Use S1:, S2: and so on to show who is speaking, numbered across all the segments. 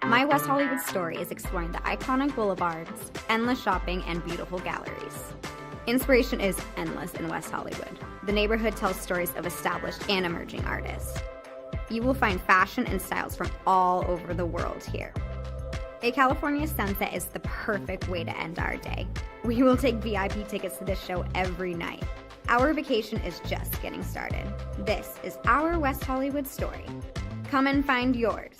S1: My West Hollywood story is exploring the iconic boulevards, endless shopping, and beautiful galleries. Inspiration is endless in West Hollywood. The neighborhood tells stories of established and emerging artists. You will find fashion and styles from all over the world here. A California sunset is the perfect way to end our day. We will take VIP tickets to this show every night. Our vacation is just getting started. This is our West Hollywood story. Come and find yours.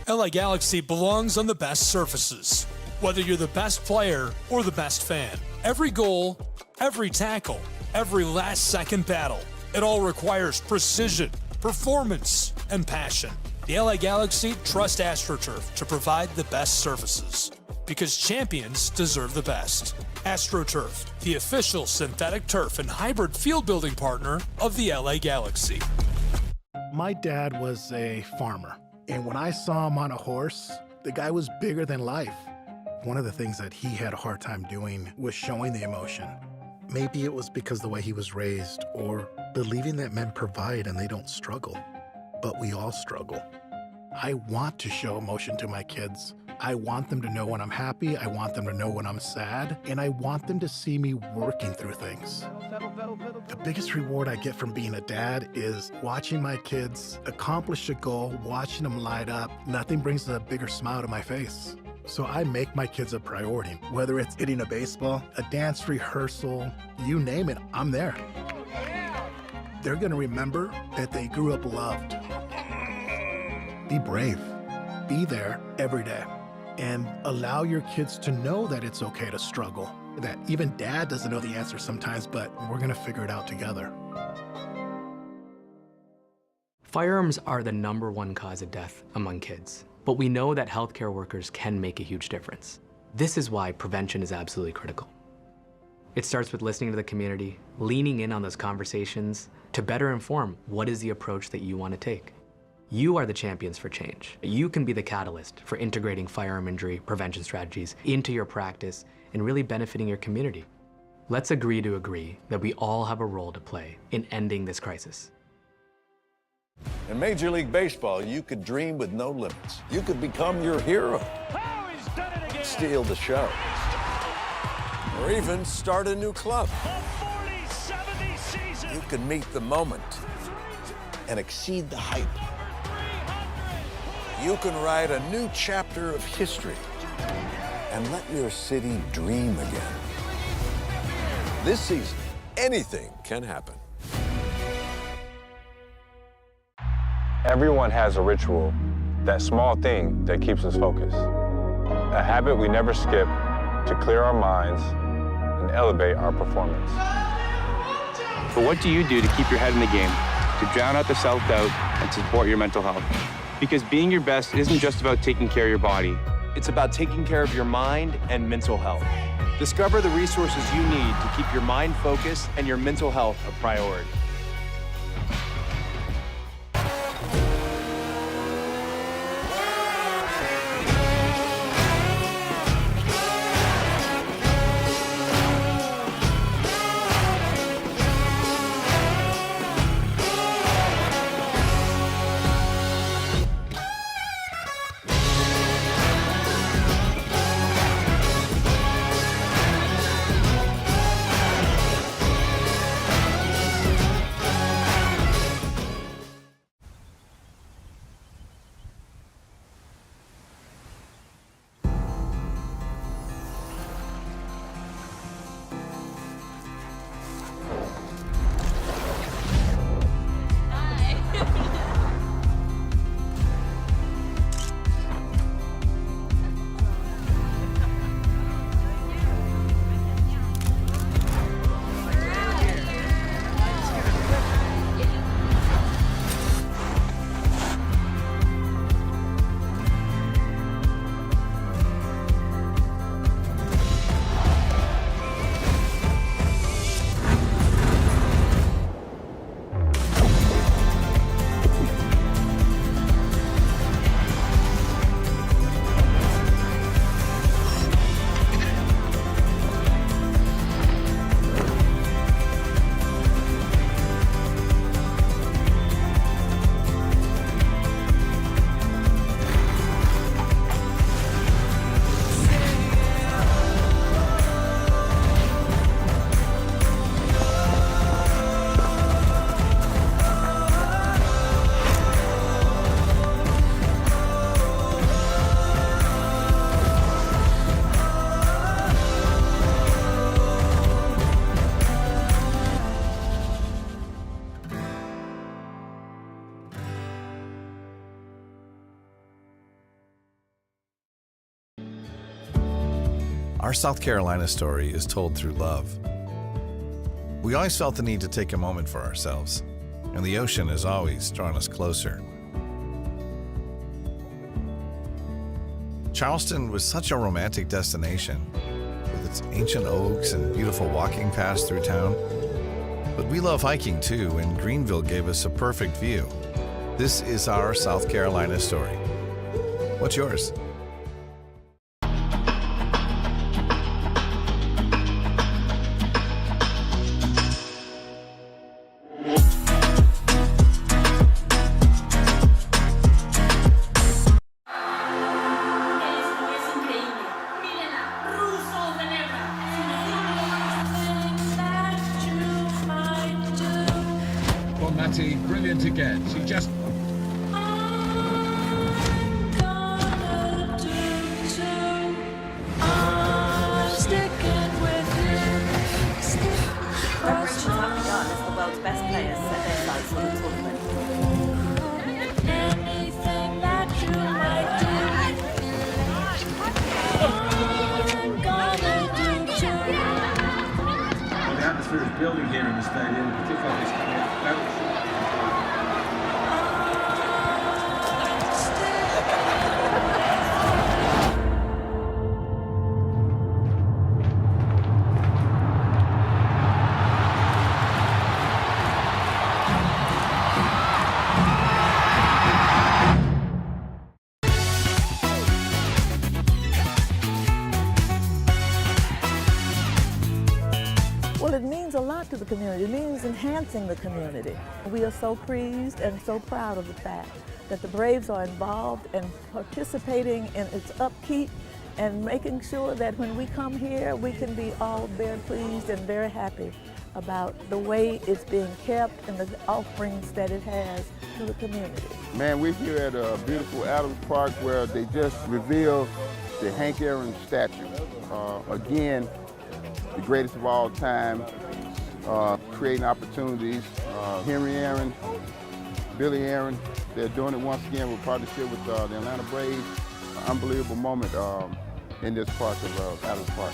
S2: LA Galaxy belongs on the best surfaces. Whether you're the best player or the best fan, every goal, every tackle, every last-second battle, it all requires precision, performance, and passion. The LA Galaxy trust AstroTurf to provide the best surfaces, because champions deserve the best. AstroTurf, the official synthetic turf and hybrid field building partner of the LA Galaxy.
S3: My dad was a farmer. And when I saw him on a horse, the guy was bigger than life. One of the things that he had a hard time doing was showing the emotion. Maybe it was because the way he was raised, or believing that men provide and they don't struggle. But we all struggle. I want to show emotion to my kids. I want them to know when I'm happy, I want them to know when I'm sad, and I want them to see me working through things. The biggest reward I get from being a dad is watching my kids accomplish a goal, watching them light up. Nothing brings a bigger smile to my face. So I make my kids a priority. Whether it's hitting a baseball, a dance rehearsal, you name it, I'm there. They're gonna remember that they grew up loved. Be brave. Be there every day. And allow your kids to know that it's okay to struggle. That even dad doesn't know the answer sometimes, but we're gonna figure it out together.
S4: Firearms are the #1 cause of death among kids, but we know that healthcare workers can make a huge difference. This is why prevention is absolutely critical. It starts with listening to the community, leaning in on those conversations to better inform what is the approach that you want to take. You are the champions for change. You can be the catalyst for integrating firearm injury prevention strategies into your practice and really benefiting your community. Let's agree to agree that we all have a role to play in ending this crisis.
S5: In Major League Baseball, you could dream with no limits. You could become your hero.
S6: Oh, he's done it again.
S5: Steal the show. Or even start a new club.
S6: A 40-70 season.
S5: You can meet the moment and exceed the hype. You can write a new chapter of history and let your city dream again. This season, anything can happen.
S7: Everyone has a ritual, that small thing that keeps us focused. A habit we never skip to clear our minds and elevate our performance.
S8: But what do you do to keep your head in the game, to drown out the self-doubt and support your mental health? Because being your best isn't just about taking care of your body.
S9: It's about taking care of your mind and mental health. Discover the resources you need to keep your mind focused and your mental health a priority.
S10: Our South Carolina story is told through love. We always felt the need to take a moment for ourselves, and the ocean has always drawn us closer. Charleston was such a romantic destination, with its ancient oaks and beautiful walking paths through town. But we love hiking too, and Greenville gave us a perfect view. This is our South Carolina story. What's yours?
S11: Brilliant again. She just...
S12: Preparations have begun as the world's best players set their sights on the tournament. Anything that you might do, I'm gonna do too.
S11: Well, the atmosphere is building here in the stadium, particularly this coming up.
S13: Well, it means a lot to the community. It means enhancing the community. We are so pleased and so proud of the fact that the Braves are involved and participating in its upkeep and making sure that when we come here, we can be all very pleased and very happy about the way it's being kept and the offerings that it has to the community.
S14: Man, we're here at a beautiful Adams Park where they just revealed the Hank Aaron statue. Again, the greatest of all time, creating opportunities. Henry Aaron, Billy Aaron, they're doing it once again with partnership with the Atlanta Braves. Unbelievable moment in this park of Adams Park.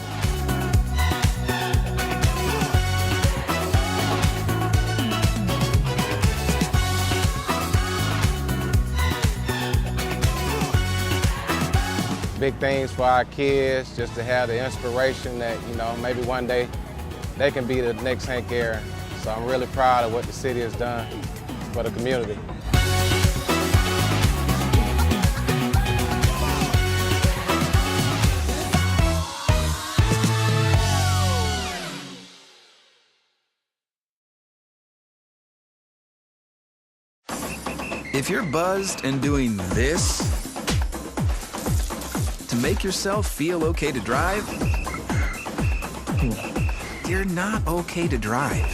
S15: Big things for our kids, just to have the inspiration that, you know, maybe one day they can be the next Hank Aaron. So I'm really proud of what the city has done for the community.
S16: If you're buzzed and doing this to make yourself feel okay to drive, you're not okay to drive.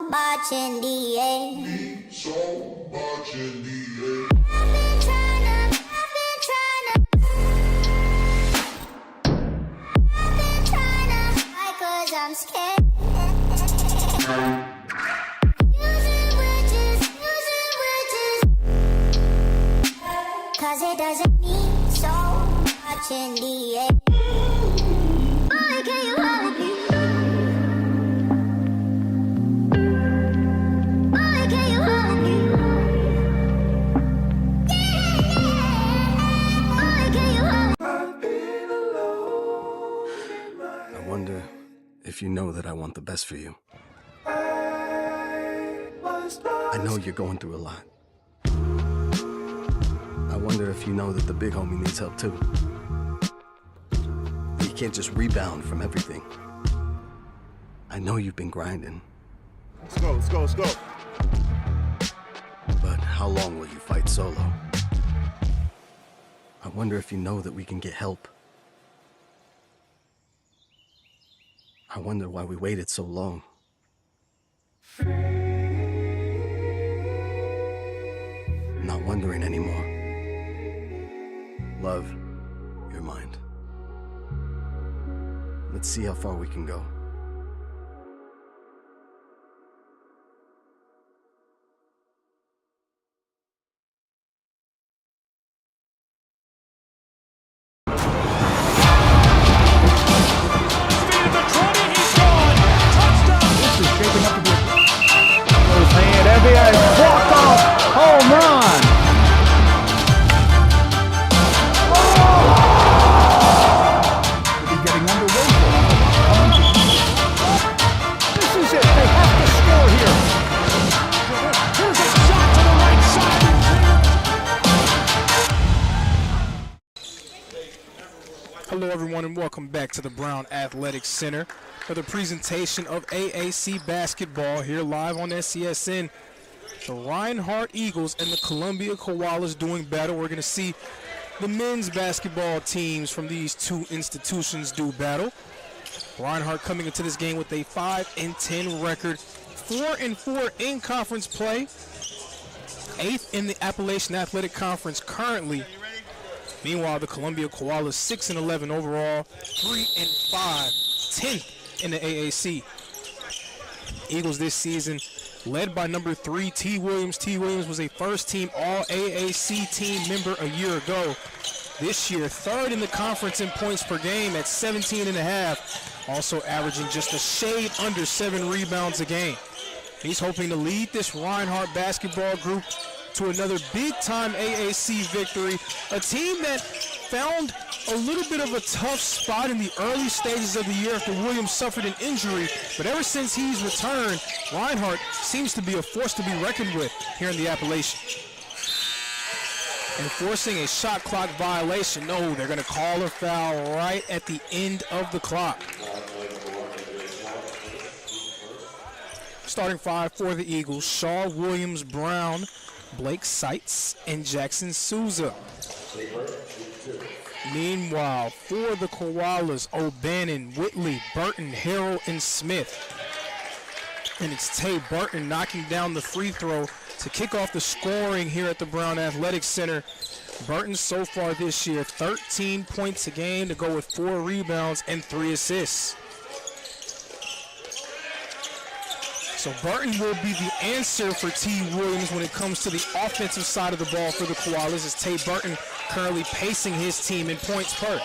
S17: Much in the air. So much in the air. I've been trying to, why? 'Cause I'm scared. Cause it doesn't mean so much in the air. Boy, can you hold me? Boy, can you hold me? Boy, can you hold me?
S18: I wonder if you know that I want the best for you. I know you're going through a lot. I wonder if you know that the big homie needs help too. He can't just rebound from everything. I know you've been grinding.
S14: Let's go, let's go, let's go.
S18: But how long will you fight solo? I wonder if you know that we can get help. I wonder why we waited so long. Not wondering anymore. Love, your mind. Let's see how far we can go.
S19: everyone, and welcome back to the Brown Athletic Center for the presentation of AAC basketball here live on SCSN. The Reinhardt Eagles and the Columbia Koalas doing battle. We're going to see the men's basketball teams from these two institutions do battle. Reinhardt coming into this game with a 5-10 record, 4-4 in conference play, 8th in the Appalachian Athletic Conference currently. Meanwhile, the Columbia Koalas 6-11 overall, 3-5, 10th in the AAC. Eagles this season led by number 3, T. Williams. T. Williams was a first-team All-AAC team member a year ago. This year, 3rd in the conference in points per game at 17.5, also averaging just a shade under 7 rebounds a game. He's hoping to lead this Reinhardt basketball group to another big-time AAC victory, a team that found a little bit of a tough spot in the early stages of the year after Williams suffered an injury, but ever since he's returned, Reinhardt seems to be a force to be reckoned with here in the Appalachian. Enforcing a shot clock violation. No, they're going to call a foul right at the end of the clock. Starting 5 for the Eagles: Shaw, Williams, Brown, Blake Seitz, and Jackson Souza. Meanwhile, for the Koalas, O'Bannon, Whitley, Burton, Harrell, and Smith. And it's Tay Burton knocking down the free throw to kick off the scoring here at the Brown Athletic Center. Burton so far this year, 13 points a game to go with 4 rebounds and 3 assists. So Burton will be the answer for T. Williams when it comes to the offensive side of the ball for the Koalas, as Tay Burton currently pacing his team in points per.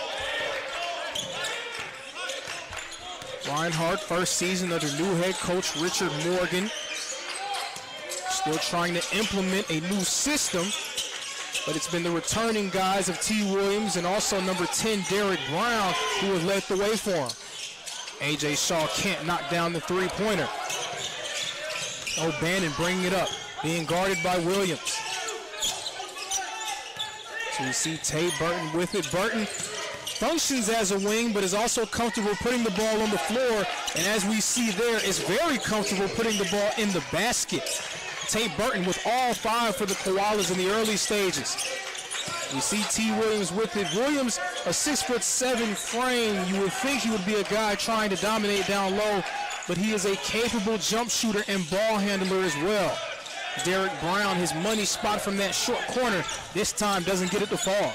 S19: Reinhardt, first season under new head coach Richard Morgan. Still trying to implement a new system, but it's been the returning guys of T. Williams and also number 10, Derek Brown, who have led the way for him. A.J. Shaw can't knock down the three-pointer. O'Bannon bringing it up, being guarded by Williams. So you see Tay Burton with it. Burton functions as a wing, but is also comfortable putting the ball on the floor. And as we see there, is very comfortable putting the ball in the basket. Tay Burton with all 5 for the Koalas in the early stages. We see T. Williams with it. Williams, a 6'7" frame. You would think he would be a guy trying to dominate down low, but he is a capable jump shooter and ball handler as well. Derek Brown, his money spot from that short corner, this time doesn't get it to fall.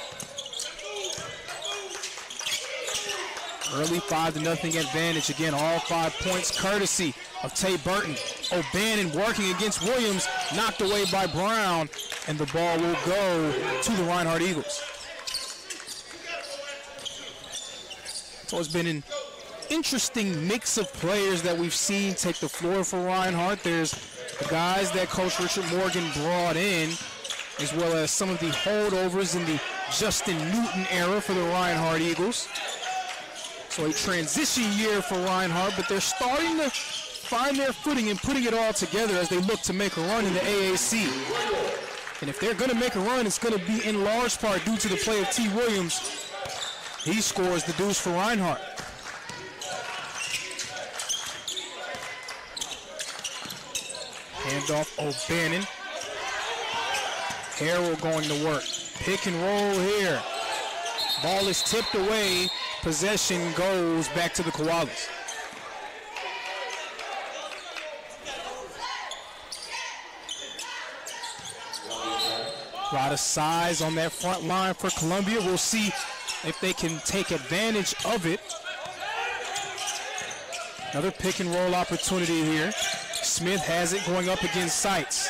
S19: Early 5-0 advantage. Again, all 5 points courtesy of Tay Burton. O'Bannon working against Williams, knocked away by Brown, and the ball will go to the Reinhardt Eagles. So it's been an interesting mix of players that we've seen take the floor for Reinhardt. There's the guys that Coach Richard Morgan brought in, as well as some of the holdovers in the Justin Newton era for the Reinhardt Eagles. So a transition year for Reinhardt, but they're starting to find their footing and putting it all together as they look to make a run in the AAC. And if they're going to make a run, it's going to be in large part due to the play of T. Williams. He scores the deuce for Reinhardt. Handoff O'Bannon. Harrell going to work. Pick and roll here. Ball is tipped away. Possession goes back to the Koalas. A lot of size on that front line for Columbia. We'll see if they can take advantage of it. Another pick and roll opportunity here. Smith has it going up against Seitz.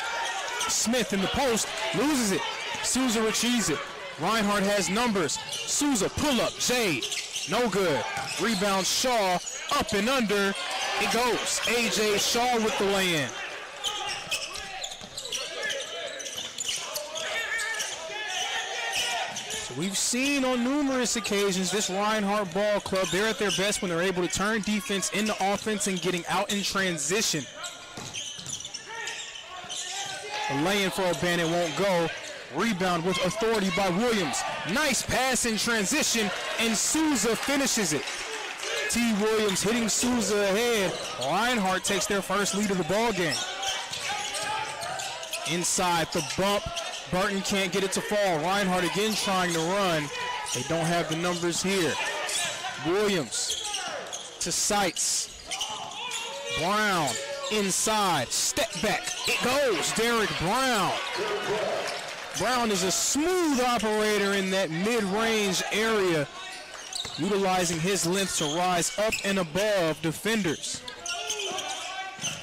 S19: Smith in the post, loses it. Souza retrieves it. Reinhardt has numbers. Souza pull up, Jade. No good. Rebound Shaw, up and under. It goes. A.J. Shaw with the lay-in. So we've seen on numerous occasions this Reinhardt ball club, they're at their best when they're able to turn defense into offense and getting out in transition. The lay-in for O'Bannon won't go. Rebound with authority by Williams. Nice pass in transition, and Souza finishes it. T. Williams hitting Souza ahead. Reinhardt takes their first lead of the ball game. Inside the bump. Burton can't get it to fall. Reinhardt again trying to run. They don't have the numbers here. Williams to Seitz. Brown inside. Step back. It goes. Derek Brown. Brown is a smooth operator in that mid-range area, utilizing his length to rise up and above defenders.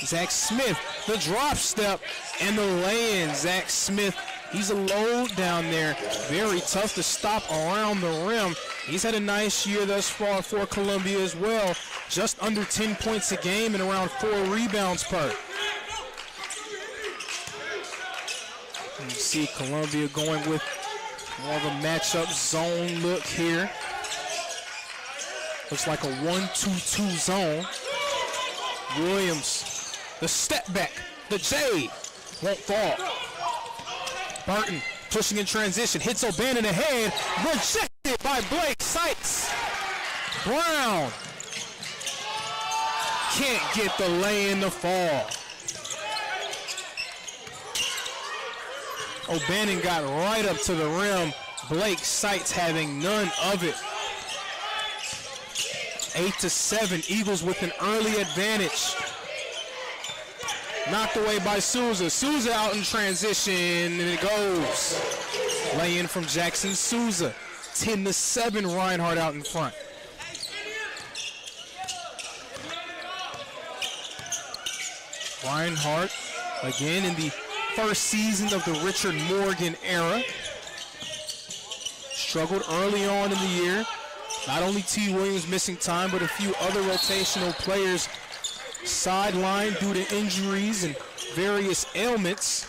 S19: Zach Smith, the drop step and the lay-in. Zach Smith, he's a load down there. Very tough to stop around the rim. He's had a nice year thus far for Columbia as well. Just under 10 points a game and around 4 rebounds per. You see Columbia going with more of a matchup zone look here. Looks like a 1-2-2 zone. Williams, the step back, the J, won't fall. Burton pushing in transition, hits O'Bannon ahead, rejected by Blake Seitz. Brown can't get the lay in the fall. O'Bannon got right up to the rim. Blake Seitz having none of it. 8-7, Eagles with an early advantage. Knocked away by Souza. Souza out in transition, and it goes. Lay in from Jackson Souza. 10-7, Reinhardt out in front. Reinhardt again in the first season of the Richard Morgan era. Struggled early on in the year. Not only T. Williams missing time, but a few other rotational players sidelined due to injuries and various ailments.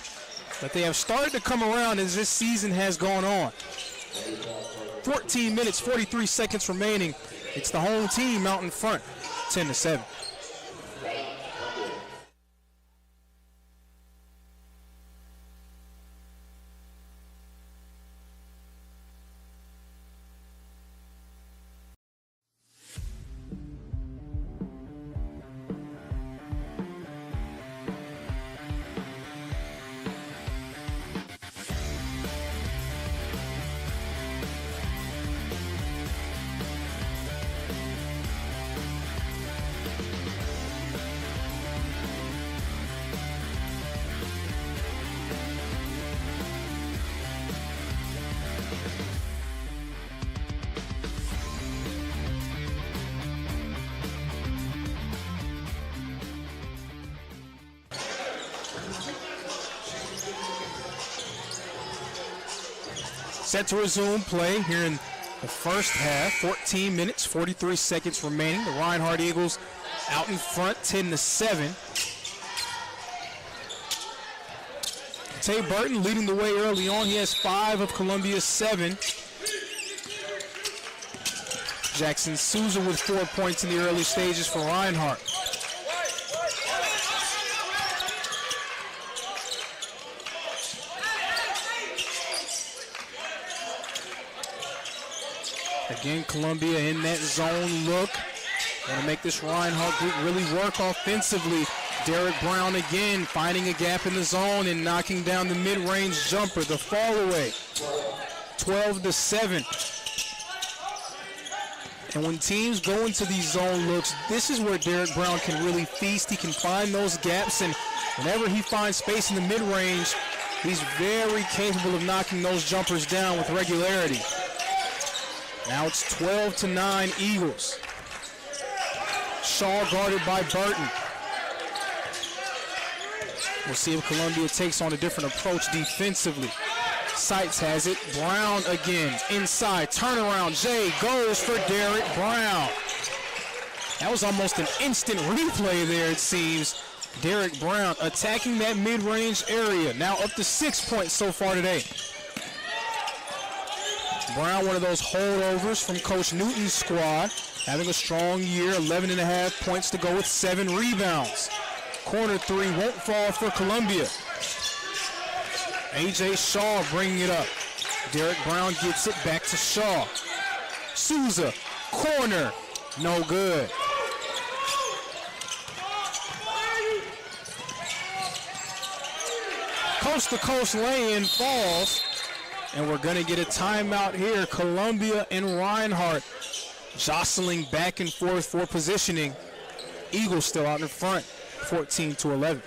S19: But they have started to come around as this season has gone on. 14 minutes, 43 seconds remaining. It's the home team out in front, 10-7. Set to resume play here in the first half. 14 minutes, 43 seconds remaining. The Reinhardt Eagles out in front, 10-7. Tay Burton leading the way early on. He has 5 of Columbia's 7. Jackson Souza with 4 points in the early stages for Reinhardt. Again, Columbia in that zone look. Want to make this Reinhardt group really work offensively. Derek Brown again finding a gap in the zone and knocking down the mid-range jumper, the fall away. 12-7. And when teams go into these zone looks, this is where Derek Brown can really feast. He can find those gaps, and whenever he finds space in the mid-range, he's very capable of knocking those jumpers down with regularity. Now it's 12-9 Eagles. Shaw guarded by Burton. We'll see if Columbia takes on a different approach defensively. Seitz has it. Brown again. Inside. Turnaround. Jay goes for Derek Brown. That was almost an instant replay there, it seems. Derek Brown attacking that mid-range area. Now up to 6 points so far today. Brown, one of those holdovers from Coach Newton's squad, having a strong year, 11.5 points to go with 7 rebounds. Corner 3 won't fall for Columbia. A.J. Shaw bringing it up. Derek Brown gets it back to Shaw. Souza, corner, no good. Coast to coast lay-in falls, and we're gonna get a timeout here. Columbia and Reinhardt jostling back and forth for positioning. Eagles still out in front, 14-11.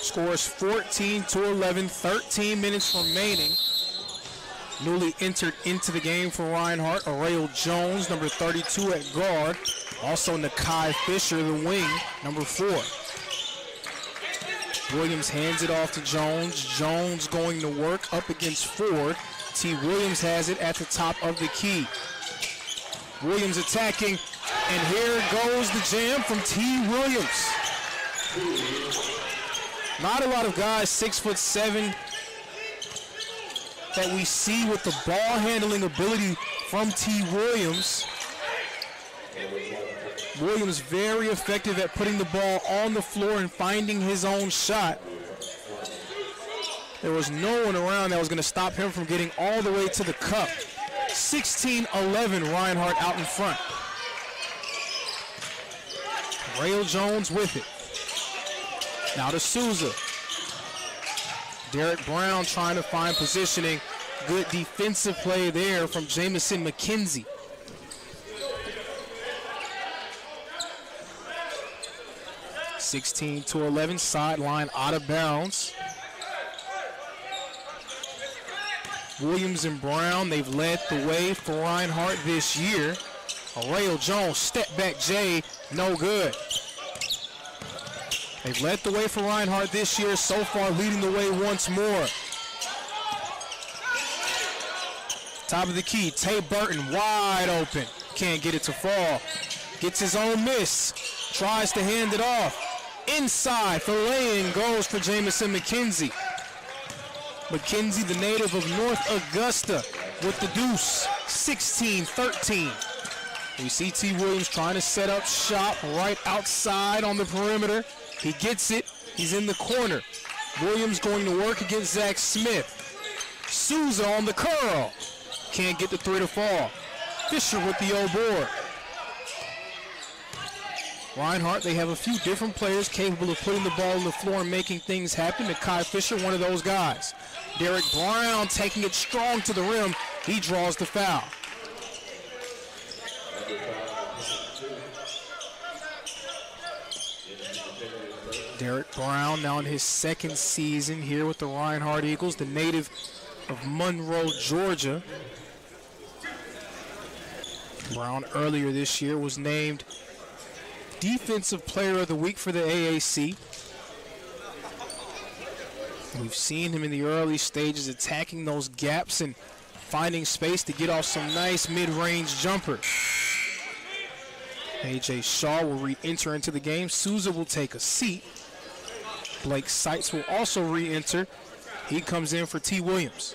S19: Scores 14-11, 13 minutes remaining. Newly entered into the game for Reinhardt, Arail Jones, number 32 at guard. Also Nakai Fisher, the wing, number 4. Williams hands it off to Jones. Jones going to work up against Ford. T. Williams has it at the top of the key. Williams attacking, and here goes the jam from T. Williams. Not a lot of guys 6'7" that we see with the ball handling ability from T. Williams. Williams very effective at putting the ball on the floor and finding his own shot. There was no one around that was going to stop him from getting all the way to the cup. 16-11, Reinhardt out in front. Arail Jones with it. Now to Souza. Derek Brown trying to find positioning. Good defensive play there from Jamison McKenzie. (16-11), sideline out of bounds. Williams and Brown, they've led the way for Reinhardt this year. Arail Jones, step back J, no good. They've led the way for Reinhardt this year, so far leading the way once more. Top of the key, Tay Burton wide open. Can't get it to fall. Gets his own miss. Tries to hand it off. Inside for lay-in goes for Jamison McKenzie. McKenzie, the native of North Augusta, with the deuce, 16-13. We see T. Williams trying to set up shop right outside on the perimeter. He gets it. He's in the corner. Williams going to work against Zach Smith. Souza on the curl. Can't get the three to fall. Fisher with the O board. Reinhardt, they have a few different players capable of putting the ball on the floor and making things happen. Nakai Fisher, one of those guys. Derek Brown taking it strong to the rim. He draws the foul. Derek Brown now in his second season here with the Reinhardt Eagles, the native of Monroe, Georgia. Brown earlier this year was named Defensive Player of the Week for the AAC. We've seen him in the early stages attacking those gaps and finding space to get off some nice mid-range jumpers. A.J. Shaw will re-enter into the game. Souza will take a seat. Blake Seitz will also re-enter. He comes in for T. Williams.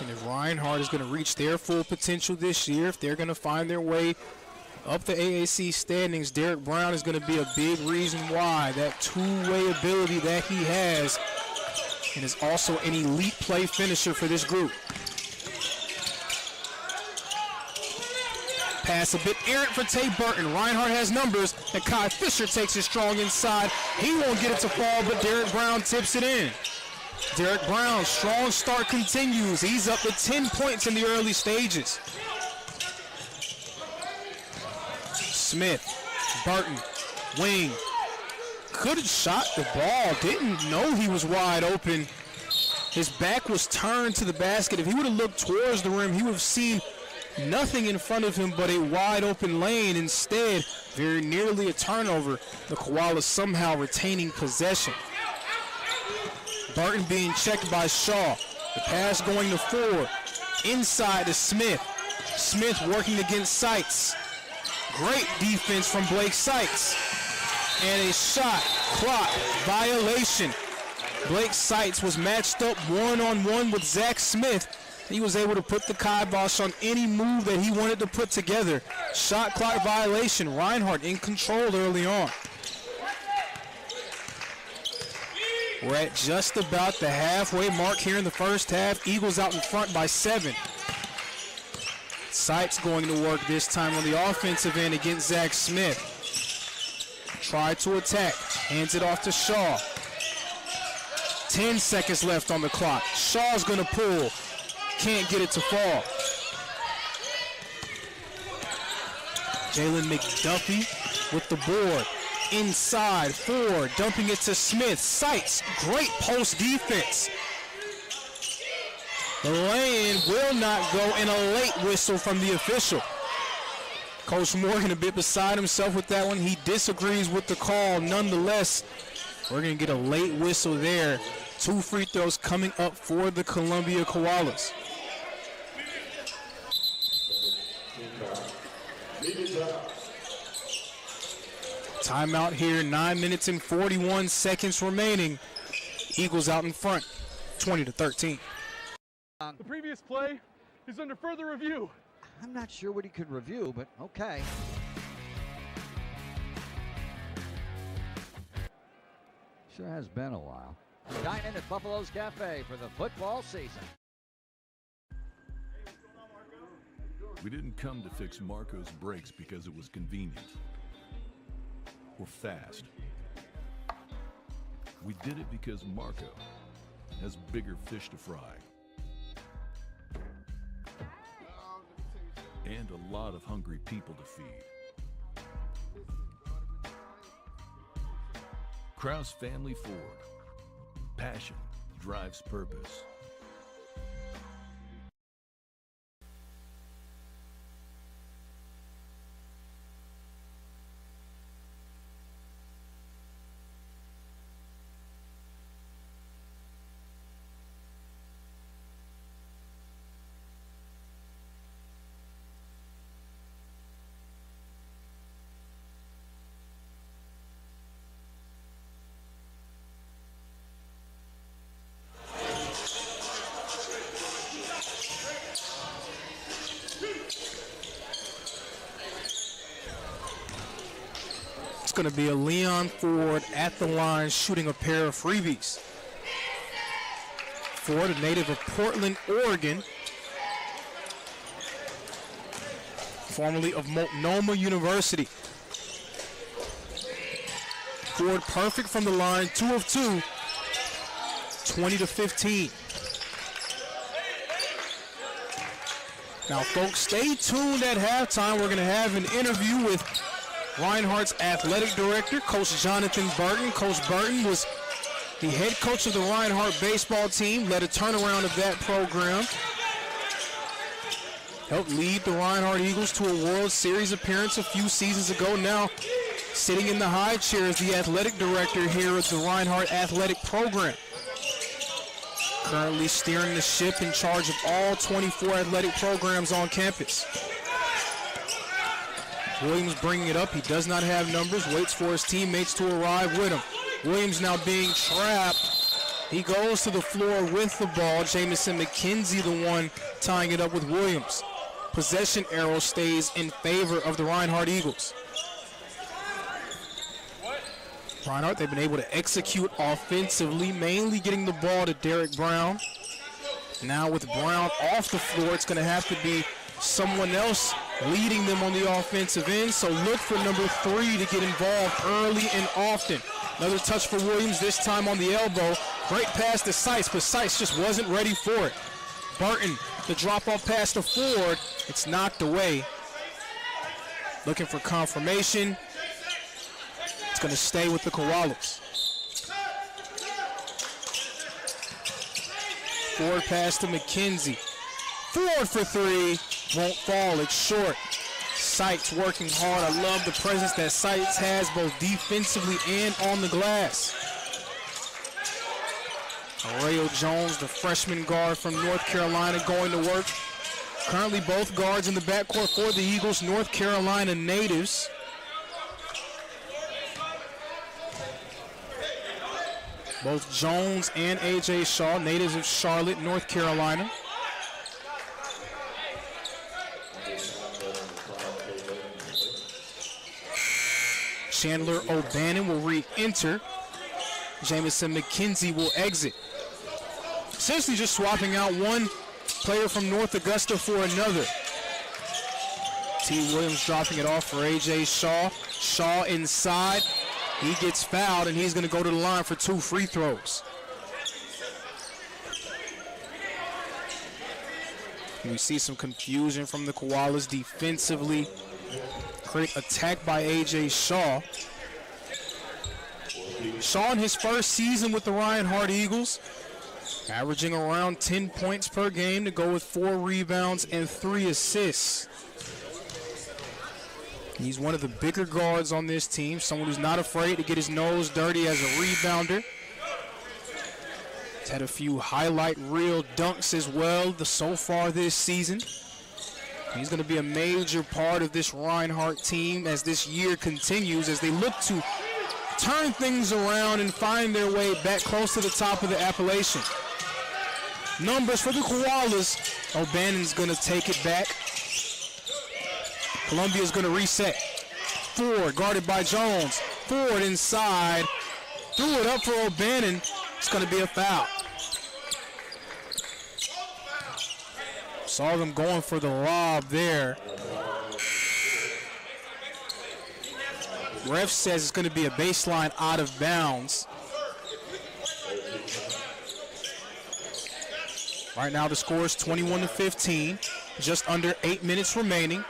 S19: And if Reinhardt is going to reach their full potential this year, if they're going to find their way up the AAC standings, Derek Brown is going to be a big reason why. That two-way ability that he has, and is also an elite play finisher for this group. Pass a bit errant for Tay Burton. Reinhardt has numbers, and Kai Fisher takes it strong inside. He won't get it to fall, but Derek Brown tips it in. Derek Brown, strong start continues. He's up to 10 points in the early stages. Smith, Burton, wing, could have shot the ball, didn't know he was wide open. His back was turned to the basket. If he would have looked towards the rim, he would have seen nothing in front of him but a wide open lane. Instead, very nearly a turnover. The Koalas somehow retaining possession. Burton being checked by Shaw. The pass going to Ford. Inside to Smith. Smith working against Seitz. Great defense from Blake Seitz. And a shot clock violation. Blake Seitz was matched up one-on-one with Zach Smith. He was able to put the kibosh on any move that he wanted to put together. Shot clock violation. Reinhardt in control early on. We're at just about the halfway mark here in the first half. Eagles out in front by 7. Seitz going to work this time on the offensive end against Zach Smith. Tried to attack. Hands it off to Shaw. 10 seconds left on the clock. Shaw's going to pull. Can't get it to fall. Jalen McDuffie with the board. Inside, Ford, dumping it to Smith. Seitz, great post defense. The lay-in will not go, and a late whistle from the official. Coach Morgan a bit beside himself with that one. He disagrees with the call. Nonetheless, we're going to get a late whistle there. 2 free throws coming up for the Columbia Koalas. Timeout here, 9 minutes and 41 seconds remaining. Eagles out in front, 20-13.
S20: The previous play is under further review.
S21: I'm not sure what he could review, but okay. Sure has been a while. Dine in at Buffalo's Cafe for the football season.
S22: We didn't come to fix Marco's brakes because it was convenient or fast. We did it because Marco has bigger fish to fry and a lot of hungry people to feed. Kraus Family Ford. Passion drives purpose.
S19: Going to be a Leon Ford at the line shooting a pair of freebies. Ford, a native of Portland, Oregon, formerly of Multnomah University. Ford perfect from the line, 2 of 2, 20-15. Now, folks, stay tuned at halftime. We're going to have an interview with Reinhardt's athletic director, Coach Jonathan Burton. Coach Burton was the head coach of the Reinhardt baseball team, led a turnaround of that program, helped lead the Reinhardt Eagles to a World Series appearance a few seasons ago. Now sitting in the high chair is the athletic director here at the Reinhardt athletic program. Currently steering the ship, in charge of all 24 athletic programs on campus. Williams bringing it up. He does not have numbers. Waits for his teammates to arrive with him. Williams now being trapped. He goes to the floor with the ball. Jamison McKenzie the one tying it up with Williams. Possession arrow stays in favor of the Reinhardt Eagles. Reinhardt, they've been able to execute offensively, mainly getting the ball to Derek Brown. Now with Brown off the floor, it's going to have to be someone else leading them on the offensive end, so look for number 3 to get involved early and often. Another touch for Williams, this time on the elbow. Great pass to Seitz, but Seitz just wasn't ready for it. Burton, the drop-off pass to Ford. It's knocked away. Looking for confirmation. It's going to stay with the Koalas. Forward pass to McKenzie. Forward for three. Won't fall. It's short. Sykes working hard. I love the presence that Sykes has both defensively and on the glass. Arreo Jones, the freshman guard from North Carolina, going to work. Currently both guards in the backcourt for the Eagles, North Carolina natives. Both Jones and A.J. Shaw, natives of Charlotte, North Carolina. Chandler O'Bannon will re-enter. Jamison McKenzie will exit. Essentially just swapping out one player from North Augusta for another. T. Williams dropping it off for A.J. Shaw. Shaw inside. He gets fouled, and he's going to go to the line for 2 free throws. We see some confusion from the Koalas defensively. Great attack by A.J. Shaw. Shaw in his first season with the Reinhardt Eagles, averaging around 10 points per game to go with 4 rebounds and 3 assists. He's one of the bigger guards on this team, someone who's not afraid to get his nose dirty as a rebounder. He's had a few highlight reel dunks as well so far this season. He's going to be a major part of this Reinhardt team as this year continues, as they look to turn things around and find their way back close to the top of the Appalachian. Numbers for the Koalas. O'Bannon's going to take it back. Columbia's going to reset. Ford guarded by Jones. Ford inside. Threw it up for O'Bannon. It's going to be a foul. Saw them going for the lob there. Ref says it's going to be a baseline out of bounds. Right now the score is 21-15. Just under 8 minutes remaining.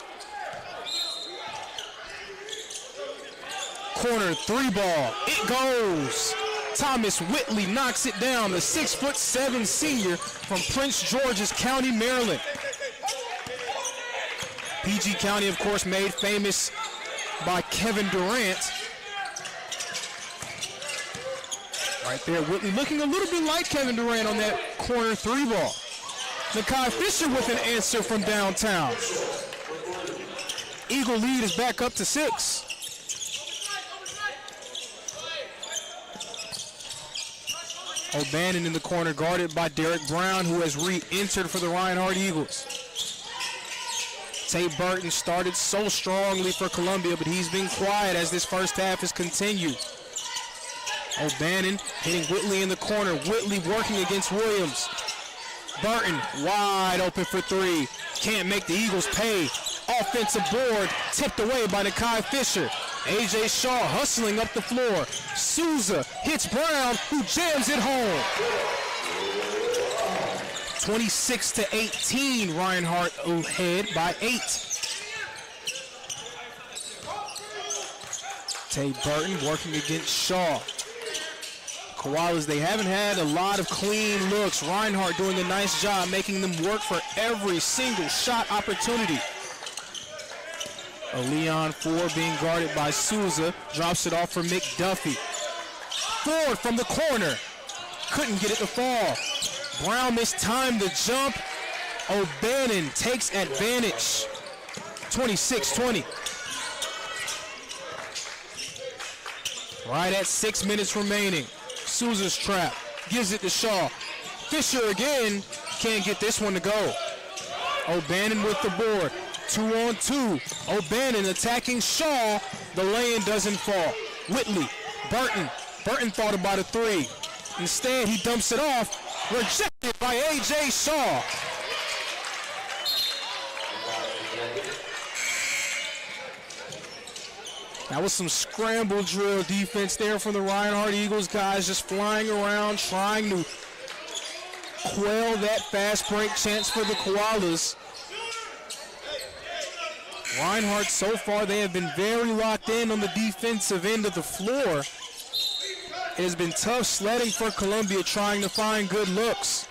S19: Corner 3 ball. It goes. Thomas Whitley knocks it down. The 6'7" senior from Prince George's County, Maryland. PG County, of course, made famous by Kevin Durant. Right there, Whitley looking a little bit like Kevin Durant on that corner 3 ball. Nakai Fisher with an answer from downtown. Eagle lead is back up to 6. O'Bannon in the corner, guarded by Derek Brown, who has re-entered for the Reinhardt Eagles. Tate Burton started so strongly for Columbia, but he's been quiet as this first half has continued. O'Bannon hitting Whitley in the corner. Whitley working against Williams. Burton wide open for 3. Can't make the Eagles pay. Offensive board tipped away by Nakai Fisher. A.J. Shaw hustling up the floor. Souza hits Brown, who jams it home. 26-18, Reinhardt ahead by 8. Tay Burton working against Shaw. Koalas, they haven't had a lot of clean looks. Reinhardt doing a nice job making them work for every single shot opportunity. A Leon Ford being guarded by Souza, drops it off for McDuffie. Ford from the corner, couldn't get it to fall. Brown mistimed the jump. O'Bannon takes advantage. 26-20. Right at 6 minutes remaining. Souza's trap, gives it to Shaw. Fisher again, can't get this one to go. O'Bannon with the board. 2-on-2. O'Bannon attacking Shaw. The lay-in doesn't fall. Whitley, Burton. Burton thought about a 3. Instead, he dumps it off. Rejected by A.J. Shaw. That was some scramble drill defense there from the Reinhardt Eagles guys, just flying around, trying to quell that fast break chance for the Koalas. Reinhardt, so far, they have been very locked in on the defensive end of the floor. It has been tough sledding for Columbia, trying to find good looks.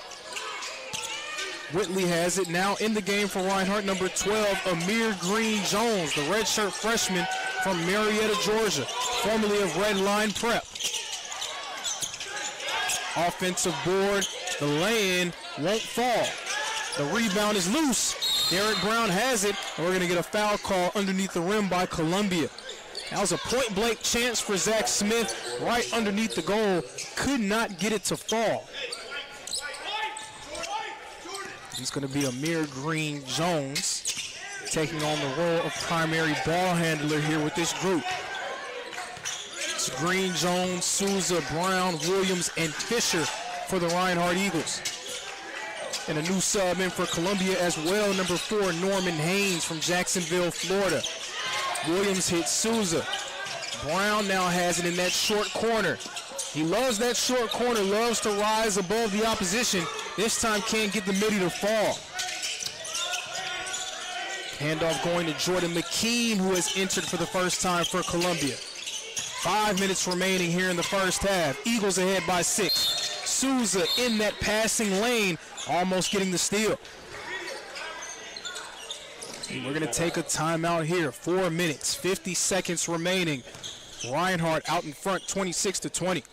S19: Whitley has it now in the game for Reinhardt, number 12, Amir Green Jones, the redshirt freshman from Marietta, Georgia, formerly of Red Line Prep. Offensive board, the lay-in won't fall. The rebound is loose. Derek Brown has it, and we're going to get a foul call underneath the rim by Columbia. That was a point-blank chance for Zach Smith right underneath the goal. Could not get it to fall. He's going to be Amir Green Jones taking on the role of primary ball handler here with this group. It's Green, Jones, Souza, Brown, Williams, and Fisher for the Reinhardt Eagles. And a new sub in for Columbia as well, number 4, Norman Haynes from Jacksonville, Florida. Williams hits Souza. Brown now has it in that short corner. He loves that short corner, loves to rise above the opposition. This time can't get the midi to fall. Handoff going to Jordan McKean, who has entered for the first time for Columbia. 5 minutes remaining here in the first half. Eagles ahead by 6. Souza in that passing lane, almost getting the steal. We're going to take a timeout here. 4 minutes, 50 seconds remaining. Reinhardt out in front, 26-20.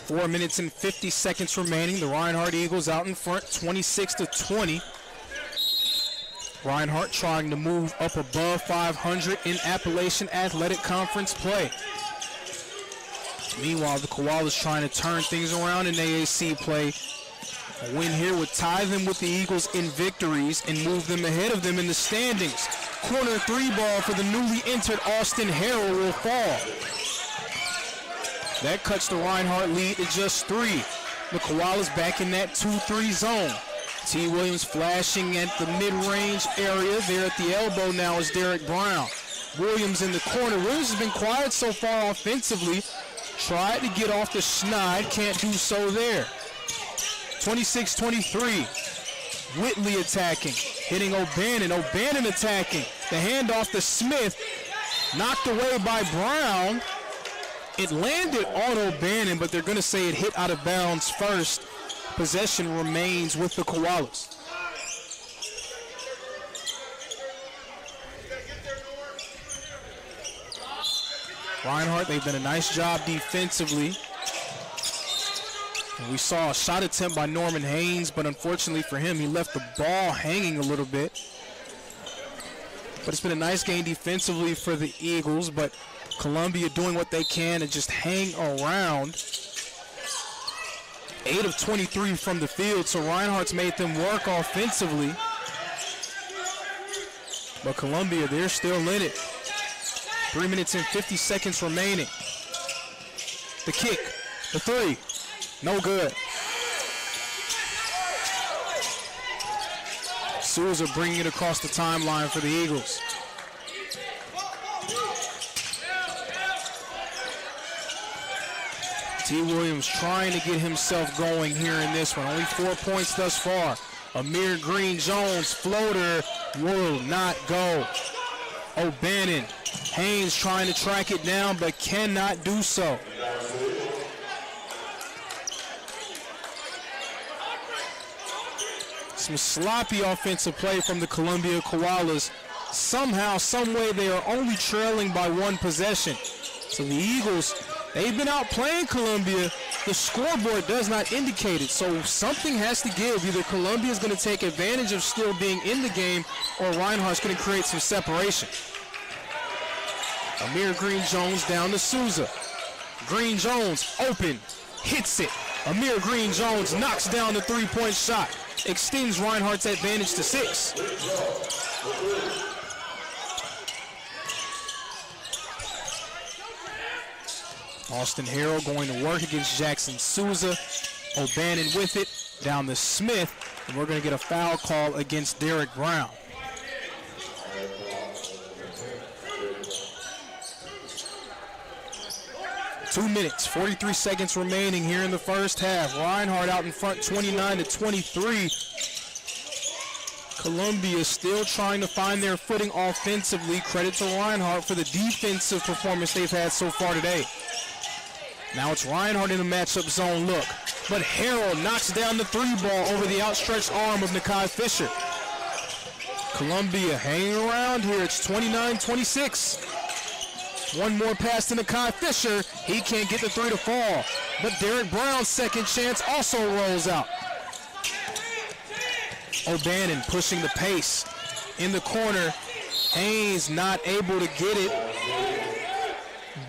S19: Four minutes and 50 seconds remaining. The Reinhardt Eagles out in front, 26-20. Reinhardt trying to move up above 500 in Appalachian Athletic Conference play. Meanwhile, the Koalas trying to turn things around in AAC play. A win here would tie them with the Eagles in victories and move them ahead of them in the standings. Corner 3 ball for the newly entered Austin Harrell will fall. That cuts the Reinhardt lead to just 3. The Koalas back in that 2-3 zone. T. Williams flashing at the mid-range area. There at the elbow now is Derek Brown. Williams in the corner. Williams has been quiet so far offensively. Tried to get off the schneid. Can't do so there. 26-23. Whitley attacking. Hitting O'Bannon. O'Bannon attacking. The handoff to Smith. Knocked away by Brown. It landed on O'Bannon, but they're going to say it hit out of bounds first. Possession remains with the Koalas. Reinhardt, they've done a nice job defensively. And we saw a shot attempt by Norman Haynes, but unfortunately for him, he left the ball hanging a little bit. But it's been a nice game defensively for the Eagles, but Columbia doing what they can and just hang around. 8 of 23 from the field, so Reinhardt's made them work offensively. But Columbia, they're still in it. 3 minutes and 50 seconds remaining. The kick, the 3, no good. Souza bringing it across the timeline for the Eagles. T. Williams trying to get himself going here in this one. Only 4 points thus far. Amir Green Jones, floater, will not go. O'Bannon, Haynes trying to track it down, but cannot do so. Some sloppy offensive play from the Columbia Koalas. Somehow, some way, they are only trailing by one possession. So the Eagles, they've been out playing Columbia. The scoreboard does not indicate it, so something has to give. Either Columbia is going to take advantage of still being in the game, or Reinhardt's going to create some separation. Amir Green-Jones down to Souza. Green-Jones open, hits it. Amir Green-Jones knocks down the three-point shot, extends Reinhardt's advantage to 6. Austin Harrell going to work against Jackson Souza. O'Bannon with it, down to Smith, and we're going to get a foul call against Derek Brown. Two minutes, 43 seconds remaining here in the first half. Reinhardt out in front, 29-23. Columbia still trying to find their footing offensively. Credit to Reinhardt for the defensive performance they've had so far today. Now it's Reinhardt in the matchup zone look, but Harrell knocks down the three ball over the outstretched arm of Nakai Fisher. Columbia hanging around here. It's 29-26. One more pass to Nakai Fisher. He can't get the three to fall, but Derek Brown's second chance also rolls out. O'Bannon pushing the pace in the corner. Haynes not able to get it.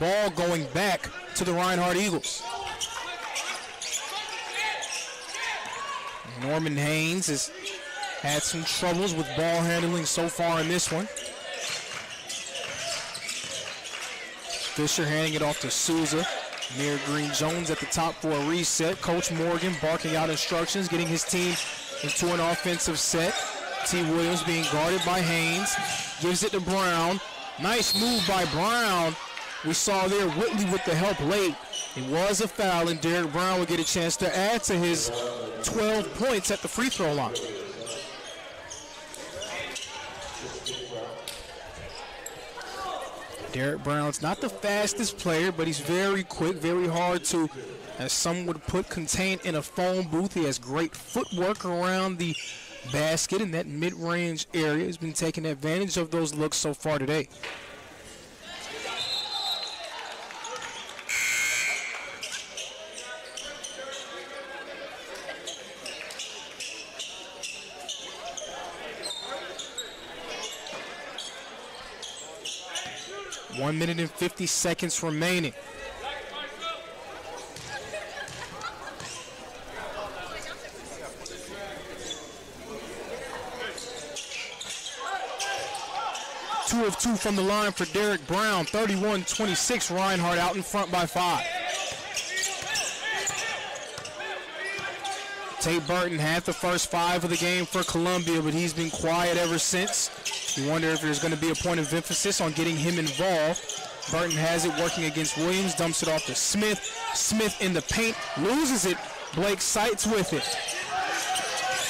S19: Ball going back to the Reinhardt Eagles. Norman Haynes has had some troubles with ball handling so far in this one. Fisher handing it off to Souza. Amir Green-Jones at the top for a reset. Coach Morgan barking out instructions, getting his team into an offensive set. T. Williams being guarded by Haynes. Gives it to Brown. Nice move by Brown. We saw there Whitley with the help late. It was a foul, and Derek Brown will get a chance to add to his 12 points at the free throw line. Derek Brown's not the fastest player, but he's very quick, very hard to, as some would put, contain in a phone booth. He has great footwork around the basket in that mid-range area. He's been taking advantage of those looks so far today. One minute and 50 seconds remaining. Two of two from the line for Derek Brown. 31-26, Reinhardt out in front by 5. Tate Burton had the first 5 of the game for Columbia, but he's been quiet ever since. You wonder if there's going to be a point of emphasis on getting him involved. Burton has it working against Williams, dumps it off to Smith. Smith in the paint, loses it. Blake Seitz with it.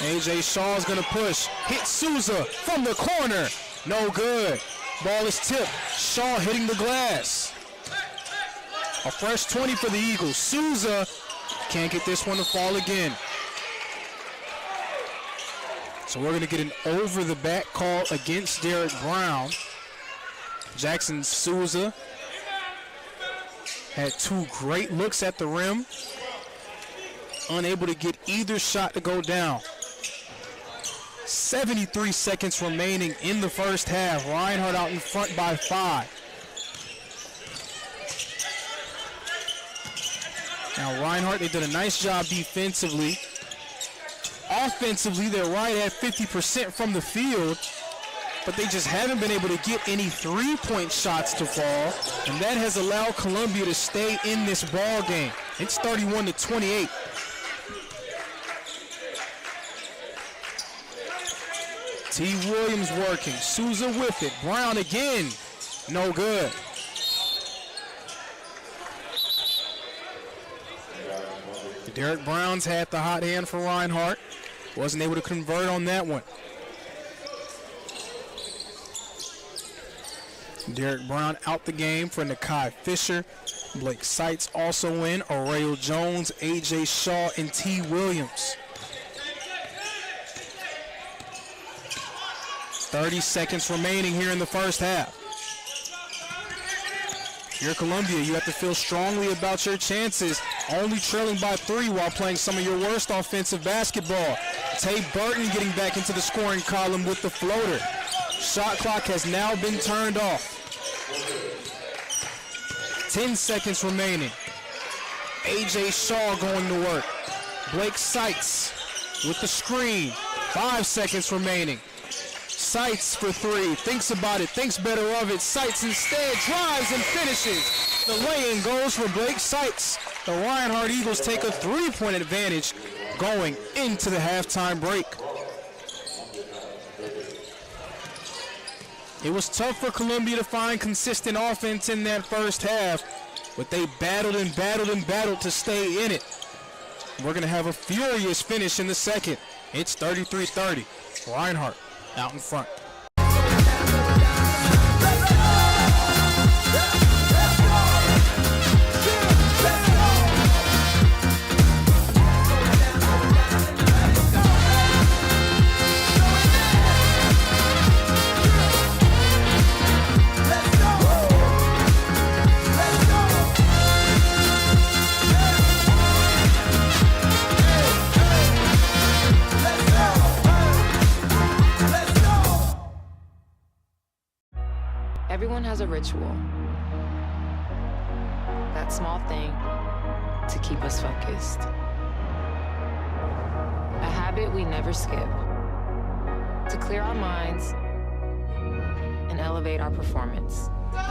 S19: A.J. Shaw is going to push. Hit Souza from the corner. No good. Ball is tipped. Shaw hitting the glass. A fresh 20 for the Eagles. Souza can't get this one to fall again. So we're going to get an over-the-back call against Derek Brown. Jackson Souza had 2 great looks at the rim. Unable to get either shot to go down. 73 seconds remaining in the first half. Reinhardt out in front by 5. Now Reinhardt, they did a nice job defensively. Offensively, they're right at 50% from the field, but they just haven't been able to get any three-point shots to fall, and that has allowed Columbia to stay in this ball game. It's 31-28. T. Williams working, Souza with it, Brown again, no good. Derek Brown's had the hot hand for Reinhardt. Wasn't able to convert on that one. Derek Brown out the game for Nakai Fisher. Blake Seitz also in. Aureo Jones, A.J. Shaw, and T. Williams. 30 seconds remaining here in the first half. If you're Columbia, you have to feel strongly about your chances, only trailing by 3 while playing some of your worst offensive basketball. Tate Burton getting back into the scoring column with the floater. Shot clock has now been turned off. 10 seconds remaining. A.J. Shaw going to work. Blake Seitz with the screen. 5 seconds remaining. Seitz for 3. Thinks about it. Thinks better of it. Seitz instead drives and finishes. The lay-in goes for Blake Seitz. The Reinhardt Eagles take a 3-point advantage going into the halftime break. It was tough for Columbia to find consistent offense in that first half, but they battled and battled and battled to stay in it. We're going to have a furious finish in the second. It's 33-30. Reinhardt out in front.
S1: Everyone has a ritual. That small thing to keep us focused. A habit we never skip. To clear our minds and elevate our performance. But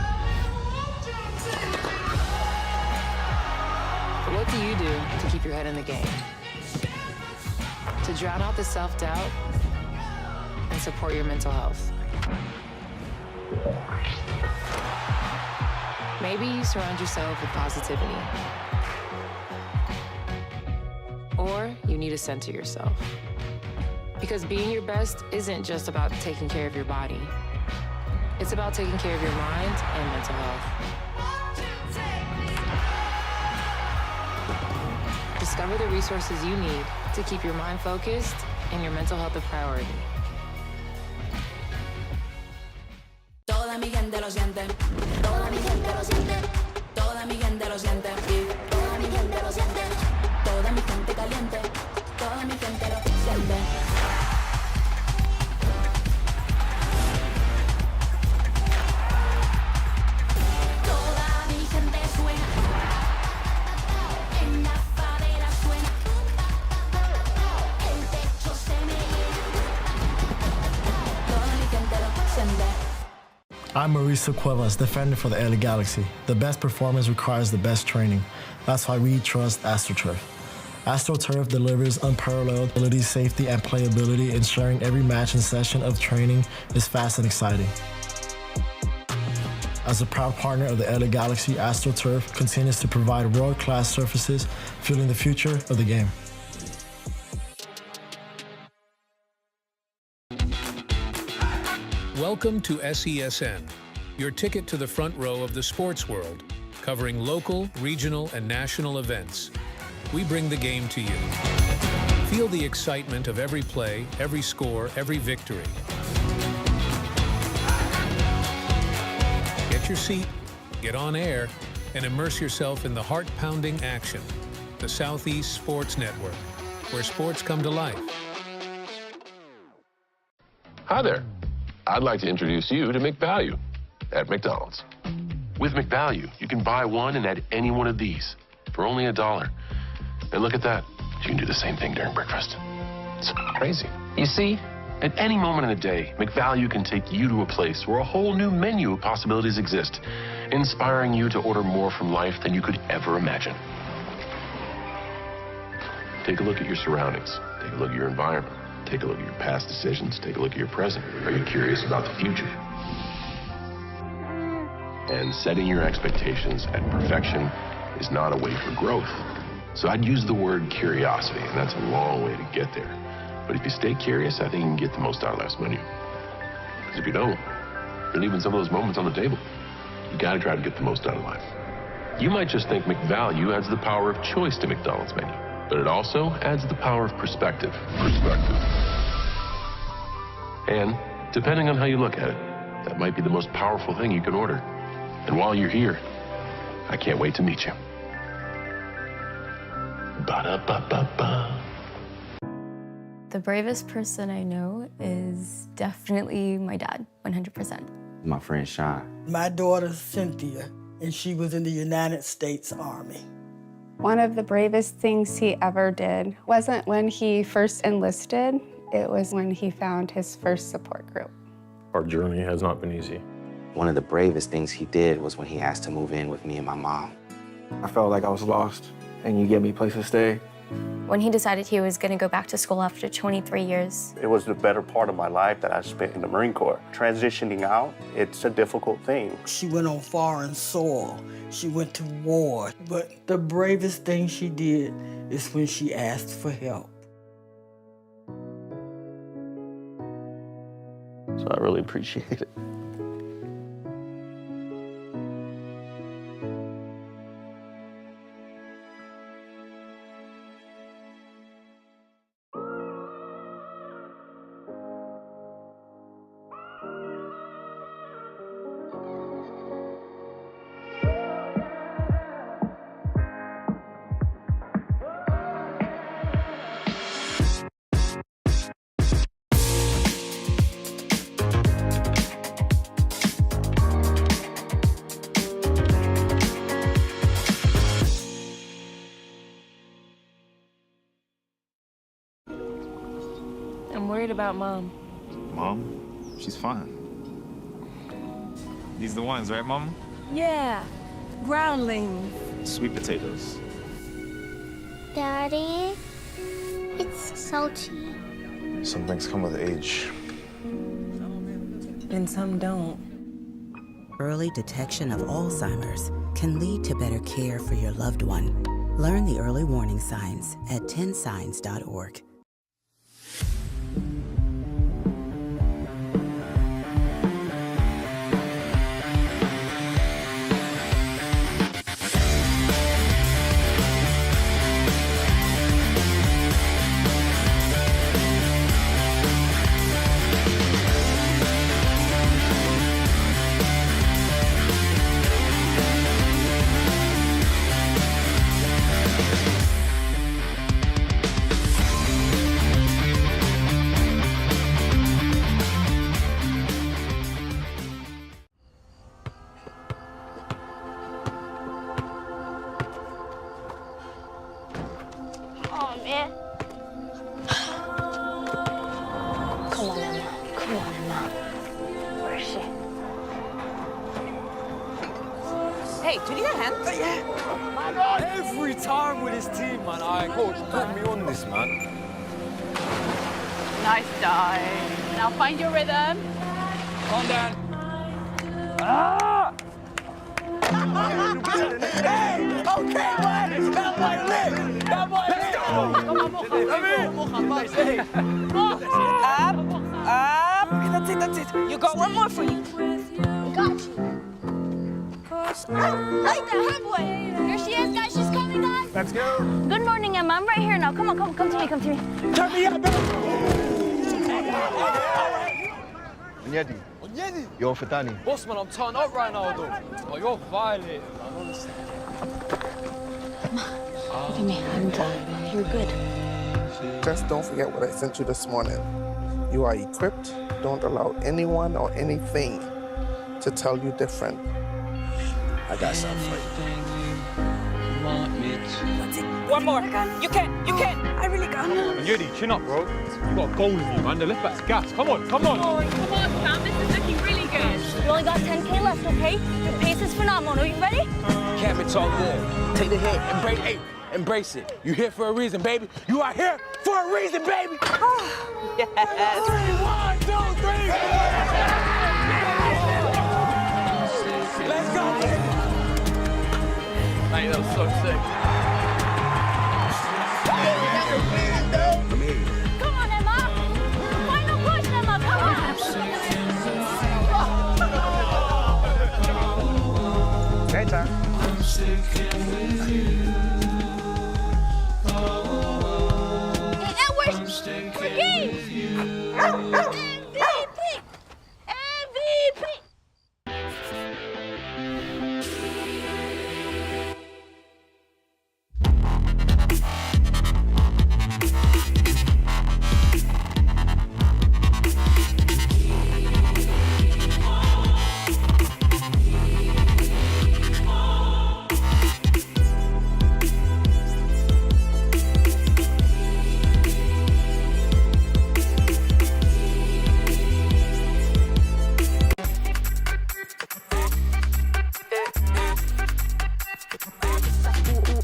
S1: what do you do to keep your head in the game? To drown out the self-doubt and support your mental health. Maybe you surround yourself with positivity. Or you need to center yourself. Because being your best isn't just about taking care of your body. It's about taking care of your mind and mental health. Discover the resources you need to keep your mind focused and your mental health a priority.
S2: Toda mi gente lo siente, toda mi gente lo siente, toda mi gente lo siente, toda mi gente lo siente, toda mi gente caliente, toda mi gente lo siente. Toda mi gente suena, en la favela suena, el techo se me llena, toda mi gente lo siente.
S23: I'm Mauricio Cuevas, defender for the LA Galaxy. The best performance requires the best training. That's why we trust AstroTurf. AstroTurf delivers unparalleled ability, safety, and playability, ensuring every match and session of training is fast and exciting. As a proud partner of the LA Galaxy, AstroTurf continues to provide world-class surfaces, fueling the future of the game.
S24: Welcome to SESN, your ticket to the front row of the sports world, covering local, regional, and national events. We bring the game to you. Feel the excitement of every play, every score, every victory. Get your seat, get on air, and immerse yourself in the heart-pounding action. The Southeast Sports Network, where sports come to life.
S25: Hi there. I'd like to introduce you to McValue at McDonald's. With McValue, you can buy one and add any one of these for only $1. And look at that. You can do the same thing during breakfast. It's crazy. You see, at any moment in the day, McValue can take you to a place where a whole new menu of possibilities exist, inspiring you to order more from life than you could ever imagine. Take a look at your surroundings. Take a look at your environment. Take a look at your past decisions. Take a look at your present. Are you curious about the future? And setting your expectations at perfection is not a way for growth. So I'd use the word curiosity, and that's a long way to get there. But if you stay curious, I think you can get the most out of life's menu. Because if you don't, then even some of those moments on the table, you gotta try to get the most out of life. You might just think McValue adds the power of choice to McDonald's menu, but it also adds the power of perspective. And Depending on how you look at it, that might be the most powerful thing you can order. And while you're here, I can't wait to meet you. Ba-da-ba-ba-ba.
S3: The bravest person I know is definitely my dad, 100%.
S4: My friend Sean.
S5: My daughter Cynthia, and she was in the United States Army.
S6: One of the bravest things he ever did wasn't when he first enlisted, it was when he found his first support group.
S7: Our journey has not been easy.
S4: One of the bravest things he did was when he asked to move in with me and my mom.
S26: I felt like I was lost, and you gave me a place to stay.
S3: When he decided he was going to go back to school after 23 years.
S27: It was the better part of my life that I spent in the Marine Corps. Transitioning out, it's a difficult thing.
S5: She went on foreign soil. She went to war. But the bravest thing she did is when she asked for help.
S26: So I really appreciate it.
S1: I'm worried about Mom.
S28: Mom? She's fine. These are the ones, right, Mom?
S29: Yeah, groundlings.
S28: Sweet potatoes.
S17: Daddy, it's salty.
S28: Some things come with age.
S29: And some don't.
S30: Early detection of Alzheimer's can lead to better care for your loved one. Learn the early warning signs at 10signs.org.
S12: Hey, do you need a hand?
S31: Yeah. Every time with his team, man. Alright, coach, put me on this, man.
S32: Nice dive. Now find your rhythm.
S31: Calm down. Ah! Hey! Okay, man! That boy lit! That boy lit!
S12: Up. That's it. You got one more for you.
S17: Got you. Like the headway. Here she is, guys. She's coming, guys.
S31: Let's go.
S17: Good morning, Emma. I'm right here now. Come on, come to me, come to me.
S31: Turn me up, baby.
S26: Onyedi. You're Fatani.
S31: Boss, man, I'm turned up right now, though. Oh, you're violent, man, honestly.
S17: Look at me. You're good.
S33: Just don't forget what I sent you this morning. You are equipped. Don't allow anyone or anything to tell you different.
S26: I got something for you.
S12: One more. You can. I really can't.
S31: Onyedi, chin up, bro. You got a goal in you, man. The left back's gas. Come on.
S32: Come on, Sam. This is looking really good.
S17: You only got 10K left, okay? Your pace is phenomenal. Are you ready?
S31: Cam, it's all good. Take the hit. Embrace it. You're here for a reason, baby. You are here for a reason, baby.
S12: Yes.
S31: 3, 1, 2, 3. Let's go. Mate, that was so sick.
S17: Come on, Emma. Final push, Emma. Come on.
S26: Game time.
S17: Hey, Edward. MVP.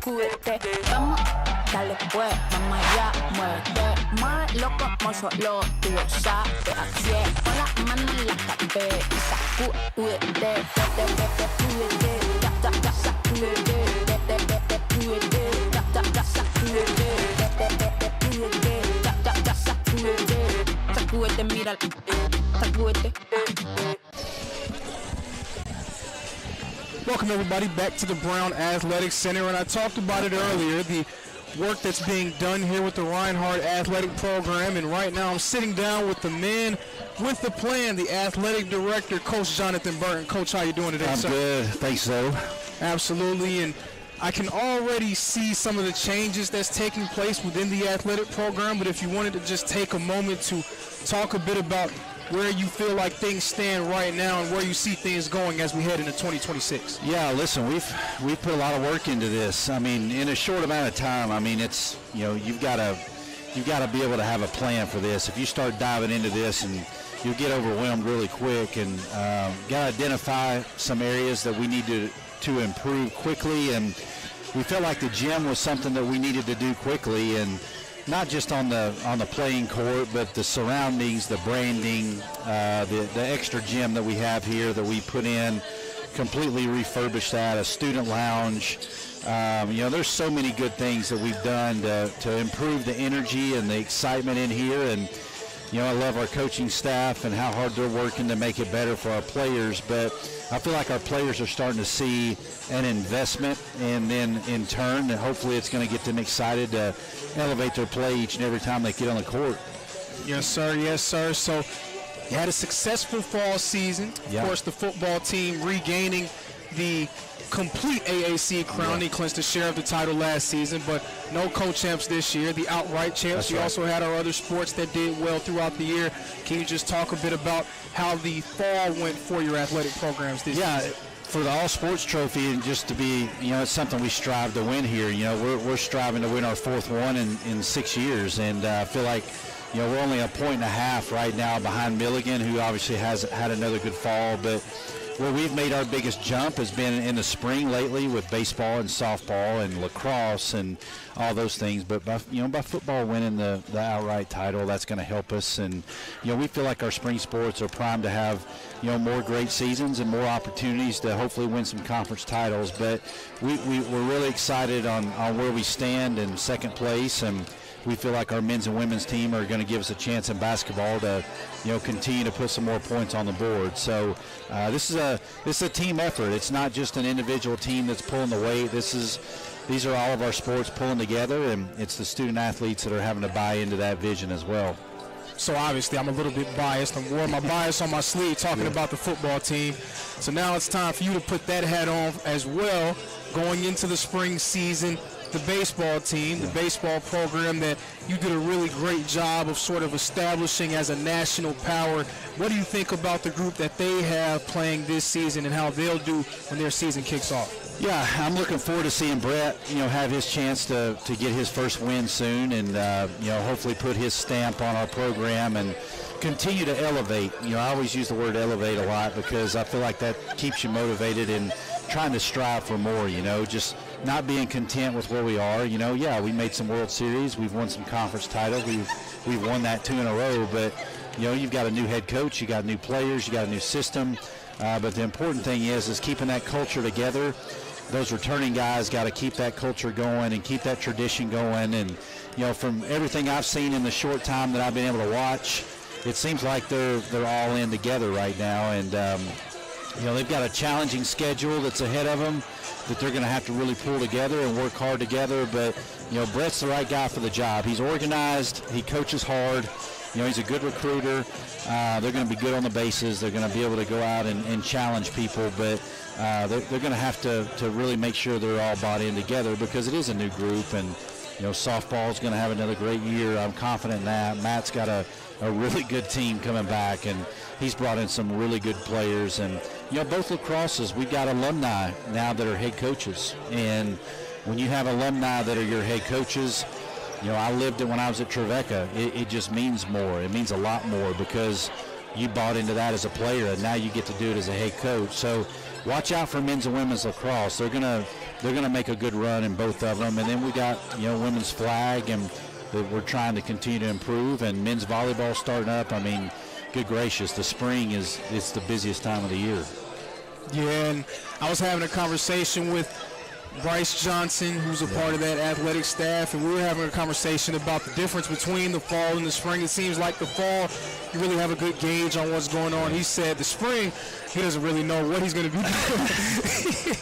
S2: sacúdete. Vamos, dale pues, vamos allá, muévete. Muévelo como solo tú lo sabes. Así es, pon la mano en la cabeza y sacúdete. Sacúdete, sacúdete, sacúdete, mira, sacúdete.
S8: Welcome everybody back to the Brown Athletic Center, and I talked about it earlier, the work that's being done here with the Reinhardt Athletic Program, and right now I'm sitting down with the man with the plan, the athletic director, Coach Jonathan Burton. Coach, how you doing today,
S9: I'm
S8: sir?
S9: good, thanks, so.
S8: Absolutely, and I can already see some of the changes that's taking place within the athletic program, but if you wanted to just take a moment to talk a bit about where you feel like things stand right now and where you see things going as we head into 2026.
S9: Yeah, listen, we've put a lot of work into this. I mean, in a short amount of time. I mean, it's, you know, you've got to be able to have a plan for this. If you start diving into this, and you'll get overwhelmed really quick, and got to identify some areas that we need to improve quickly. And we felt like the gym was something that we needed to do quickly, and not just on the playing court, but the surroundings, the branding, the extra gym that we have here that we put in, completely refurbished that, a student lounge. You know, there's so many good things that we've done to improve the energy and the excitement in here. And, you know, I love our coaching staff and how hard they're working to make it better for our players. But I feel like our players are starting to see an investment, and then in turn, hopefully it's going to get them excited to elevate their play each and every time they get on the court.
S8: Yes, sir. Yes, sir. So you had a successful fall season.
S9: Yeah.
S8: Of course, the football team regaining the complete AAC crown. They clinched a share of the title last season, but no co-champs this year, the outright champs. We also had our other sports that did well throughout the year. Can you just talk a bit about how the fall went for your athletic programs this year?
S9: Yeah, for the All Sports Trophy, and just to be, you know, it's something we strive to win here. You know, we're striving to win our fourth one in 6 years, and I feel like, you know, we're only a point and a half right now behind Milligan, who obviously has had another good fall. But where we've made our biggest jump has been in the spring lately with baseball and softball and lacrosse and all those things. But by football winning the outright title, that's going to help us. And, you know, we feel like our spring sports are primed to have, you know, more great seasons and more opportunities to hopefully win some conference titles. But we're really excited on where we stand in second place, and we feel like our men's and women's team are going to give us a chance in basketball to, you know, continue to put some more points on the board. So this is a team effort. It's not just an individual team that's pulling the weight. These are all of our sports pulling together, and it's the student athletes that are having to buy into that vision as well.
S8: So obviously I'm a little bit biased. I'm wearing my bias on my sleeve talking about the football team. So now it's time for you to put that hat on as well going into the spring season. The baseball team, the baseball program that you did a really great job of sort of establishing as a national power. What do you think about the group that they have playing this season and how they'll do when their season kicks off?
S9: Yeah, I'm looking forward to seeing Brett, you know, have his chance to get his first win soon, and you know, hopefully put his stamp on our program and continue to elevate. You know, I always use the word elevate a lot because I feel like that keeps you motivated and trying to strive for more, you know, just not being content with where we are. You know, yeah, we made some World Series, we've won some conference titles, we've won that 2 in a row, but, you know, you've got a new head coach, you got new players, you got a new system, but the important thing is keeping that culture together. Those returning guys got to keep that culture going and keep that tradition going. And, you know, from everything I've seen in the short time that I've been able to watch, it seems like they're all in together right now. And, you know, they've got a challenging schedule that's ahead of them that they're going to have to really pull together and work hard together. But, you know, Brett's the right guy for the job. He's organized. He coaches hard. You know, he's a good recruiter. They're going to be good on the bases. They're going to be able to go out and challenge people. But they're going to have to really make sure they're all bought in together because it is a new group. And, you know, softball is going to have another great year. I'm confident in that. Matt's got a really good team coming back, and he's brought in some really good players. And, you know, both lacrosses, we've got alumni now that are head coaches. And when you have alumni that are your head coaches, you know, I lived it when I was at Trevecca. It just means more. It means a lot more because you bought into that as a player, and now you get to do it as a head coach. So watch out for men's and women's lacrosse. They're going they're going to make a good run in both of them. And then we got, women's flag, and that we're trying to continue to improve, and men's volleyball starting up. I mean, good gracious, the spring it's the busiest time of the year.
S8: Yeah, and I was having a conversation with Bryce Johnson, who's a part of that athletic staff, and we were having a conversation about the difference between the fall and the spring. It seems like the fall, you really have a good gauge on what's going on. He said the spring, he doesn't really know what he's going to be doing.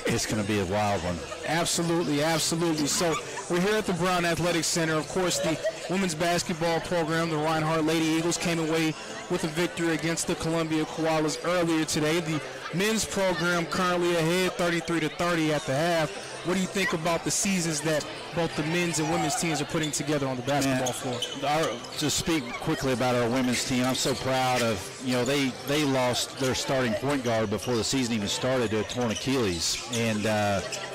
S9: It's going to be a wild one.
S8: Absolutely, absolutely. So we're here at the Brown Athletic Center. Of course, the women's basketball program, the Reinhardt Lady Eagles, came away with a victory against the Columbia Koalas earlier today. The men's program currently ahead 33-30 at the half. What do you think about the seasons that both the men's and women's teams are putting together on the basketball floor?
S9: To speak quickly about our women's team, I'm so proud of, they lost their starting point guard before the season even started to a torn Achilles. And,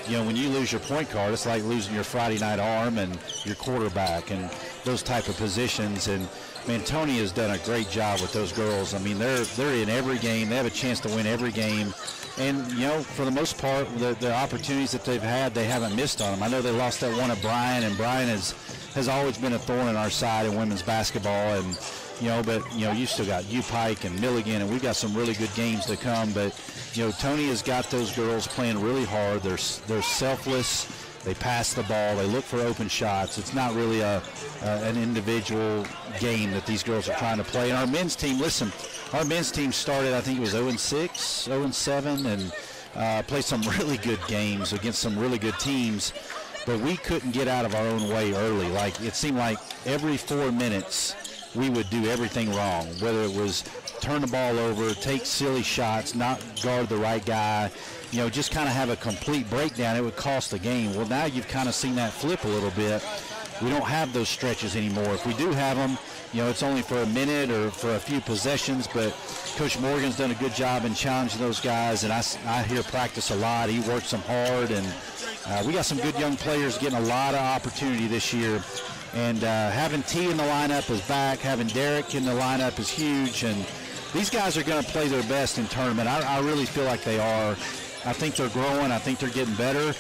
S9: when you lose your point guard, it's like losing your Friday night arm and your quarterback and those type of positions. And, man, Tony has done a great job with those girls. I mean, they're in every game. They have a chance to win every game. And, for the most part, the opportunities that they've had, they haven't missed on them. I know they lost that one at Bryan, and Bryan has always been a thorn in our side in women's basketball. And, but you still got U Pike and Milligan, and we've got some really good games to come. But, Tony has got those girls playing really hard. They're selfless. They pass the ball. They look for open shots. It's not really an individual game that these girls are trying to play. And our men's team, listen, our men's team started, I think it was 0-6, 0-7, and played some really good games against some really good teams. But we couldn't get out of our own way early. Like, it seemed like every 4 minutes we would do everything wrong, whether it was turn the ball over, take silly shots, not guard the right guy, just kind of have a complete breakdown. It would cost the game. Well, now you've kind of seen that flip a little bit. We don't have those stretches anymore. If we do have them, it's only for a minute or for a few possessions, but Coach Morgan's done a good job in challenging those guys, and I hear practice a lot. He works them hard, and we got some good young players getting a lot of opportunity this year. And having T in the lineup is back. Having Derek in the lineup is huge, and these guys are going to play their best in tournament. I really feel like they are. I think they're growing. I think they're getting better.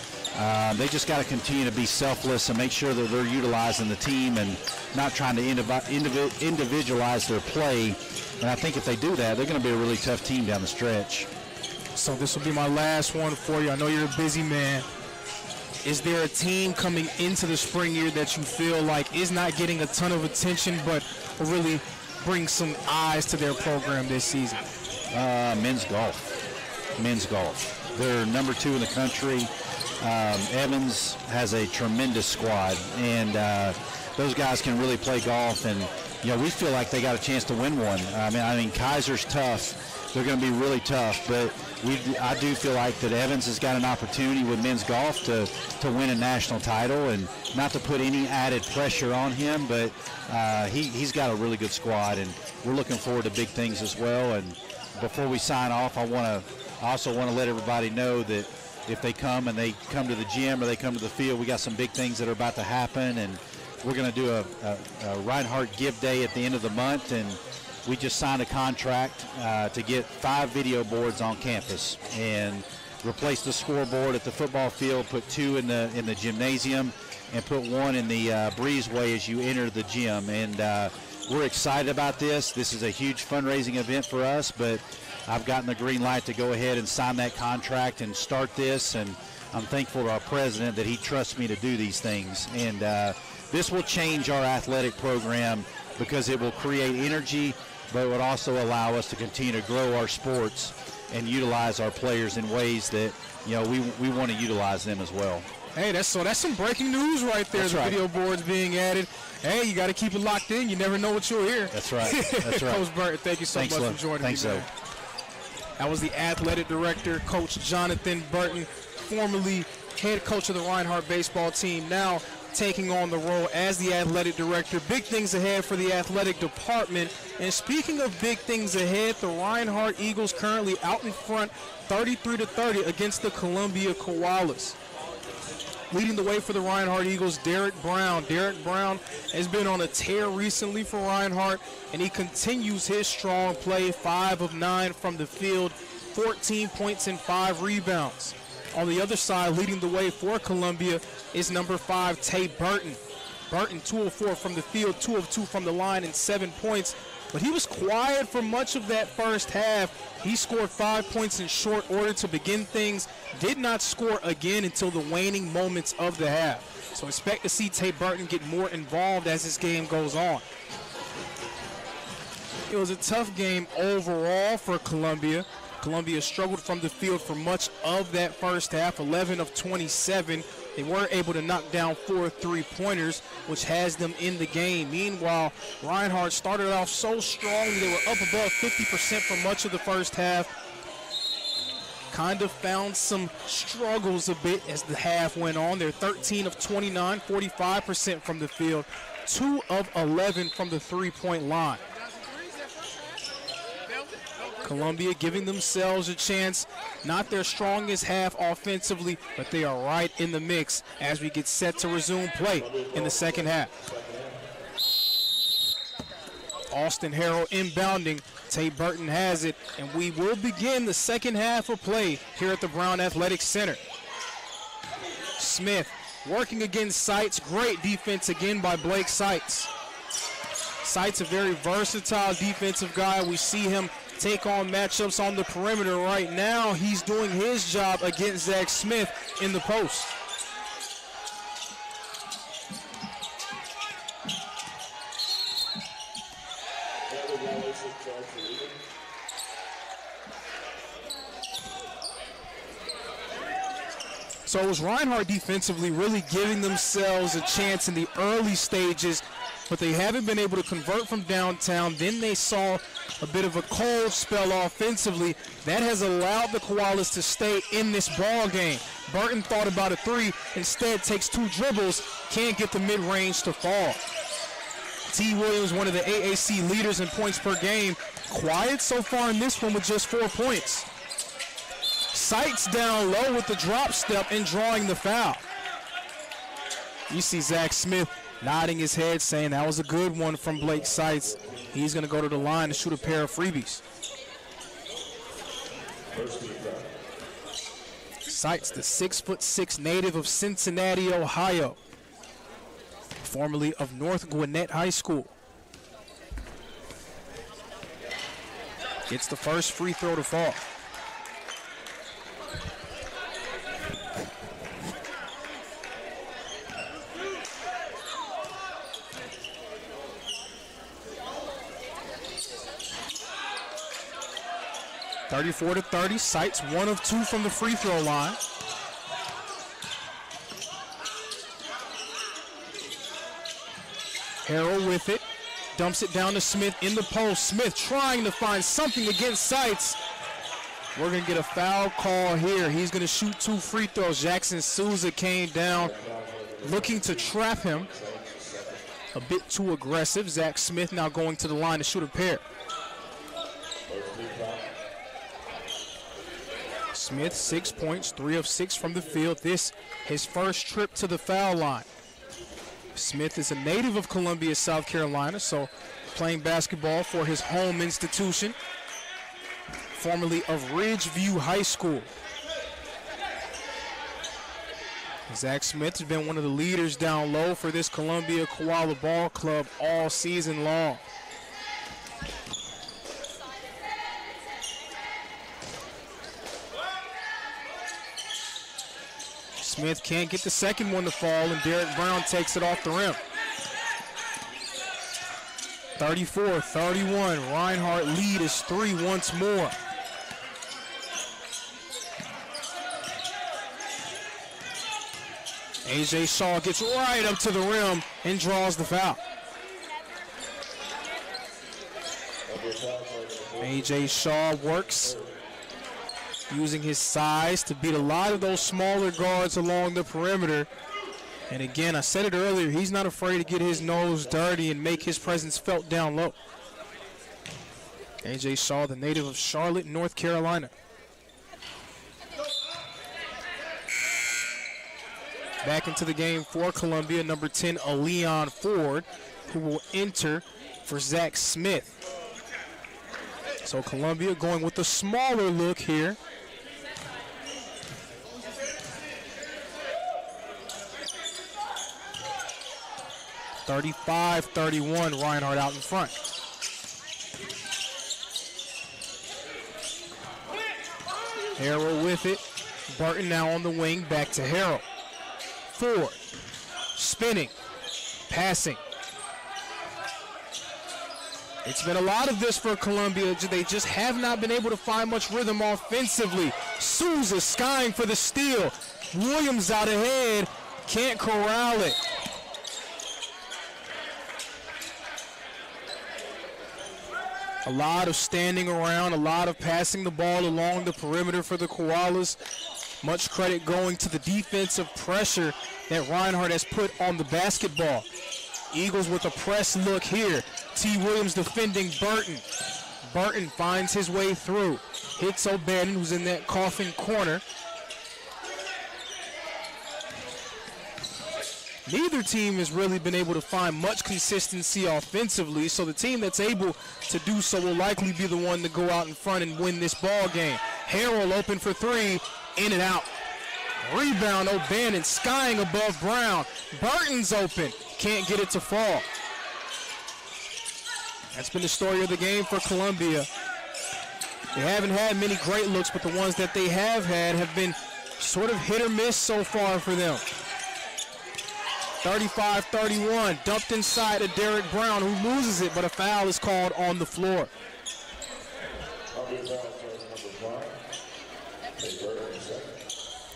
S9: They just got to continue to be selfless and make sure that they're utilizing the team and not trying to individualize their play. And I think if they do that, they're going to be a really tough team down the stretch.
S8: So this will be my last one for you. I know you're a busy man. Is there a team coming into the spring year that you feel like is not getting a ton of attention but will really bring some eyes to their program this season?
S9: Men's golf. They're number 2 in the country. Evans has a tremendous squad, and those guys can really play golf, and we feel like they got a chance to win one. I mean Kaiser's tough. They're going to be really tough, but I do feel like that Evans has got an opportunity with men's golf to win a national title, and not to put any added pressure on him, but he's got a really good squad, and we're looking forward to big things as well. And before we sign off, I also want to let everybody know that if they come and they come to the gym or they come to the field, we got some big things that are about to happen, and we're going to do a Reinhardt Give Day at the end of the month, and we just signed a contract to get 5 video boards on campus and replace the scoreboard at the football field, put 2 in the gymnasium, and put 1 in the breezeway as you enter the gym. And we're excited about this. This is a huge fundraising event for us, but I've gotten the green light to go ahead and sign that contract and start this, and I'm thankful to our president that he trusts me to do these things. And this will change our athletic program because it will create energy, but it would also allow us to continue to grow our sports and utilize our players in ways that we want to utilize them as well.
S8: Hey, that's some breaking news right there.
S9: That's
S8: the
S9: right.
S8: Video boards being added. Hey, you got to keep it locked in. You never know what you'll hear.
S9: That's right. That's right.
S8: Coach Burton, thank you so much for joining me.
S9: Thanks, so.
S8: That was the athletic director, Coach Jonathan Burton, formerly head coach of the Reinhardt baseball team, now taking on the role as the athletic director. Big things ahead for the athletic department. And speaking of big things ahead, the Reinhardt Eagles currently out in front 33-30 against the Columbia Koalas. Leading the way for the Reinhardt Eagles, Derek Brown. Derek Brown has been on a tear recently for Reinhardt, and he continues his strong play, 5 of 9 from the field, 14 points and 5 rebounds. On the other side, leading the way for Columbia is number 5, Tay Burton. Burton, 2 of 4 from the field, 2 of 2 from the line, and 7 points. But he was quiet for much of that first half. He scored 5 points in short order to begin things. Did not score again until the waning moments of the half. So expect to see Tay Burton get more involved as this game goes on. It was a tough game overall for Columbia. Columbia struggled from the field for much of that first half, 11 of 27. They were able to knock down 4 3-pointers, which has them in the game. Meanwhile, Reinhardt started off so strong. They were up above 50% for much of the first half. Kind of found some struggles a bit as the half went on. They're 13 of 29, 45% from the field, 2 of 11 from the 3-point line. Columbia giving themselves a chance. Not their strongest half offensively, but they are right in the mix as we get set to resume play in the second half. Austin Harrell inbounding. Tay Burton has it, and we will begin the second half of play here at the Brown Athletic Center. Smith working against Seitz. Great defense again by Blake Seitz. Seitz, a very versatile defensive guy. We see him take on matchups on the perimeter right now. He's doing his job against Zach Smith in the post. So it was Reinhardt defensively really giving themselves a chance in the early stages, but they haven't been able to convert from downtown. Then they saw a bit of a cold spell offensively. That has allowed the Koalas to stay in this ball game. Burton thought about a 3, instead takes 2 dribbles, can't get the mid-range to fall. T. Williams, one of the AAC leaders in points per game, quiet so far in this one with just 4 points. Seitz down low with the drop step and drawing the foul. You see Zach Smith nodding his head saying that was a good one from Blake Seitz. He's going to go to the line to shoot a pair of freebies. Seitz, the 6'6" native of Cincinnati, Ohio, formerly of North Gwinnett High School. Gets the first free throw to fall. (34-30). Seitz 1 of 2 from the free throw line. Harrell with it, dumps it down to Smith in the post. Smith trying to find something against Seitz. We're going to get a foul call here. He's going to shoot 2 free throws. Jackson Souza came down looking to trap him. A bit too aggressive. Zach Smith now going to the line to shoot a pair. Smith, 6 points, 3 of 6 from the field. This his first trip to the foul line. Smith is a native of Columbia, South Carolina, so playing basketball for his home institution, formerly of Ridgeview High School. Zach Smith has been one of the leaders down low for this Columbia Koala Ball Club all season long. Smith can't get the second one to fall, and Derek Brown takes it off the rim. 34-31. Reinhardt lead is 3 once more. A.J. Shaw gets right up to the rim and draws the foul. A.J. Shaw works, using his size to beat a lot of those smaller guards along the perimeter. And again, I said it earlier, he's not afraid to get his nose dirty and make his presence felt down low. A.J. Shaw, the native of Charlotte, North Carolina. Back into the game for Columbia, number 10, Leon Ford, who will enter for Zach Smith. So Columbia going with a smaller look here. 35-31, Reinhardt out in front. Harrell with it. Burton now on the wing, back to Harrell. Ford, spinning, passing. It's been a lot of this for Columbia. They just have not been able to find much rhythm offensively. Souza skying for the steal. Williams out ahead, can't corral it. A lot of standing around, a lot of passing the ball along the perimeter for the Koalas. Much credit going to the defensive pressure that Reinhardt has put on the basketball. Eagles with a press look here. T. Williams defending Burton. Burton finds his way through. Hits O'Bannon, who's in that coffin corner. Neither team has really been able to find much consistency offensively, so the team that's able to do so will likely be the one to go out in front and win this ball game. Harrell open for three, in and out. Rebound, O'Bannon skying above Brown. Burton's open, can't get it to fall. That's been the story of the game for Columbia. They haven't had many great looks, but the ones that they have had have been sort of hit or miss so far for them. 35-31, dumped inside to Derek Brown, who loses it, but a foul is called on the floor.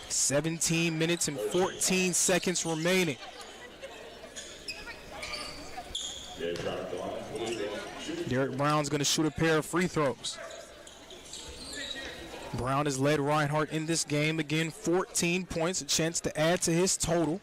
S8: 17 minutes and 14 seconds remaining. Derek Brown's going to shoot a pair of free throws. Brown has led Reinhardt in this game. Again, 14 points, a chance to add to his total.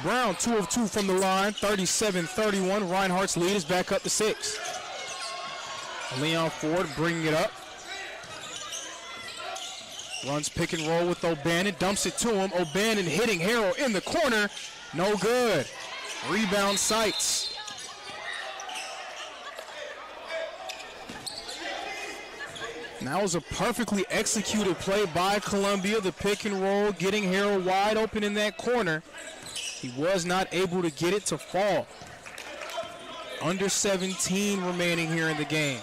S8: Brown 2 of 2 from the line, 37-31. Reinhardt's lead is back up to 6. Leon Ford bringing it up. Runs pick and roll with O'Bannon, dumps it to him. O'Bannon hitting Harrell in the corner, no good. Rebound Sights. And that was a perfectly executed play by Columbia. The pick and roll, getting Harrell wide open in that corner. He was not able to get it to fall. Under 17 remaining here in the game.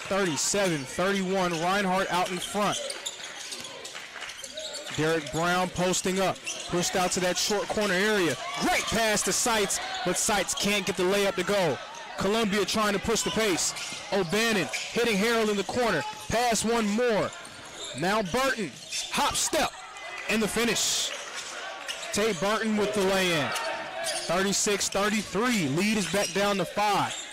S8: 37-31, Reinhardt out in front. Derek Brown posting up, pushed out to that short corner area. Great pass to Sights, but Sights can't get the layup to go. Columbia trying to push the pace. O'Bannon hitting Harrell in the corner. Pass one more. Now Burton, hop step, and the finish. Tate Burton with the lay-in. 36-33, lead is back down to 5.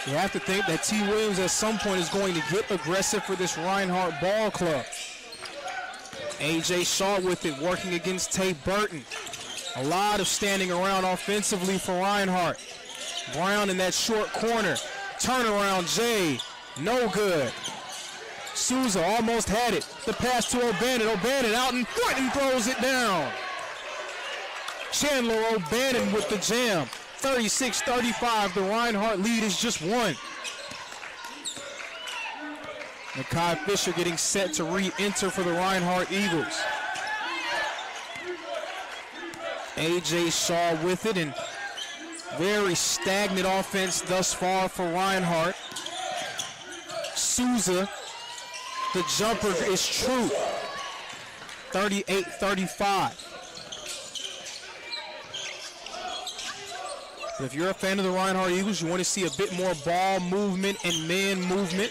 S8: You have to think that T. Williams at some point is going to get aggressive for this Reinhardt ball club. A.J. Shaw with it, working against Tate Burton. A lot of standing around offensively for Reinhardt. Brown in that short corner. Turnaround Jay, no good. Souza almost had it. The pass to O'Bannon. O'Bannon out in front and throws it down. Chandler O'Bannon with the jam. 36-35. The Reinhardt lead is just 1. Nakai Fisher getting set to re-enter for the Reinhardt Eagles. A.J. Shaw with it, and very stagnant offense thus far for Reinhardt. Souza, the jumper is true. 38-35. If you're a fan of the Reinhardt Eagles, you want to see a bit more ball movement and man movement.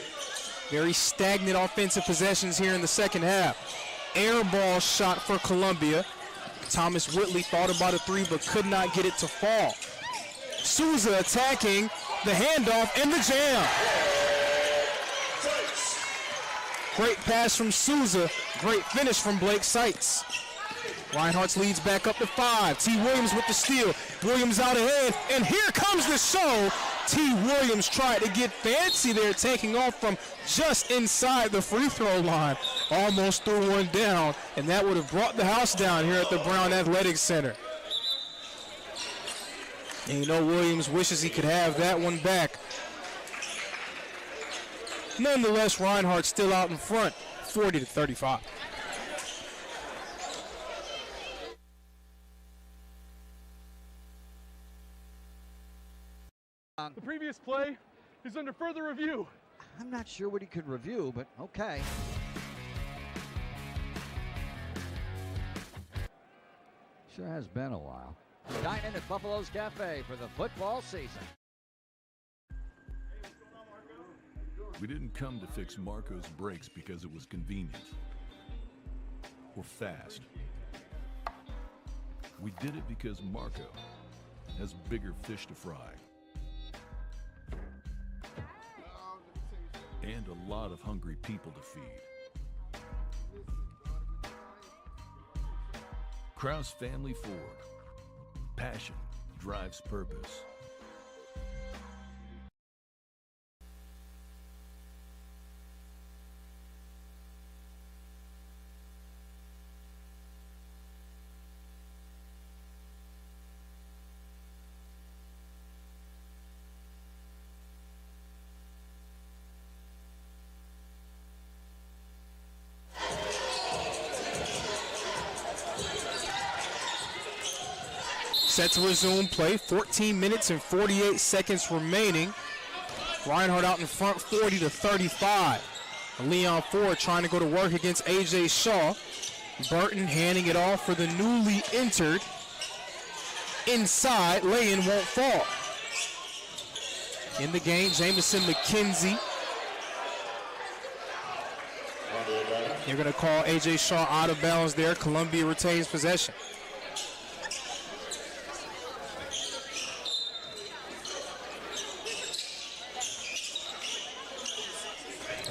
S8: Very stagnant offensive possessions here in the second half. Air ball shot for Columbia. Thomas Whitley thought about a 3 but could not get it to fall. Souza attacking, the handoff and the jam. Great pass from Souza, great finish from Blake Sights. Reinhardt leads back up to 5. T. Williams with the steal. Williams out ahead, and here comes the show. T. Williams tried to get fancy there, taking off from just inside the free throw line. Almost threw one down, and that would have brought the house down here at the Brown Athletic Center. And you know Williams wishes he could have that one back. Nonetheless, Reinhardt still out in front, 40-35.
S10: The previous play is under further review.
S11: I'm not sure what he could review, but okay. Sure has been a while. Dine in at Buffalo's Cafe for the football season.
S13: We didn't come to fix Marco's brakes because it was convenient or fast. We did it because Marco has bigger fish to fry. And a lot of hungry people to feed. Kraus Family Ford. Passion drives purpose.
S8: Set to resume play, 14 minutes and 48 seconds remaining. Reinhardt out in front, 40-35. Leon Ford trying to go to work against A.J. Shaw. Burton handing it off for the newly entered. Inside, lay-in won't fall. In the game, Jamison McKenzie. They're going to call A.J. Shaw out of bounds there. Columbia retains possession.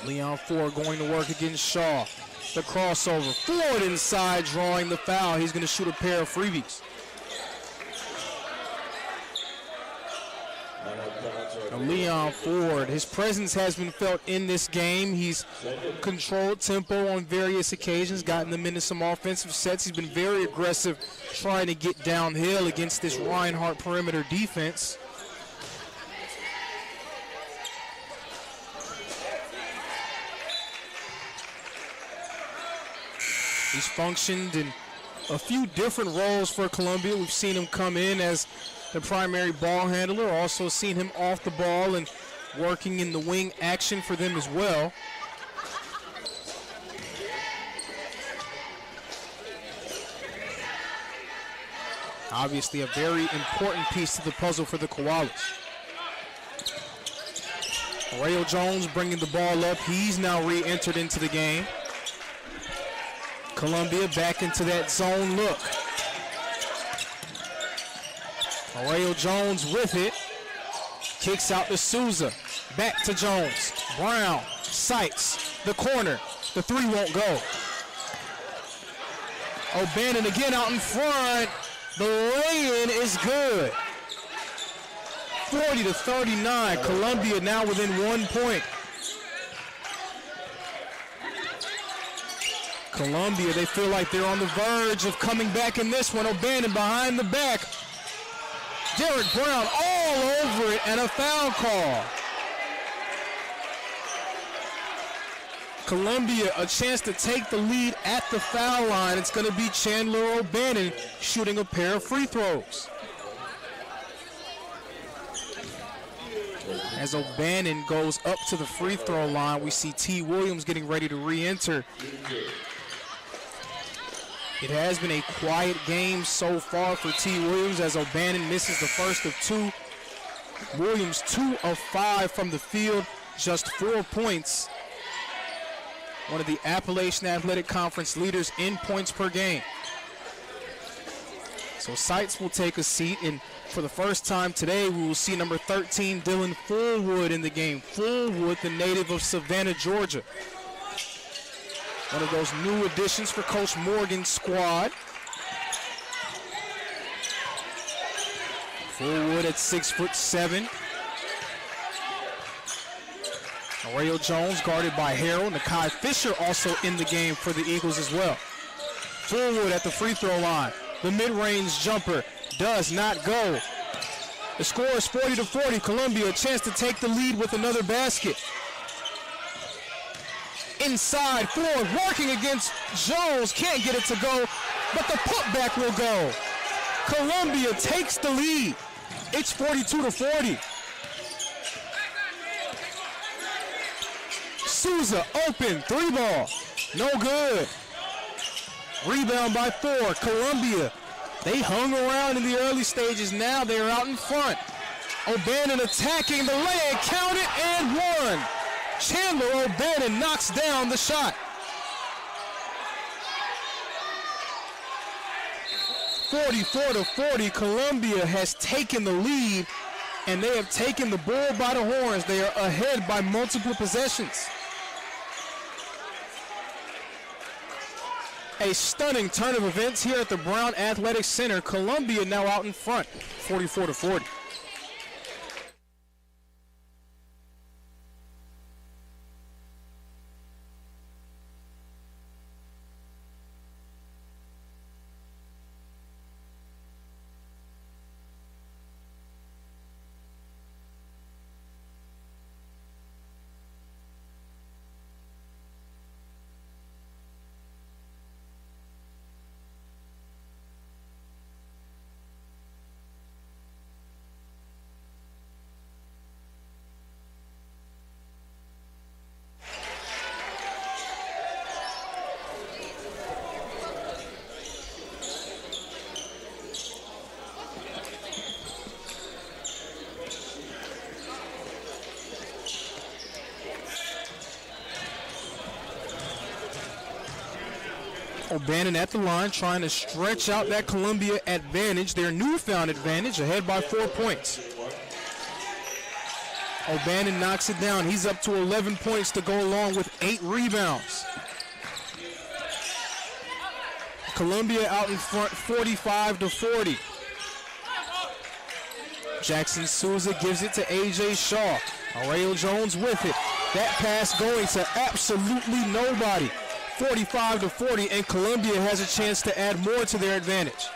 S8: Leon Ford going to work against Shaw. The crossover. Ford inside drawing the foul. He's going to shoot a pair of freebies. Now Leon Ford, his presence has been felt in this game. He's controlled tempo on various occasions, gotten them into some offensive sets. He's been very aggressive trying to get downhill against this Reinhardt perimeter defense. He's functioned in a few different roles for Columbia. We've seen him come in as the primary ball handler, also seen him off the ball and working in the wing action for them as well. Obviously a very important piece to the puzzle for the Koalas. Rayo Jones bringing the ball up. He's now re-entered into the game. Columbia back into that zone look. Rayo Jones with it. Kicks out to Souza. Back to Jones. Brown, Sykes, the corner. The three won't go. O'Bannon again out in front. The lay-in is good. 40-39. Columbia now within 1 point. Columbia, they feel like they're on the verge of coming back in this one. O'Bannon behind the back. Derek Brown all over it, and a foul call. Columbia, a chance to take the lead at the foul line. It's going to be Chandler O'Bannon shooting a pair of free throws. As O'Bannon goes up to the free throw line, we see T. Williams getting ready to re-enter. It has been a quiet game so far for T. Williams as O'Bannon misses the first of two. Williams 2 of 5 from the field, just 4 points. One of the Appalachian Athletic Conference leaders in points per game. So Seitz will take a seat, and for the first time today, we will see number 13, Dylan Fullwood in the game. Fullwood, the native of Savannah, Georgia. One of those new additions for Coach Morgan's squad. Fullwood at 6'7". Areo Jones guarded by Harrell. Nakai Fisher also in the game for the Eagles as well. Fullwood at the free throw line. The mid-range jumper does not go. The score is 40-40. Columbia a chance to take the lead with another basket. Inside, Ford working against Jones. Can't get it to go, but the putback will go. Columbia takes the lead. It's 42-40. Souza open, 3-ball. No good. Rebound by Ford. Columbia, they hung around in the early stages. Now they're out in front. O'Bannon attacking the lay, counted and one. Chandler O'Bannon knocks down the shot. 44-40, Columbia has taken the lead, and they have taken the bull by the horns. They are ahead by multiple possessions. A stunning turn of events here at the Brown Athletic Center. Columbia now out in front, 44-40. O'Bannon at the line trying to stretch out that Columbia advantage, their newfound advantage, ahead by 4 points. O'Bannon knocks it down. He's up to 11 points to go along with 8 rebounds. Columbia out in front 45-40. Jackson Souza gives it to A.J. Shaw. Areo Jones with it. That pass going to absolutely nobody. 45-40, and Columbia has a chance to add more to their advantage.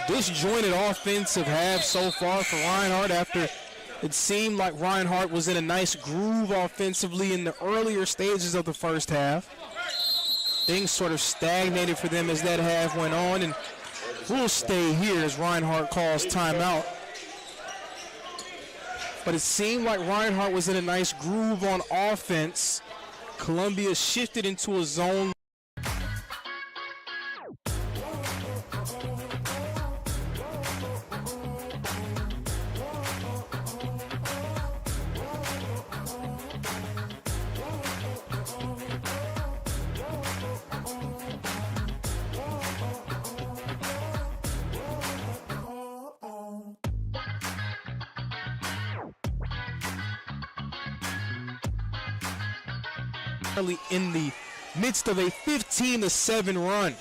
S8: Disjointed offensive half so far for Reinhardt after it seemed like Reinhardt was in a nice groove offensively in the earlier stages of the first half. Things sort of stagnated for them as that half went on, and we'll stay here as Reinhardt calls timeout. But it seemed like Reinhardt was in a nice groove on offense. Columbia shifted into a zone. In the midst of a 15-7 run.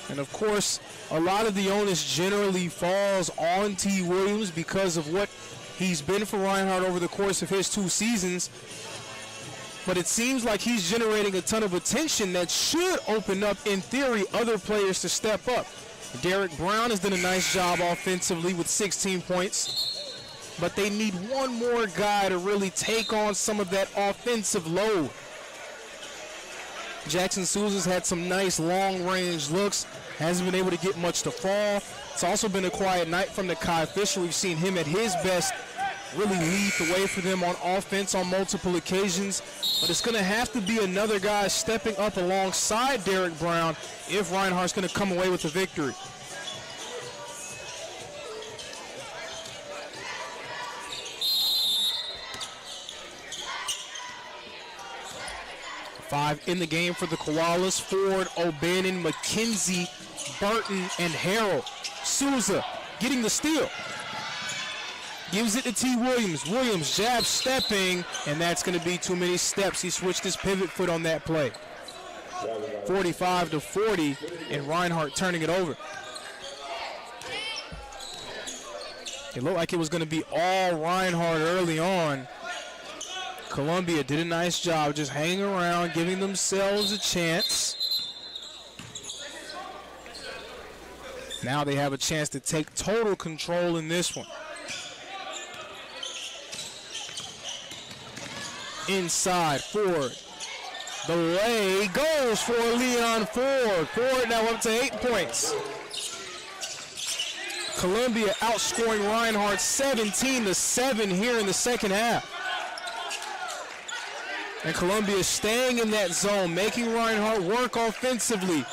S8: And of course, a lot of the onus generally falls on T. Williams because of what he's been for Reinhardt over the course of his 2 seasons. But it seems like he's generating a ton of attention that should open up, in theory, other players to step up. Derek Brown has done a nice job offensively with 16 points. But they need one more guy to really take on some of that offensive load. Jackson Souza's had some nice long-range looks, hasn't been able to get much to fall. It's also been a quiet night from Nakai Fisher. We've seen him at his best really lead the way for them on offense on multiple occasions. But it's going to have to be another guy stepping up alongside Derek Brown if Reinhardt's going to come away with the victory. Five in the game for the Koalas. Ford, O'Bannon, McKenzie, Burton, and Harrell. Souza getting the steal. Gives it to T. Williams. Williams jab stepping, and that's going to be too many steps. He switched his pivot foot on that play. 45-40, and Reinhardt turning it over. It looked like it was going to be all Reinhardt early on. Columbia did a nice job just hanging around, giving themselves a chance. Now they have a chance to take total control in this one. Inside, Ford. The lay goes for Leon Ford. Ford now up to 8 points. Columbia outscoring Reinhardt 17-7 here in the second half. And Columbia staying in that zone, making Reinhardt work offensively.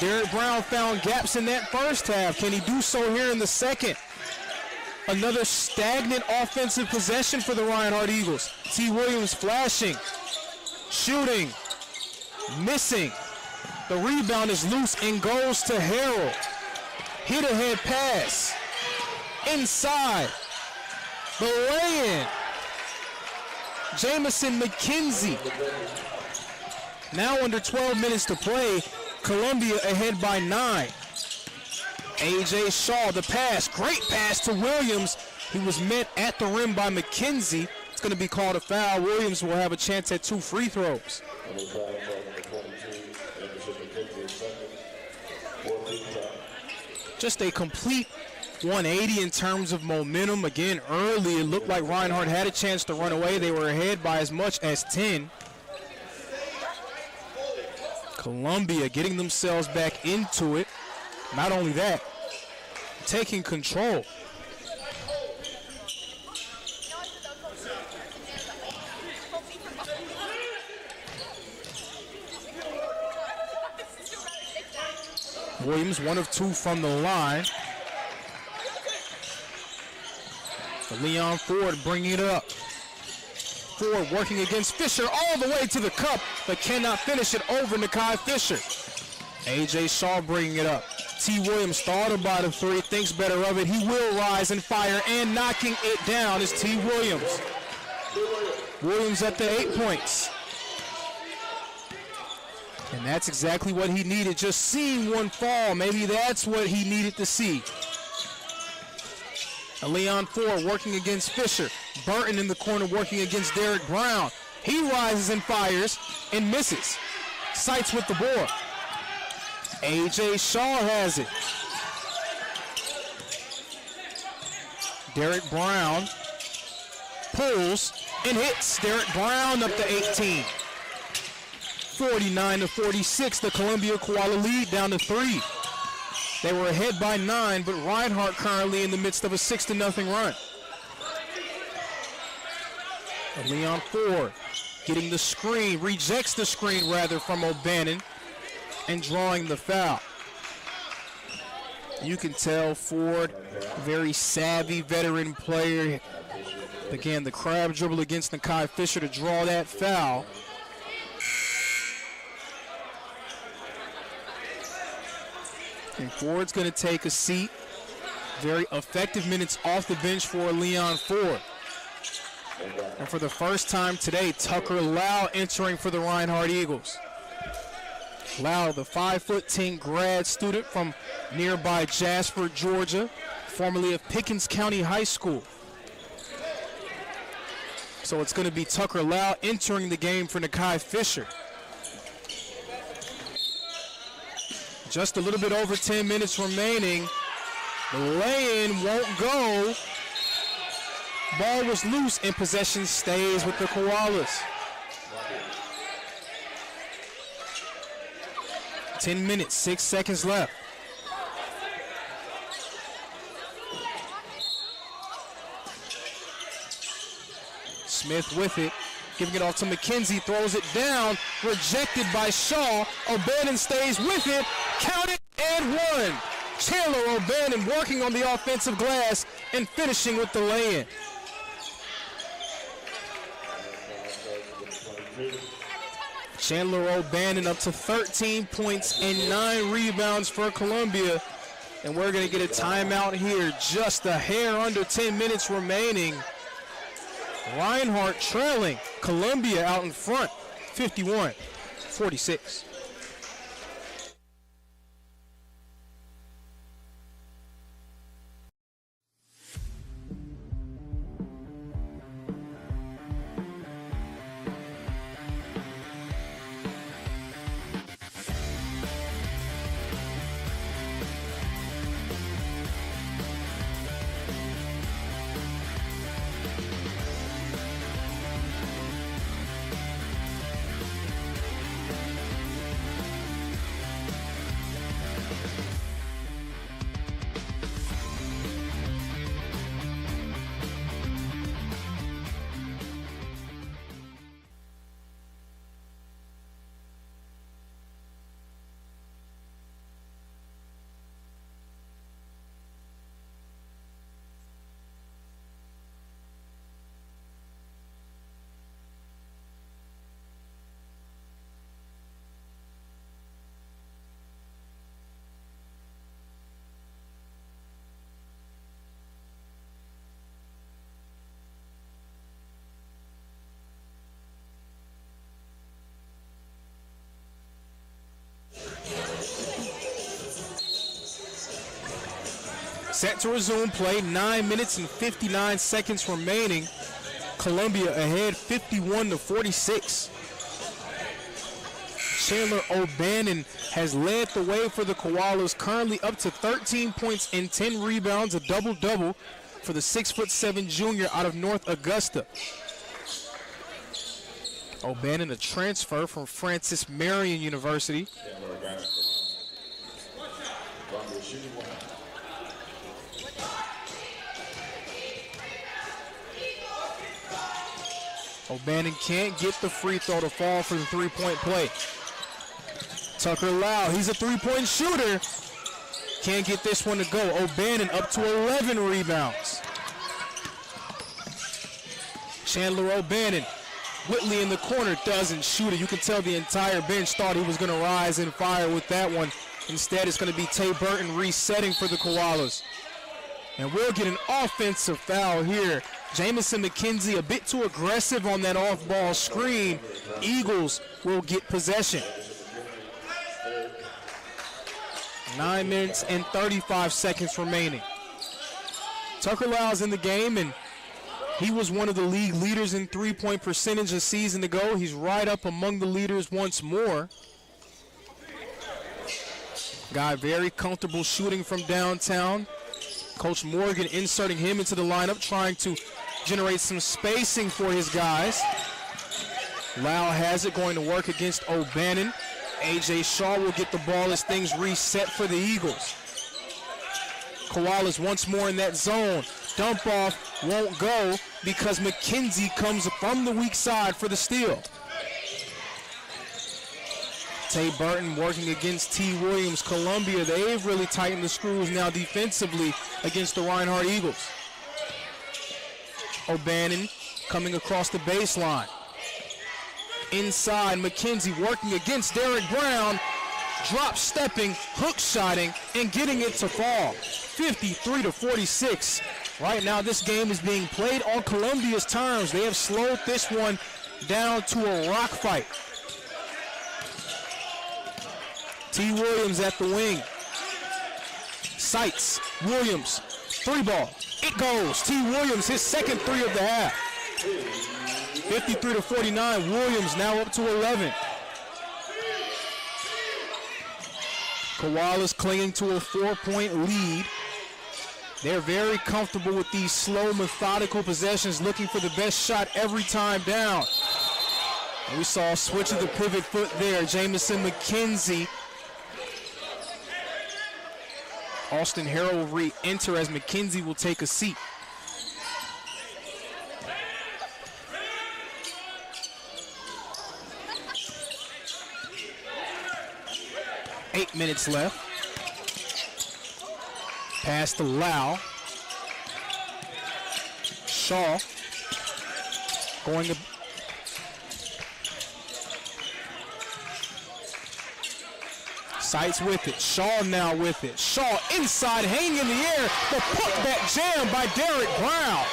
S8: Derek Brown found gaps in that first half. Can he do so here in the second? Another stagnant offensive possession for the Reinhardt Eagles. T. Williams flashing, shooting, missing. The rebound is loose and goes to Harrell. Hit ahead pass. Inside. The lay-in. Jamison McKenzie. Now under 12 minutes to play. Columbia ahead by 9. A.J. Shaw, the pass. Great pass to Williams. He was met at the rim by McKenzie. It's going to be called a foul. Williams will have a chance at 2 free throws. Just a complete 180 in terms of momentum. Again, early it looked like Reinhardt had a chance to run away. They were ahead by as much as 10. Columbia getting themselves back into it. Not only that, taking control. Williams 1 of 2 from the line. Leon Ford bringing it up. Ford working against Fisher all the way to the cup, but cannot finish it over Nakai Fisher. A.J. Shaw bringing it up. T. Williams thought about a 3, thinks better of it. He will rise and fire, and knocking it down is T. Williams. Williams up to 8 points. And that's exactly what he needed. Just seeing one fall, maybe that's what he needed to see. Leon Ford working against Fisher. Burton in the corner working against Derek Brown. He rises and fires and misses. Sights with the board. A.J. Shaw has it. Derek Brown pulls and hits. Derek Brown up to 18. 49-46, the Columbia Koala lead down to 3. They were ahead by 9, but Reinhardt currently in the midst of a 6-0 run. And Leon Ford getting the screen, rejects the screen rather from O'Bannon and drawing the foul. You can tell Ford, very savvy veteran player. Again, the crab dribble against Nakai Fisher to draw that foul. And Ford's going to take a seat. Very effective minutes off the bench for Leon Ford. And for the first time today, Tucker Lau entering for the Reinhardt Eagles. Lau, the 5'10" grad student from nearby Jasper, Georgia, formerly of Pickens County High School. So it's going to be Tucker Lau entering the game for Nakai Fisher. Just a little bit over 10 minutes remaining. The lay-in won't go. Ball was loose and possession stays with the Koalas. 10 minutes, 6 seconds left. Smith with it, giving it off to McKenzie, throws it down, rejected by Shaw. O'Bannon stays with it, counted and one. Chandler O'Bannon working on the offensive glass and finishing with the lay-in. Chandler O'Bannon up to 13 points and 9 rebounds for Columbia. And we're going to get a timeout here. Just a hair under 10 minutes remaining. Reinhardt trailing Columbia out in front, 51-46. Set to resume play, 9 minutes and 59 seconds remaining. Columbia ahead 51-46. Chandler O'Bannon has led the way for the Koalas, currently up to 13 points and 10 rebounds, a double-double for the 6'7" junior out of North Augusta. O'Bannon, a transfer from Francis Marion University. O'Bannon can't get the free throw to fall for the three-point play. Tucker Lau, he's a three-point shooter. Can't get this one to go. O'Bannon up to 11 rebounds. Chandler O'Bannon, Whitley in the corner, doesn't shoot it. You can tell the entire bench thought he was going to rise and fire with that one. Instead, it's going to be Tay Burton resetting for the Koalas. And we'll get an offensive foul here. Jamison McKenzie a bit too aggressive on that off-ball screen. Eagles will get possession. 9 minutes and 35 seconds remaining. Tucker Lyle's in the game, and he was one of the league leaders in three-point percentage a season ago. He's right up among the leaders once more. Guy very comfortable shooting from downtown. Coach Morgan inserting him into the lineup, trying to generate some spacing for his guys. Lau has it, going to work against O'Bannon. A.J. Shaw will get the ball as things reset for the Eagles. Koalas once more in that zone. Dump off won't go because McKenzie comes from the weak side for the steal. Tay Burton working against T. Williams. Columbia, they've really tightened the screws now defensively against the Reinhardt Eagles. O'Bannon coming across the baseline. Inside, McKenzie working against Derek Brown. Drop stepping, hook shotting, and getting it to fall. 53-46. Right now, this game is being played on Columbia's terms. They have slowed this one down to a rock fight. T. Williams at the wing. Sights, Williams, three ball. It goes. T. Williams, his second three of the half. 53-49, Williams now up to 11. Koalas clinging to a 4-point lead. They're very comfortable with these slow, methodical possessions, looking for the best shot every time down. And we saw a switch of the pivot foot there. Jamison McKenzie. Austin Harrell will re-enter as McKenzie will take a seat. Eight minutes left. Pass to Lau. Shaw going to Sights with it. Shaw now with it. Shaw inside, hanging in the air. The putback jam by Derek Brown.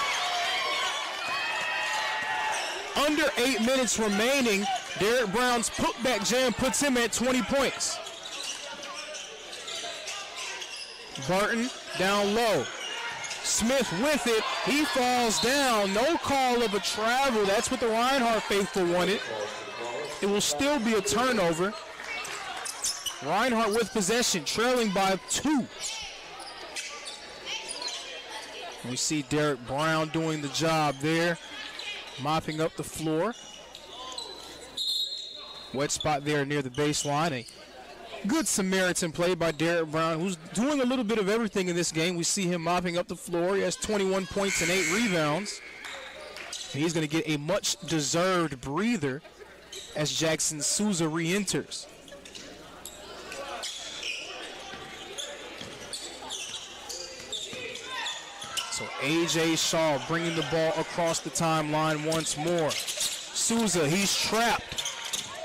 S8: Under 8 minutes remaining. Derek Brown's putback jam puts him at 20 points. Burton down low. Smith with it. He falls down. No call of a travel. That's what the Reinhardt faithful wanted. It will still be a turnover. Reinhardt with possession, trailing by 2. We see Derek Brown doing the job there, mopping up the floor. Wet spot there near the baseline. A good Samaritan play by Derek Brown, who's doing a little bit of everything in this game. We see him mopping up the floor. He has 21 points and 8 rebounds. And he's going to get a much-deserved breather as Jackson Souza re-enters. So A.J. Shaw bringing the ball across the timeline once more. Souza, he's trapped,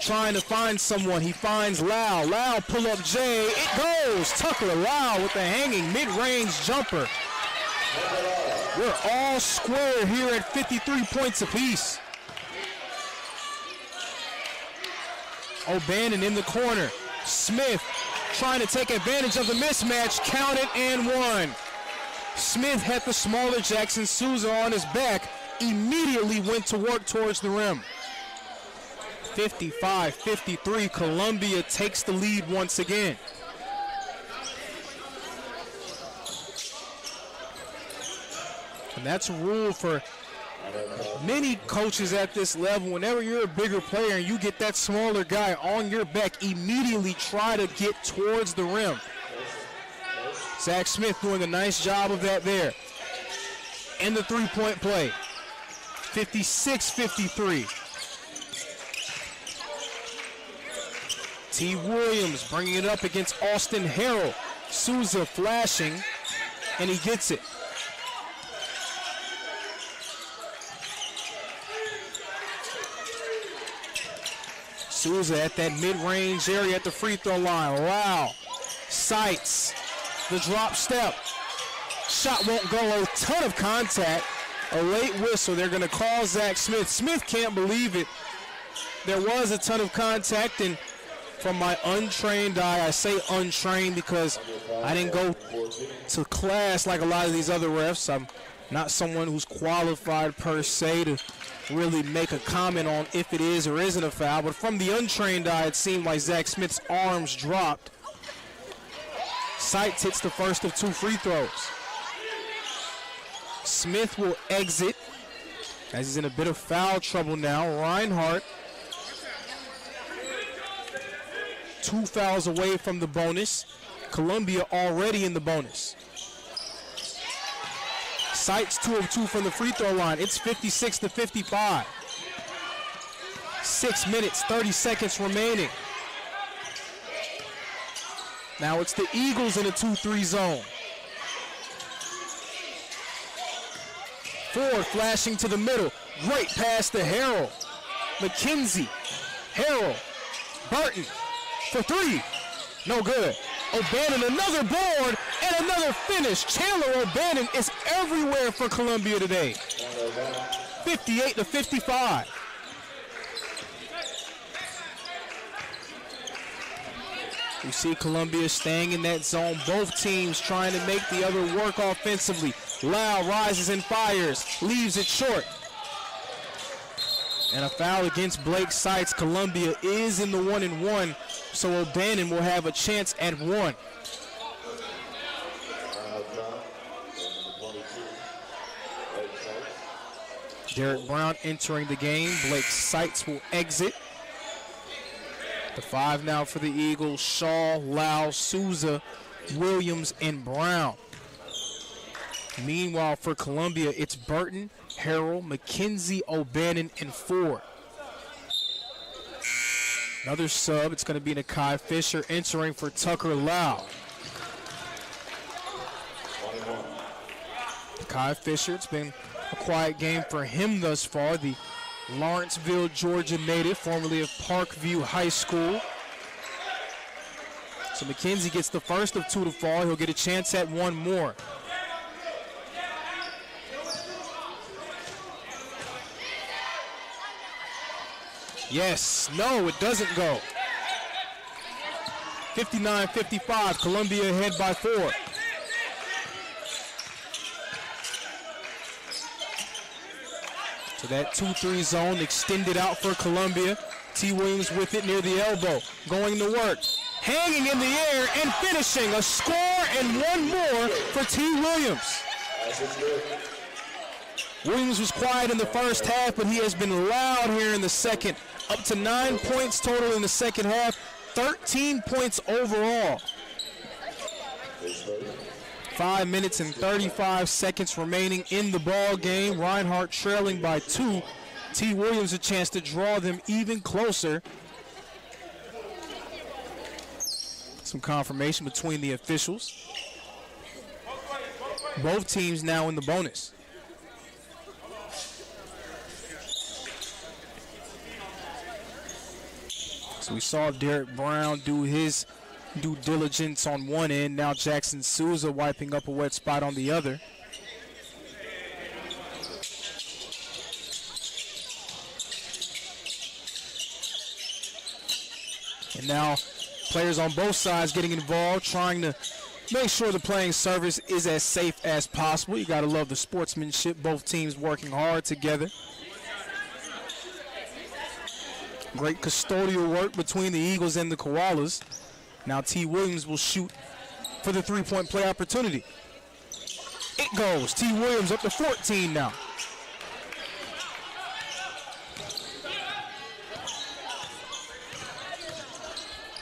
S8: trying to find someone. He finds Lau. Lau pull up Jay. It goes. Tucker Lau with the hanging mid-range jumper. We're all square here at 53 points apiece. O'Bannon in the corner. Smith trying to take advantage of the mismatch. Counted and one. Smith had the smaller Jackson Souza on his back, immediately went to work towards the rim. 55-53, Columbia takes the lead once again. And that's a rule for many coaches at this level. Whenever you're a bigger player and you get that smaller guy on your back, immediately try to get towards the rim. Zach Smith doing a nice job of that there. And the three-point play. 56-53. T. Williams bringing it up against Austin Harrell. Souza flashing, and he gets it. Souza at that mid-range area at the free throw line. Wow. Sights. The drop step. Shot won't go. A ton of contact. A late whistle. They're going to call Zach Smith. Smith can't believe it. There was a ton of contact, and from my untrained eye, I say untrained because I didn't go to class like a lot of these other refs. I'm not someone who's qualified per se to really make a comment on if it is or isn't a foul. But from the untrained eye, it seemed like Zach Smith's arms dropped. Sights hits the first of 2 free throws. Smith will exit as he's in a bit of foul trouble now. Reinhardt, 2 fouls away from the bonus. Columbia already in the bonus. Sights 2 of 2 from the free throw line. It's 56-55. 6 minutes, 30 seconds remaining. Now it's the Eagles in a 2-3 zone. Ford flashing to the middle. Great pass to Harrell. McKenzie. Harrell. Burton for 3. No good. O'Bannon another board and another finish. Chandler O'Bannon is everywhere for Columbia today. 58-55. You see Columbia staying in that zone. Both teams trying to make the other work offensively. Lau rises and fires, leaves it short. And a foul against Blake Sights. Columbia is in the 1-and-1, so O'Bannon will have a chance at 1. Derek Brown entering the game. Blake Sights will exit. The 5 now for the Eagles. Shaw, Lau, Souza, Williams, and Brown. Meanwhile, for Columbia, it's Burton, Harrell, McKenzie, O'Bannon, and Ford. Another sub. It's going to be Nakai Fisher entering for Tucker Lau. Nakai Fisher, it's been a quiet game for him thus far. The Lawrenceville, Georgia native, formerly of Parkview High School. So McKenzie gets the first of 2 to fall. He'll get a chance at one more. Yes, no, it doesn't go. 59-55, Columbia ahead by 4. So that 2-3 zone extended out for Columbia. T. Williams with it near the elbow, going to work. Hanging in the air and finishing. A score and one more for T. Williams. Williams was quiet in the first half, but he has been loud here in the second. Up to 9 points total in the second half, 13 points overall. 5 minutes and 35 seconds remaining in the ball game. Reinhardt trailing by 2. T. Williams a chance to draw them even closer. Some confirmation between the officials. Both teams now in the bonus. So we saw Derek Brown do his due diligence on one end. Now Jackson Souza wiping up a wet spot on the other. And now players on both sides getting involved, trying to make sure the playing surface is as safe as possible. You got to love the sportsmanship. Both teams working hard together. Great custodial work between the Eagles and the Koalas. Now T. Williams will shoot for the three-point play opportunity. It goes. T. Williams up to 14 now.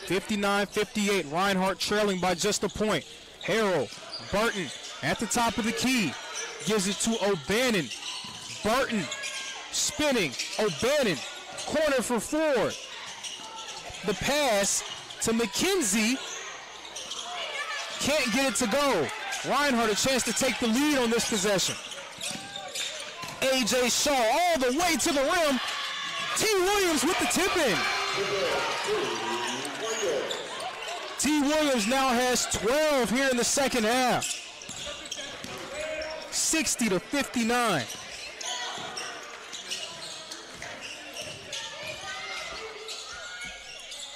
S8: (59-58). Reinhardt trailing by just a point. Harrell, Burton at the top of the key. Gives it to O'Bannon. Burton spinning. O'Bannon, corner for 4. The pass to McKenzie. Can't get it to go. Reinhardt a chance to take the lead on this possession. A.J. Shaw all the way to the rim. T. Williams with the tip-in. T. Williams now has 12 here in the second half. 60-59.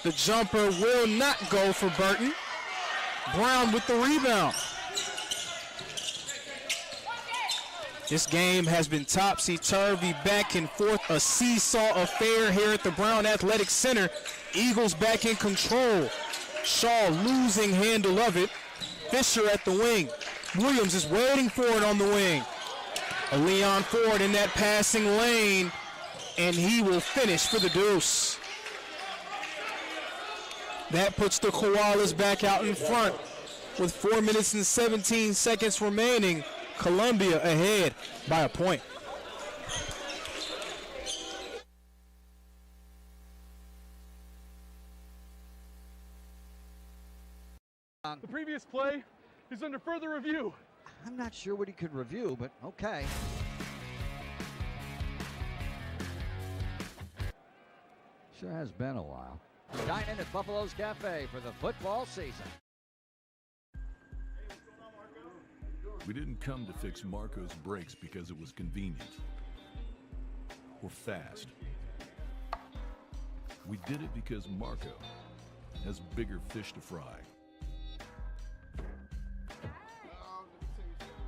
S8: The jumper will not go for Burton. Brown with the rebound. This game has been topsy-turvy, back and forth, a seesaw affair here at the Brown Athletic Center. Eagles back in control. Shaw losing handle of it. Fisher at the wing. Williams is waiting for it on the wing. A Leon Ford in that passing lane, and he will finish for the deuce. That puts the Koalas back out in front with 4 minutes and 17 seconds remaining. Columbia ahead by a point.
S10: The previous play is under further review.
S11: I'm not sure what he could review, but okay. Sure has been a while. Dine in at Buffalo's Cafe for the football season.
S13: We didn't come to fix Marco's brakes because it was convenient or fast. We did it because Marco has bigger fish to fry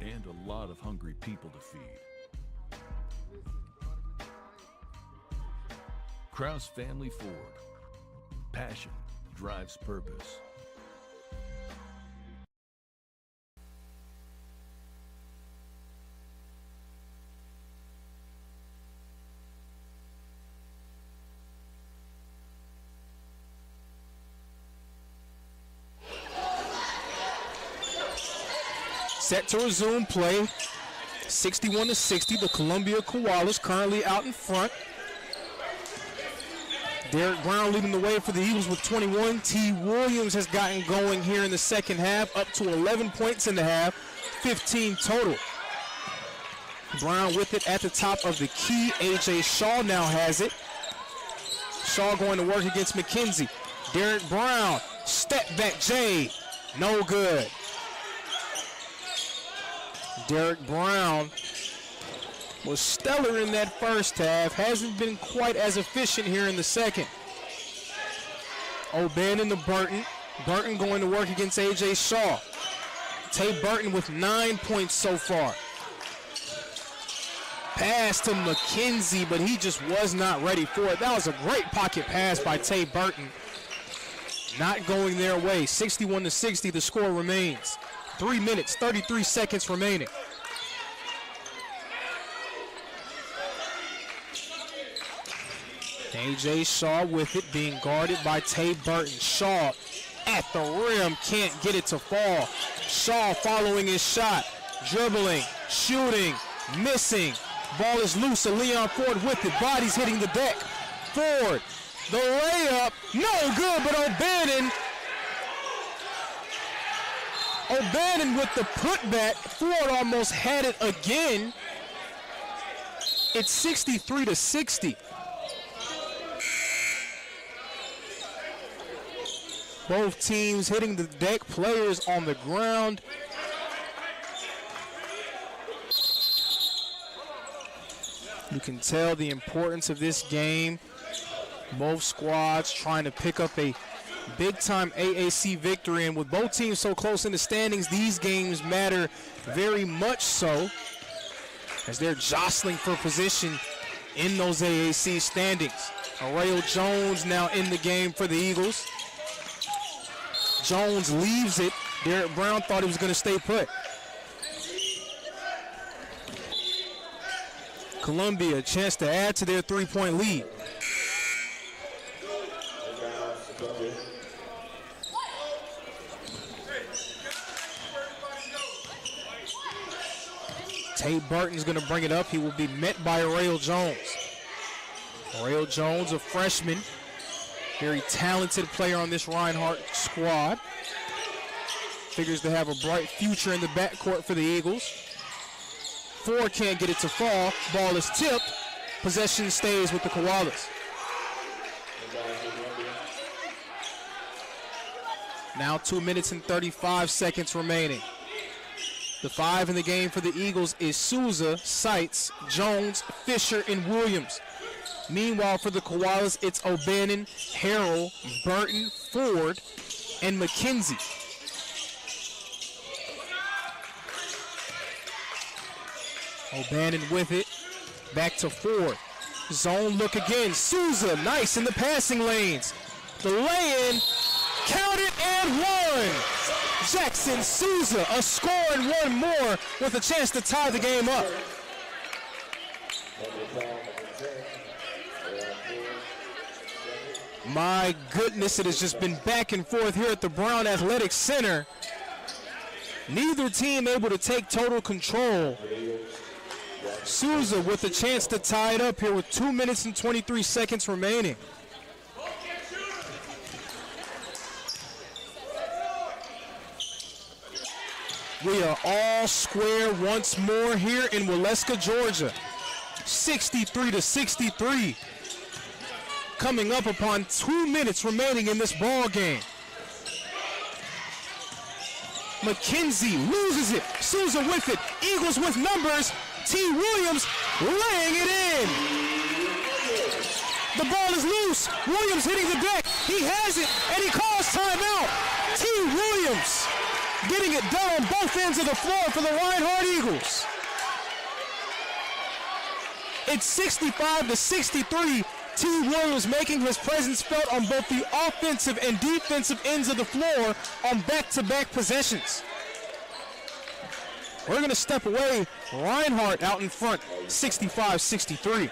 S13: and a lot of hungry people to feed. Kraus Family Ford. Passion drives purpose.
S8: Set to resume play. 61-60. The Columbia Koalas currently out in front. Derek Brown leading the way for the Eagles with 21. T. Williams has gotten going here in the second half, up to 11 points in the half, 15 total. Brown with it at the top of the key. A.J. Shaw now has it. Shaw going to work against McKenzie. Derek Brown Step back Jay, no good. Derek Brown was stellar in that first half. Hasn't been quite as efficient here in the second. O'Bannon to Burton. Burton going to work against A.J. Shaw. Tay Burton with 9 points so far. Pass to McKenzie, but he just was not ready for it. That was a great pocket pass by Tay Burton. Not going their way. 61-60, the score remains. 3 minutes, 33 seconds remaining. A.J. Shaw with it, being guarded by Tay Burton. Shaw at the rim, can't get it to fall. Shaw following his shot, dribbling, shooting, missing. Ball is loose, Leon Ford with it, bodies hitting the deck. Ford, the layup, no good, but O'Bannon with the putback. Ford almost had it again. It's 63-60. Both teams hitting the deck, players on the ground. You can tell the importance of this game. Both squads trying to pick up a big-time AAC victory, and with both teams so close in the standings, these games matter very much so, as they're jostling for position in those AAC standings. Arrayo Jones now in the game for the Eagles. Jones leaves it. Derek Brown thought he was going to stay put. Columbia, a chance to add to their three-point lead. Tay Burton's going to bring it up. He will be met by Arrayo Jones. Arrayo Jones, a freshman. Very talented player on this Reinhardt squad. Figures to have a bright future in the backcourt for the Eagles. Ford can't get it to fall. Ball is tipped. Possession stays with the Koalas. Now 2 minutes and 35 seconds remaining. The 5 in the game for the Eagles is Souza, Seitz, Jones, Fisher, and Williams. Meanwhile, for the Koalas, it's O'Bannon, Harrell, Burton, Ford, and McKenzie. O'Bannon with it. Back to Ford. Zone look again. Souza, nice in the passing lanes. The lay-in, counted and one. Jackson Souza, a score and one more with a chance to tie the game up. My goodness, it has just been back and forth here at the Brown Athletic Center. Neither team able to take total control. Souza with a chance to tie it up here with 2 minutes and 23 seconds remaining. We are all square once more here in Waleska, Georgia. 63-63. Coming up upon 2 minutes remaining in this ball game. McKenzie loses it. Souza with it. Eagles with numbers. T. Williams laying it in. The ball is loose. Williams hitting the deck. He has it, and he calls timeout. T. Williams getting it done on both ends of the floor for the Reinhardt Eagles. It's 65-63. T. Williams making his presence felt on both the offensive and defensive ends of the floor on back-to-back possessions. We're going to step away. Reinhardt out in front, 65-63.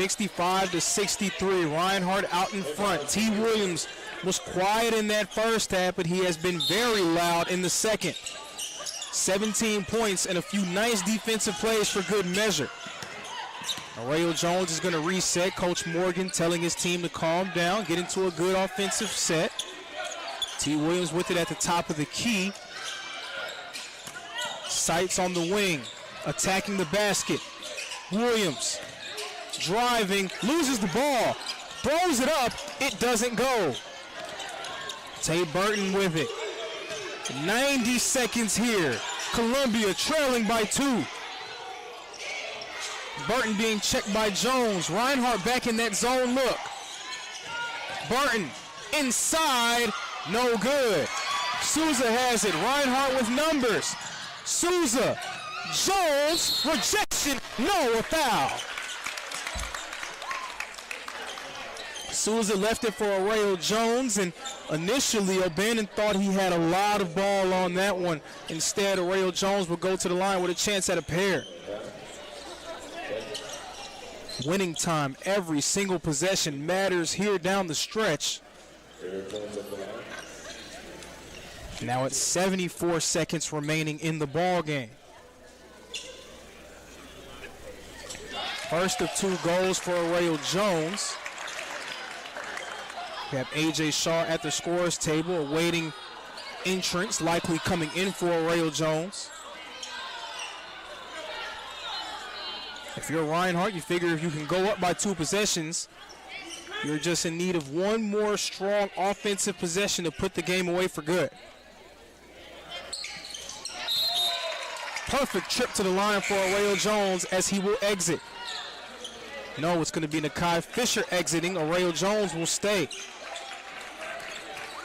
S8: 65-63. Reinhardt out in front. T. Williams was quiet in that first half, but he has been very loud in the second. 17 points and a few nice defensive plays for good measure. Arreo Jones is going to reset. Coach Morgan telling his team to calm down, get into a good offensive set. T. Williams with it at the top of the key. Sights on the wing, attacking the basket. Williams driving, loses the ball, throws it up, it doesn't go. Tay Burton with it. 90 seconds here. Columbia trailing by 2. Burton being checked by Jones. Reinhardt back in that zone look. Burton inside, no good. Souza has it. Reinhardt with numbers. Souza, Jones, rejection, no, a foul. Souza left it for Arreo Jones, and initially O'Bannon thought he had a lot of ball on that one. Instead, Arreo Jones will go to the line with a chance at a pair. Winning time, every single possession matters here down the stretch. Now it's 74 seconds remaining in the ball game. First of 2 goals for Arreo Jones. We have A.J. Shaw at the scorer's table awaiting entrance, likely coming in for Arreo Jones. If you're Reinhardt, you figure if you can go up by 2 possessions, you're just in need of one more strong offensive possession to put the game away for good. Perfect trip to the line for Arreo Jones as he will exit. No, it's going to be Nakai Fisher exiting. Arreo Jones will stay.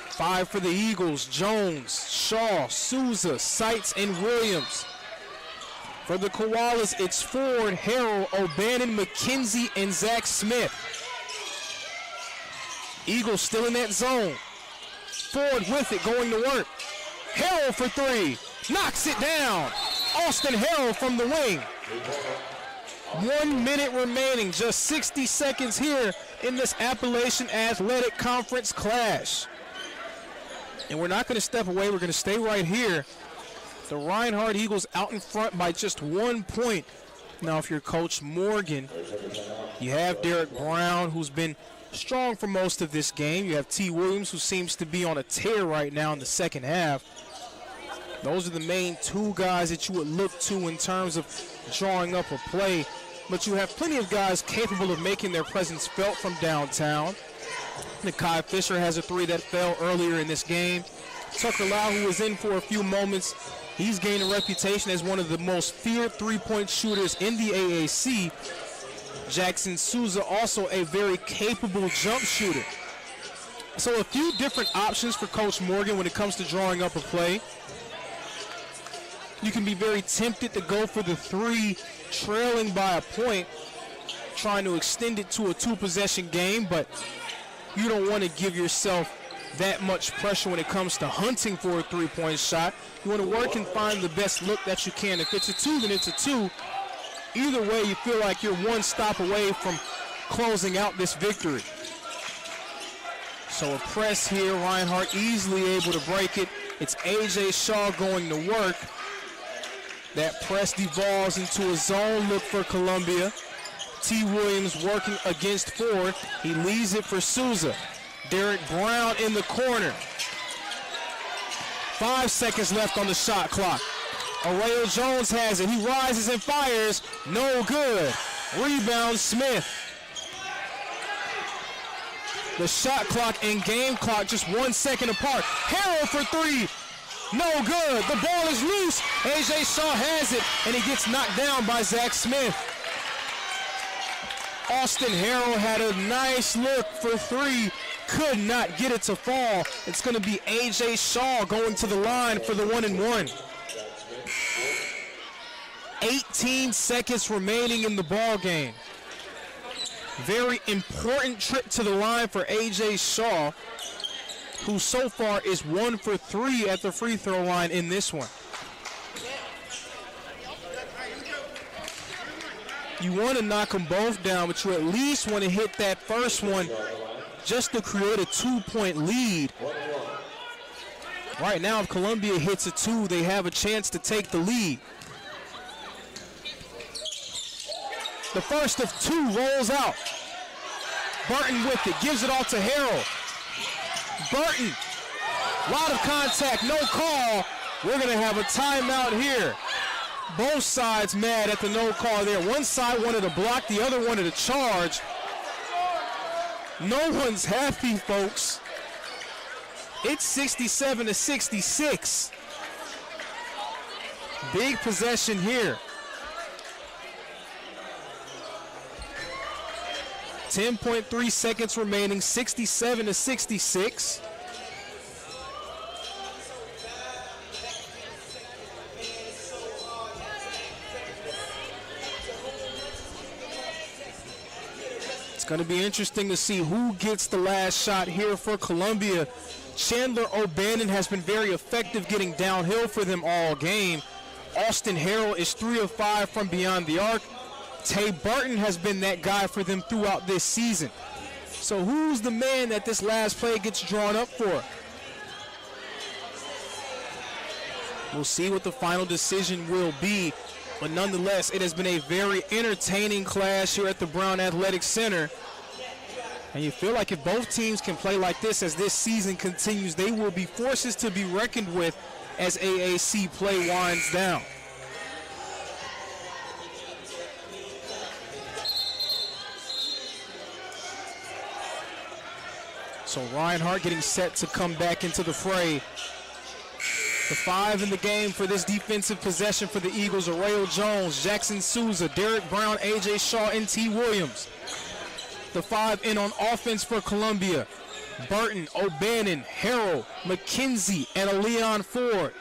S8: 5 for the Eagles. Jones, Shaw, Souza, Sights, and Williams. For the Koalas, it's Ford, Harrell, O'Bannon, McKenzie, and Zach Smith. Eagles still in that zone. Ford with it, going to work. Harrell for 3. Knocks it down. Austin Harrell from the wing. 1 minute remaining, just 60 seconds here in this Appalachian Athletic Conference clash. And we're not going to step away, we're going to stay right here. The Reinhardt Eagles out in front by just 1 point. Now, if you're Coach Morgan, you have Derek Brown, who's been strong for most of this game. You have T. Williams, who seems to be on a tear right now in the second half. Those are the main 2 guys that you would look to in terms of drawing up a play. But you have plenty of guys capable of making their presence felt from downtown. Nakai Fisher has a 3 that fell earlier in this game. Tucker Lau, who was in for a few moments, he's gained a reputation as one of the most feared 3-point shooters in the AAC. Jackson Souza, also a very capable jump shooter. So a few different options for Coach Morgan when it comes to drawing up a play. You can be very tempted to go for the 3 trailing by a point, trying to extend it to a 2-possession game, but you don't want to give yourself that much pressure when it comes to hunting for a 3-point shot. You want to work and find the best look that you can. If it's a 2, then it's a 2. Either way, you feel like you're 1 stop away from closing out this victory. So a press here, Reinhardt easily able to break it. It's A.J. Shaw going to work. That press devolves into a zone look for Columbia. T. Williams working against Ford. He leaves it for Souza. Derek Brown in the corner. 5 seconds left on the shot clock. Arreo Jones has it. He rises and fires. No good. Rebound Smith. The shot clock and game clock just 1 second apart. Harrell for 3. No good. The ball is loose. A.J. Shaw has it, and he gets knocked down by Zach Smith. Austin Harrell had a nice look for 3. Could not get it to fall. It's going to be A.J. Shaw going to the line for the 1-and-1. 18 seconds remaining in the ball game. Very important trip to the line for A.J. Shaw, who so far is 1 for 3 at the free throw line in this one. You want to knock them both down, but you at least want to hit that first one just to create a 2-point lead. Right now, if Columbia hits a 2, they have a chance to take the lead. The first of 2 rolls out. Burton with it, gives it off to Harrell. Burton, lot of contact, no call. We're gonna have a timeout here. Both sides mad at the no call there. One side wanted to block, the other wanted to charge. No one's happy, folks. It's 67-66. Big possession here. 10.3 seconds remaining, 67-66. It's going to be interesting to see who gets the last shot here for Columbia. Chandler O'Bannon has been very effective getting downhill for them all game. Austin Harrell is 3 of 5 from beyond the arc. Tay Burton has been that guy for them throughout this season. So who's the man that this last play gets drawn up for? We'll see what the final decision will be. But nonetheless, it has been a very entertaining clash here at the Brown Athletic Center. And you feel like if both teams can play like this as this season continues, they will be forces to be reckoned with as AAC play winds down. So Reinhardt getting set to come back into the fray. The 5 in the game for this defensive possession for the Eagles are Rayo Jones, Jackson Souza, Derek Brown, A.J. Shaw, and T. Williams. The 5 in on offense for Columbia. Burton, O'Bannon, Harrell, McKenzie, and a Leon Ford.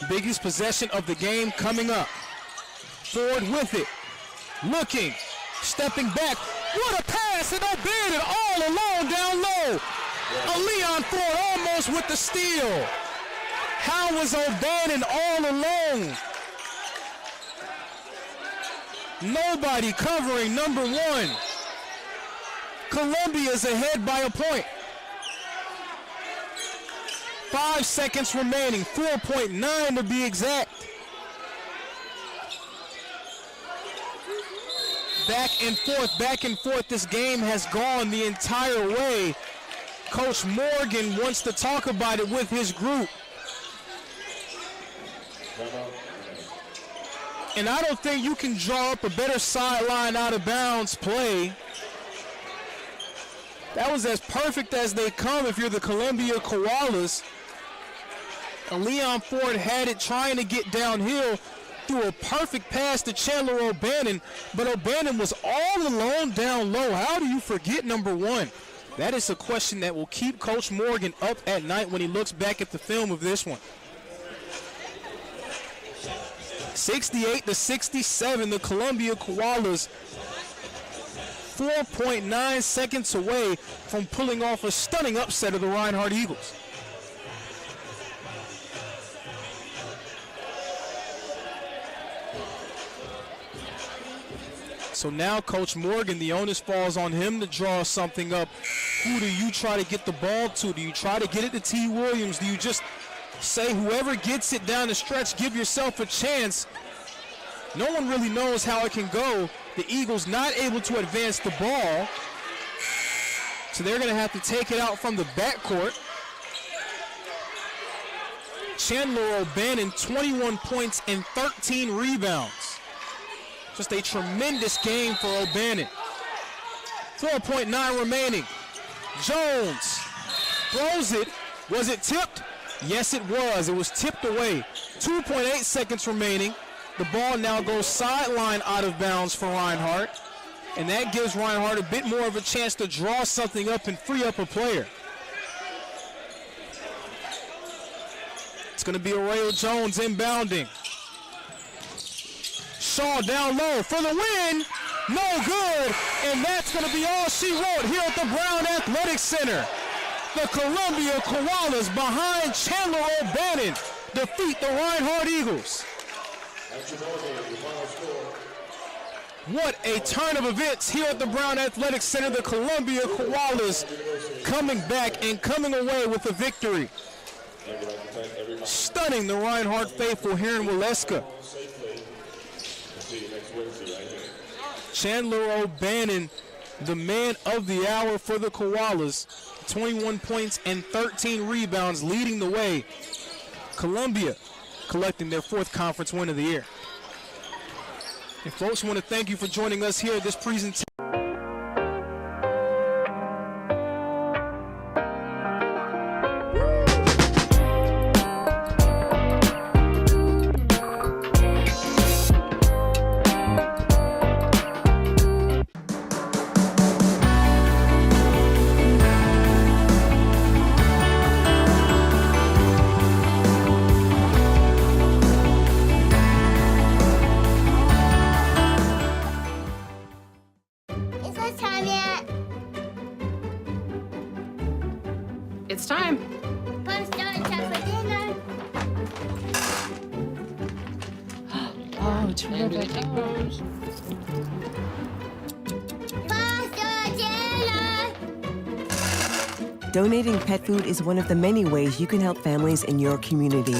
S8: Biggest possession of the game coming up. Ford with it. Looking. Stepping back. What a pass, and O'Bannon all alone down low. A Leon Ford almost with the steal. How was O'Bannon all alone? Nobody covering number 1. Columbia's ahead by a point. 5 seconds remaining, 4.9 to be exact. Back and forth, this game has gone the entire way. Coach Morgan wants to talk about it with his group. And I don't think you can draw up a better sideline out of bounds play. That was as perfect as they come if you're the Columbia Koalas. And Leon Ford had it trying to get downhill, threw a perfect pass to Chandler O'Bannon, but O'Bannon was all alone down low. How do you forget number 1? That is a question that will keep Coach Morgan up at night when he looks back at the film of this one. 68-67, the Columbia Koalas 4.9 seconds away from pulling off a stunning upset of the Reinhardt Eagles. So now Coach Morgan, the onus falls on him to draw something up. Who do you try to get the ball to? Do you try to get it to T. Williams? Do you just say whoever gets it down the stretch, give yourself a chance? No one really knows how it can go. The Eagles not able to advance the ball. So they're going to have to take it out from the backcourt. Chandler O'Bannon, 21 points and 13 rebounds. Just a tremendous game for O'Bannon. 4.9 remaining. Jones throws it. Was it tipped? Yes, it was. It was tipped away. 2.8 seconds remaining. The ball now goes sideline out of bounds for Reinhardt. And that gives Reinhardt a bit more of a chance to draw something up and free up a player. It's going to be Rayo Jones inbounding. Shaw down low for the win. No good. And that's going to be all she wrote here at the Brown Athletic Center. The Columbia Koalas behind Chandler O'Bannon defeat the Reinhardt Eagles. What a turn of events here at the Brown Athletic Center. The Columbia Koalas coming back and coming away with a victory. Stunning the Reinhardt faithful here in Waleska. Chandler O'Bannon, the man of the hour for the Koalas. 21 points and 13 rebounds, leading the way. Columbia collecting their 4th conference win of the year. And folks, I want to thank you for joining us here at this presentation.
S1: It's time. Oh, terrific.
S6: Donating pet food is one of the many ways you can help families in your community.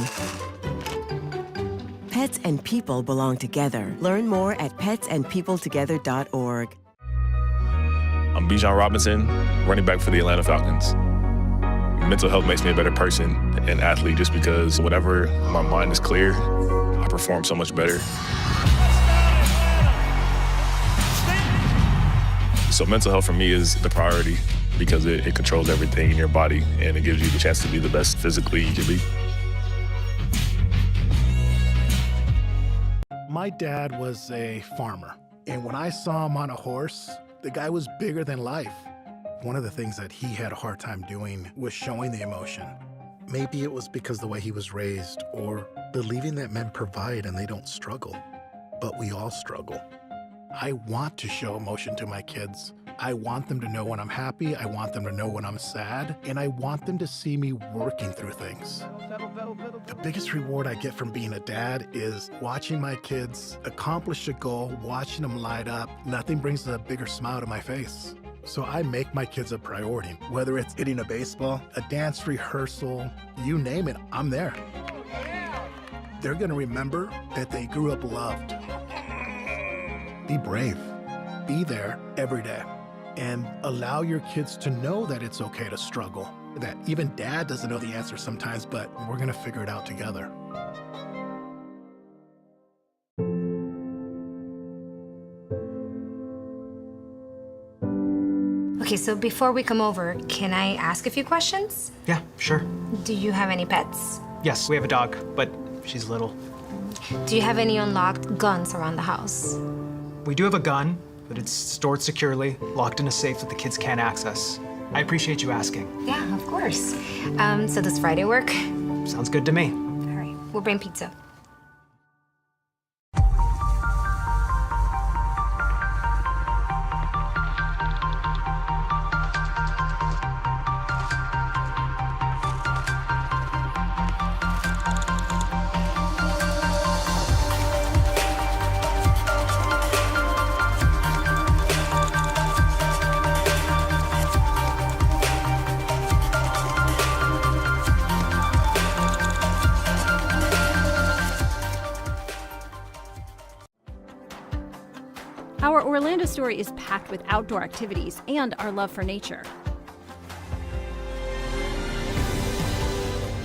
S6: Pets and people belong together. Learn more at petsandpeopletogether.org.
S28: I'm Bijan Robinson, running back for the Atlanta Falcons. Mental health makes me a better person and athlete just because whenever my mind is clear, I perform so much better. So mental health for me is the priority because it controls everything in your body and it gives you the chance to be the best physically you can be.
S7: My dad was a farmer, and when I saw him on a horse, the guy was bigger than life. One of the things that he had a hard time doing was showing the emotion. Maybe it was because the way he was raised or believing that men provide and they don't struggle, but we all struggle. I want to show emotion to my kids. I want them to know when I'm happy, I want them to know when I'm sad, and I want them to see me working through things. The biggest reward I get from being a dad is watching my kids accomplish a goal, watching them light up. Nothing brings a bigger smile to my face. So I make my kids a priority. Whether it's hitting a baseball, a dance rehearsal, you name it, I'm there. They're gonna remember that they grew up loved. Be brave. Be there every day. And allow your kids to know that it's okay to struggle. That even dad doesn't know the answer sometimes, but we're gonna figure it out together.
S14: Okay, so before we come over, can I ask a few questions?
S15: Yeah, sure.
S14: Do you have any pets?
S15: Yes, we have a dog, but she's little.
S14: Do you have any unlocked guns around the house?
S15: We do have a gun, but it's stored securely, locked in a safe that the kids can't access. I appreciate you asking.
S14: Yeah, of course. So does Friday work?
S15: Sounds good to me.
S14: All right, we'll bring pizza.
S16: Our Orlando story is packed with outdoor activities and our love for nature.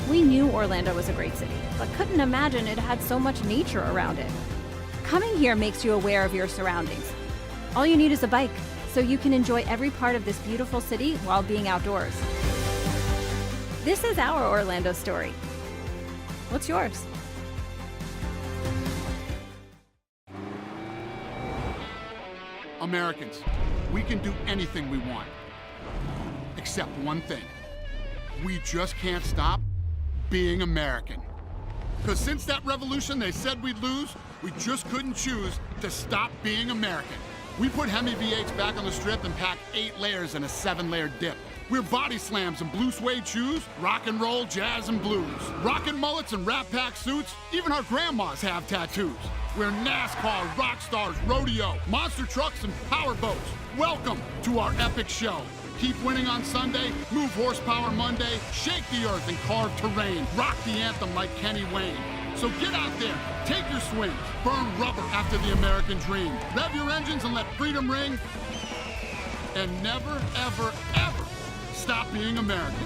S16: We knew Orlando was a great city, but couldn't imagine it had so much nature around it. Coming here makes you aware of your surroundings. All you need is a bike, so you can enjoy every part of this beautiful city while being outdoors. This is our Orlando story. What's yours?
S18: Americans, we can do anything we want, except one thing. We just can't stop being American. Because since that revolution they said we'd lose, we just couldn't choose to stop being American. We put Hemi V8s back on the strip and packed 8 layers in a 7-layer dip. We're body slams and blue suede shoes, rock and roll, jazz and blues. Rockin' mullets and Rat Pack suits, even our grandmas have tattoos. We're NASCAR, rock stars, rodeo, monster trucks and power boats. Welcome to our epic show. Keep winning on Sunday, move horsepower Monday, shake the earth and carve terrain, rock the anthem like Kenny Wayne. So get out there, take your swing, burn rubber after the American dream. Rev your engines and let freedom ring, and never, ever, ever stop being American.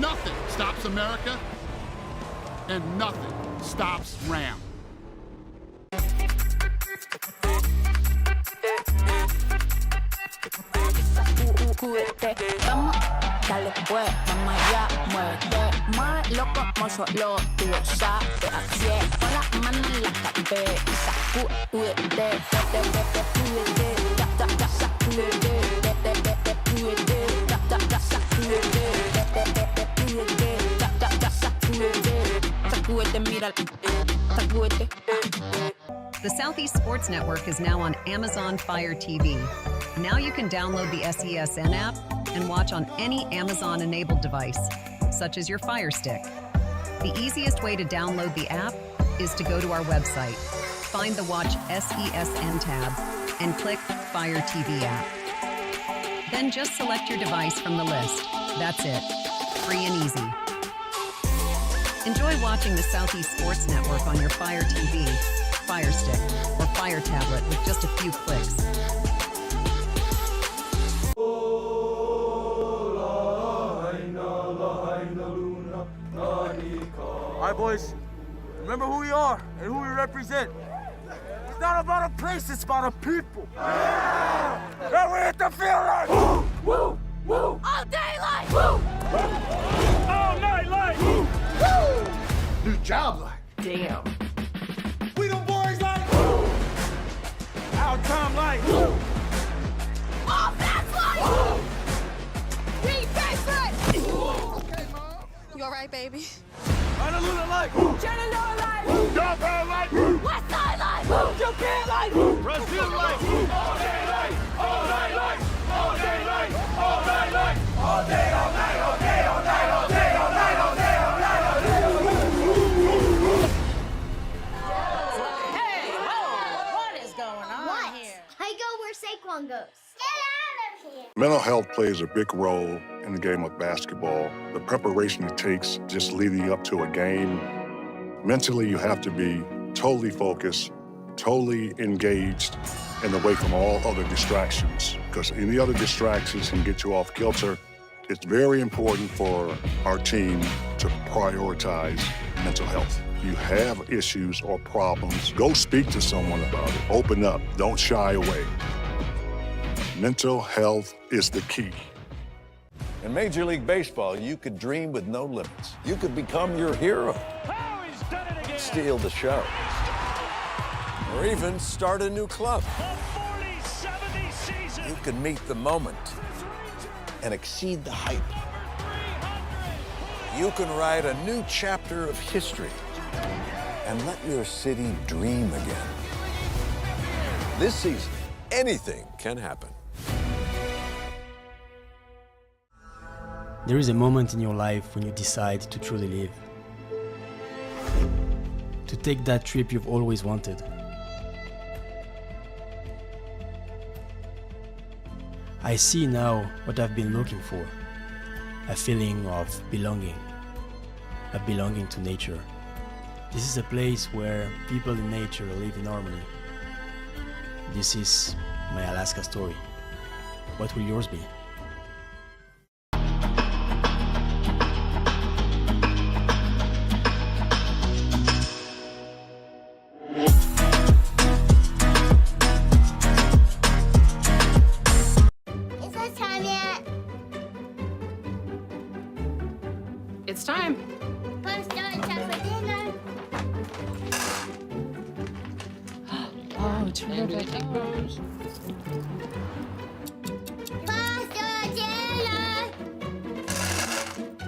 S18: Nothing stops America, and nothing stops Ram.
S2: Vamos, dale pues, mamá ya, muévete más loco como solo tú lo sabes. Así es, pon la mano en la cabeza, sacúdete, sacúdete, mira, sacúdete.
S3: The Southeast Sports Network is now on Amazon Fire TV. Now you can download the SESN app and watch on any Amazon-enabled device, such as your Fire Stick. The easiest way to download the app is to go to our website, find the Watch SESN tab, and click Fire TV app. Then just select your device from the list. That's it. Free and easy. Enjoy watching the Southeast Sports Network on your Fire TV, Fire Stick, or Fire Tablet with just a few clicks.
S31: All right, boys, remember who we are and who we represent. It's not about a place, it's about a people. Now we hit the field like woo, woo, woo.
S2: All day like woo,
S31: All night like woo, woo.
S18: New job like
S2: damn.
S31: We the boys like woo. Our time like woo.
S2: All that's like woo. We face it.
S31: Okay, Mom.
S2: You all right, baby?
S31: Honolulu like woo.
S2: Chattanooga like woo.
S31: Japan like woo.
S2: West Side like woo.
S31: Japan like woo. Brazil like woo. All day like, all night like, all day like, all night like, all day, all night, all day, all night, all day, all night, all day, all night, all day.
S2: Hey, whoa, what is going on here?
S17: I go where Saquon goes. Get out of here!
S4: Mental health plays a big role in the game of basketball. The preparation it takes just leading up to a game. Mentally, you have to be totally focused, totally engaged, and away from all other distractions, because any other distractions can get you off kilter. It's very important for our team to prioritize mental health. You have issues or problems, go speak to someone about it. Open up, don't shy away. Mental health is the key.
S5: In Major League Baseball, you could dream with no limits. You could become your hero, steal the show, or even start a new club. You could meet the moment and exceed the hype. You can write a new chapter of history and let your city dream again. This season, anything can happen.
S19: There is a moment in your life when you decide to truly live. To take that trip you've always wanted. I see now what I've been looking for. A feeling of belonging. A belonging to nature. This is a place where people in nature live in harmony. This is my Alaska story. What will yours be?
S17: Is it time yet?
S1: It's time.
S17: Punch down time for dinner.
S1: Oh, terrific.
S17: Pasta dinner.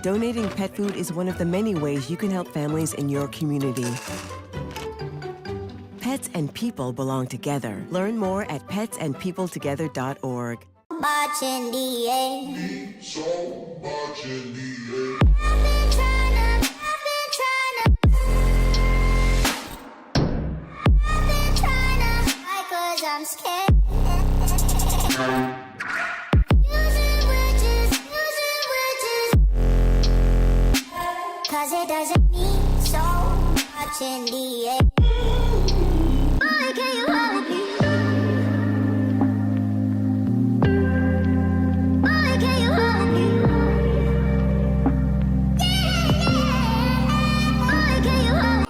S6: Donating pet food is one of the many ways you can help families in your community. Pets and people belong together. Learn more at petsandpeopletogether.org.
S17: much in the air. I'm scared. Using witches. Cause it doesn't mean so much in the air. Boy, can you hold me? Boy, can you hold me? Boy, can you hold me?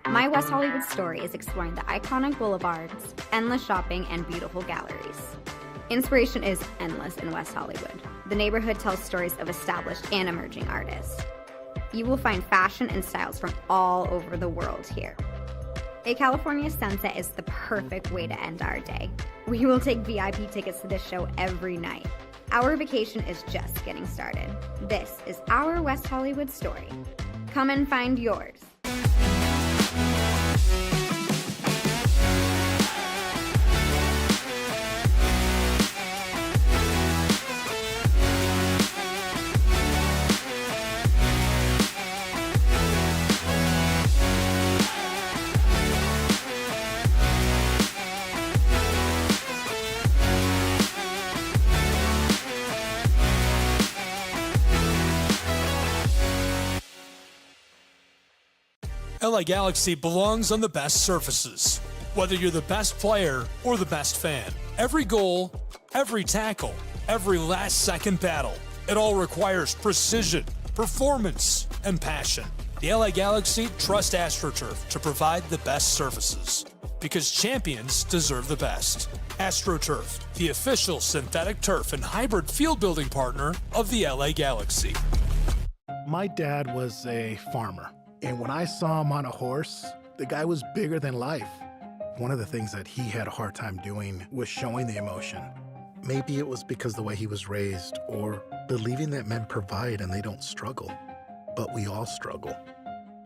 S14: My West Hollywood story is exploring the iconic boulevards, endless shopping, and beautiful galleries. Inspiration is endless in West Hollywood. The neighborhood tells stories of established and emerging artists. You will find fashion and styles from all over the world here. A California sunset is the perfect way to end our day. We will take VIP tickets to this show every night. Our vacation is just getting started. This is our West Hollywood story. Come and find yours.
S12: LA Galaxy belongs on the best surfaces. Whether you're the best player or the best fan, every goal, every tackle, every last-second battle, it all requires precision, performance, and passion. The LA Galaxy trust AstroTurf to provide the best surfaces, because champions deserve the best. AstroTurf, the official synthetic turf and hybrid field building partner of the LA Galaxy.
S7: My dad was a farmer. And when I saw him on a horse, the guy was bigger than life. One of the things that he had a hard time doing was showing the emotion. Maybe it was because the way he was raised, or believing that men provide and they don't struggle. But we all struggle.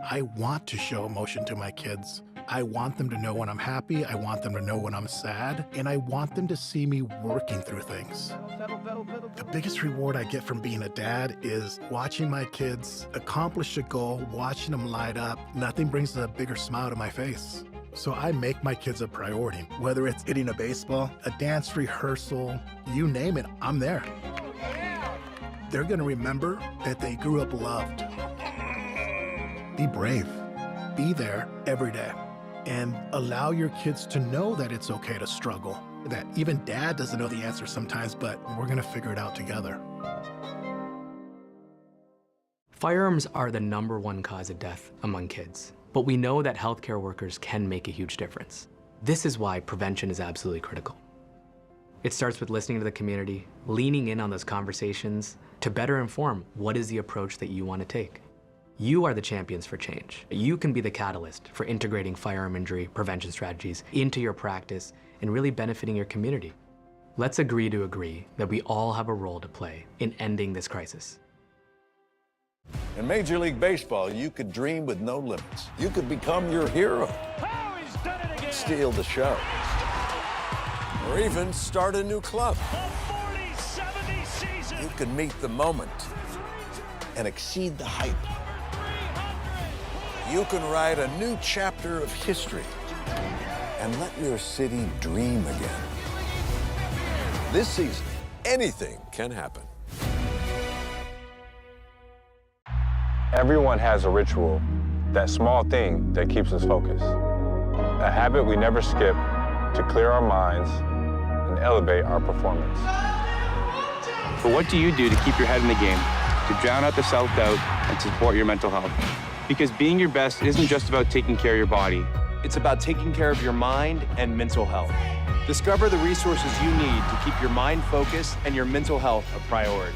S7: I want to show emotion to my kids. I want them to know when I'm happy, I want them to know when I'm sad, and I want them to see me working through things. The biggest reward I get from being a dad is watching my kids accomplish a goal, watching them light up. Nothing brings a bigger smile to my face. So I make my kids a priority. Whether it's hitting a baseball, a dance rehearsal, you name it, I'm there. They're gonna remember that they grew up loved. Be brave. Be there every day. And allow your kids to know that it's okay to struggle. That even dad doesn't know the answer sometimes, but we're gonna figure it out together.
S20: Firearms are the #1 cause of death among kids, but we know that healthcare workers can make a huge difference. This is why prevention is absolutely critical. It starts with listening to the community, leaning in on those conversations to better inform what is the approach that you want to take. You are the champions for change. You can be the catalyst for integrating firearm injury prevention strategies into your practice and really benefiting your community. Let's agree to agree that we all have a role to play in ending this crisis.
S5: In Major League Baseball, you could dream with no limits. You could become your hero. Steal the show. Or even start a new club. You could meet the moment and exceed the hype. You can write a new chapter of history and let your city dream again. This season, anything can happen.
S21: Everyone has a ritual, that small thing that keeps us focused. A habit we never skip to clear our minds and elevate our performance.
S22: But what do you do to keep your head in the game, to drown out the self-doubt and support your mental health? Because being your best isn't just about taking care of your body.
S23: It's about taking care of your mind and mental health. Discover the resources you need to keep your mind focused and your mental health a priority.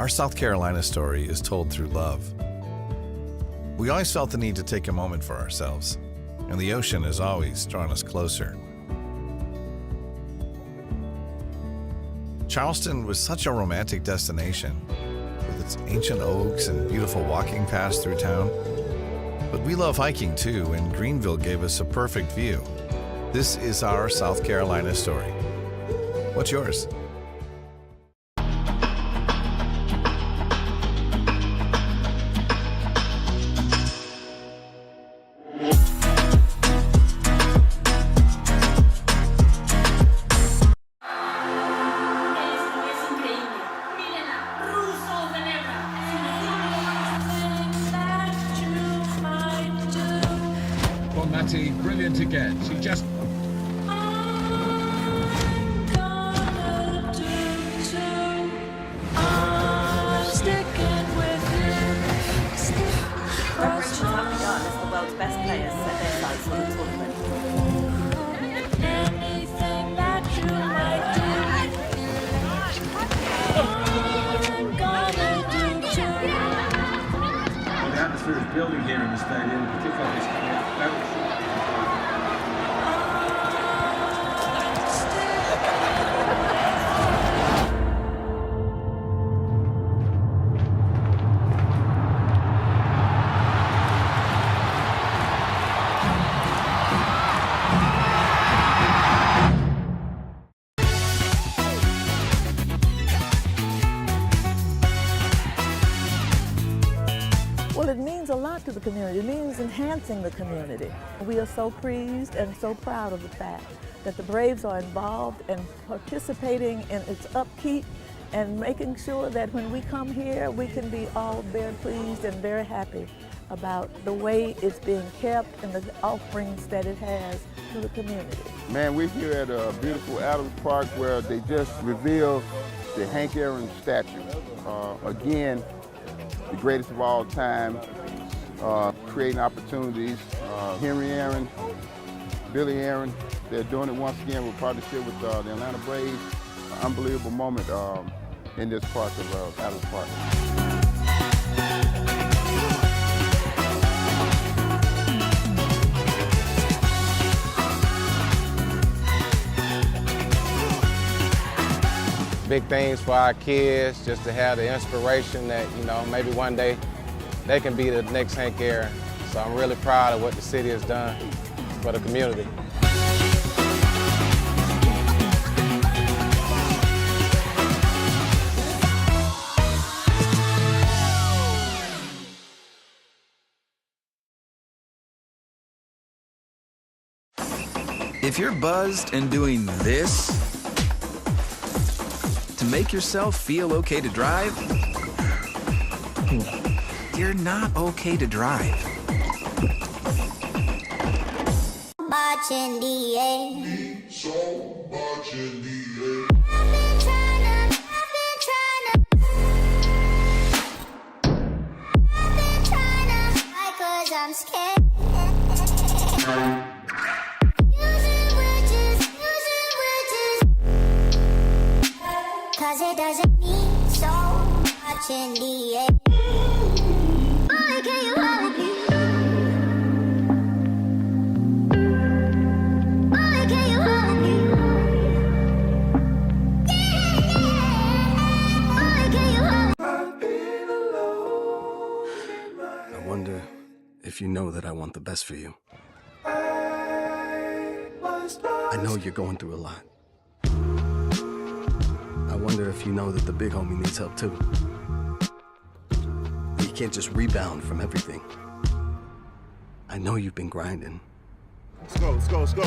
S8: Our South Carolina story is told through love. We always felt the need to take a moment for ourselves, and the ocean has always drawn us closer. Charleston was such a romantic destination, with its ancient oaks and beautiful walking paths through town. But we love hiking too, and Greenville gave us a perfect view. This is our South Carolina story. What's yours?
S9: Brilliant again. She just...
S10: Preparations have begun as the world's best players set their sights on the tournament. Anything that you might do, I'm gonna do too.
S9: Well, the atmosphere is building here in the stadium, particularly this very short.
S10: Well, it means a lot to the community. It means enhancing the community. We are so pleased and so proud of the fact that the Braves are involved and participating in its upkeep and making sure that when we come here, we can be all very pleased and very happy about the way it's being kept and the offerings that it has to the community.
S11: Man, we're here at a beautiful Adams Park where they just revealed the Hank Aaron statue. Again, the greatest of all time, creating opportunities. Henry Aaron, Billy Aaron, they're doing it once again with partnership with the Atlanta Braves. Unbelievable moment in this park of Adams Park.
S13: Big things for our kids, just to have the inspiration that, you know, maybe one day they can be the next Hank Aaron. So I'm really proud of what the city has done for the community.
S24: If you're buzzed and doing this to make yourself feel okay to drive, you're not okay to drive.
S17: I'm scared. Cause it doesn't mean so much in the end. Boy, can you hold me? Boy, can you hold me? Boy, can you hold me?
S25: I wonder if you know that I want the best for you. I know you're going through a lot. I wonder if you know that the big homie needs help too. You can't just rebound from everything. I know you've been grinding.
S11: Let's go, let's go, let's go.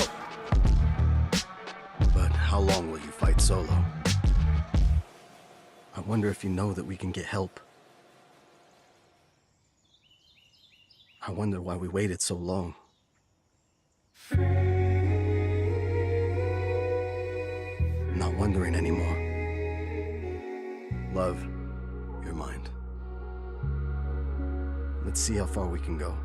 S25: But how long will you fight solo? I wonder if you know that we can get help. I wonder why we waited so long. Not wondering anymore. Love, your mind. Let's see how far we can go.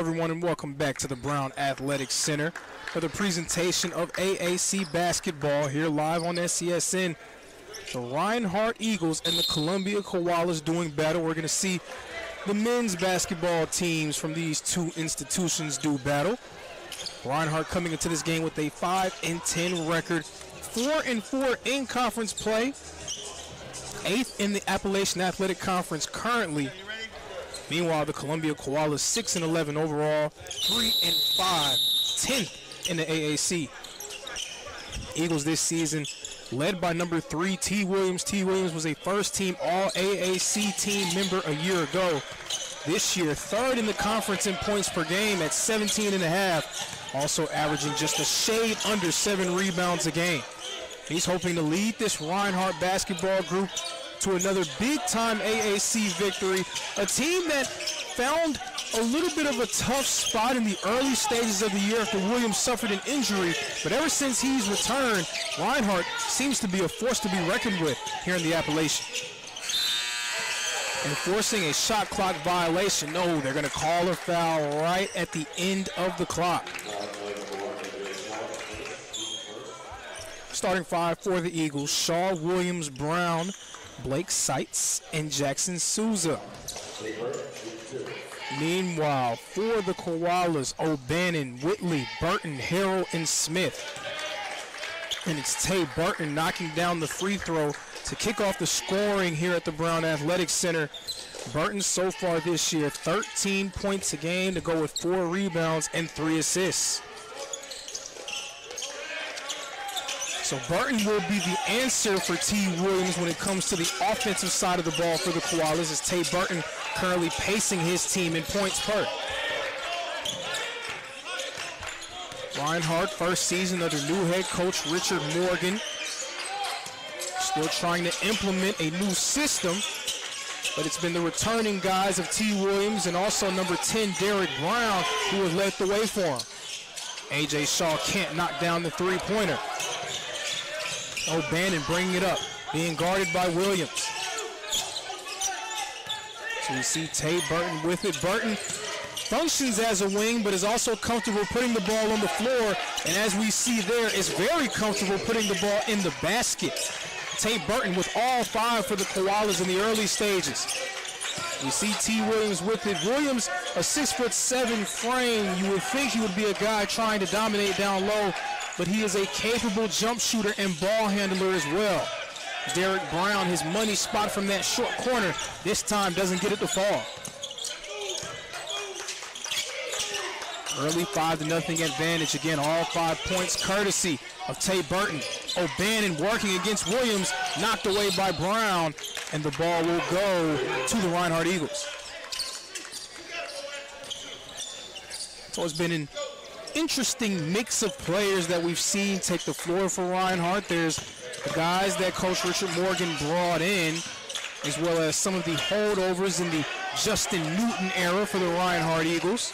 S2: everyone, and welcome back to the Brown Athletic Center for the presentation of AAC basketball here live on SCSN. The Reinhardt Eagles and the Columbia Koalas doing battle. We're going to see the men's basketball teams from these two institutions do battle. Reinhardt coming into this game with a 5-10 record, 4-4 in conference play, 8th in the Appalachian Athletic Conference currently. Meanwhile, the Columbia Koalas 6-11 overall, 3-5, 10th in the AAC. Eagles this season led by number 3, T. Williams. T. Williams was a first-team All-AAC team member a year ago. This year, 3rd in the conference in points per game at 17.5, also averaging just a shade under 7 rebounds a game. He's hoping to lead this Reinhardt basketball group to another big-time AAC victory, a team that found a little bit of a tough spot in the early stages of the year after Williams suffered an injury, but ever since he's returned, Reinhardt seems to be a force to be reckoned with here in the Appalachian. Enforcing a shot clock violation. No, they're going to call a foul right at the end of the clock. Starting 5 for the Eagles: Shaw, Williams, Brown, Blake Seitz, and Jackson Souza. Meanwhile, for the Koalas, O'Bannon, Whitley, Burton, Harrell, and Smith. And it's Tay Burton knocking down the free throw to kick off the scoring here at the Brown Athletic Center. Burton so far this year, 13 points a game to go with 4 rebounds and 3 assists. So Burton will be the answer for T. Williams when it comes to the offensive side of the ball for the Koalas, as Tay Burton currently pacing his team in points per. Reinhardt, first season under new head coach Richard Morgan. Still trying to implement a new system, but it's been the returning guys of T. Williams and also number 10, Derek Brown, who has led the way for him. A.J. Shaw can't knock down the three-pointer. O'Bannon bringing it up, being guarded by Williams. So you see Tay Burton with it. Burton functions as a wing, but is also comfortable putting the ball on the floor. And as we see there, is very comfortable putting the ball in the basket. Tay Burton with all 5 for the Koalas in the early stages. We see T. Williams with it. Williams, a 6'7" frame. You would think he would be a guy trying to dominate down low, but he is a capable jump shooter and ball handler as well. Derek Brown, his money spot from that short corner, this time doesn't get it to fall. Early 5-0 advantage. Again, all 5 points courtesy of Tay Burton. O'Bannon working against Williams, knocked away by Brown, and the ball will go to the Reinhardt Eagles. So it's been an interesting mix of players that we've seen take the floor for Reinhardt. There's the guys that Coach Richard Morgan brought in, as well as some of the holdovers in the Justin Newton era for the Reinhardt Eagles.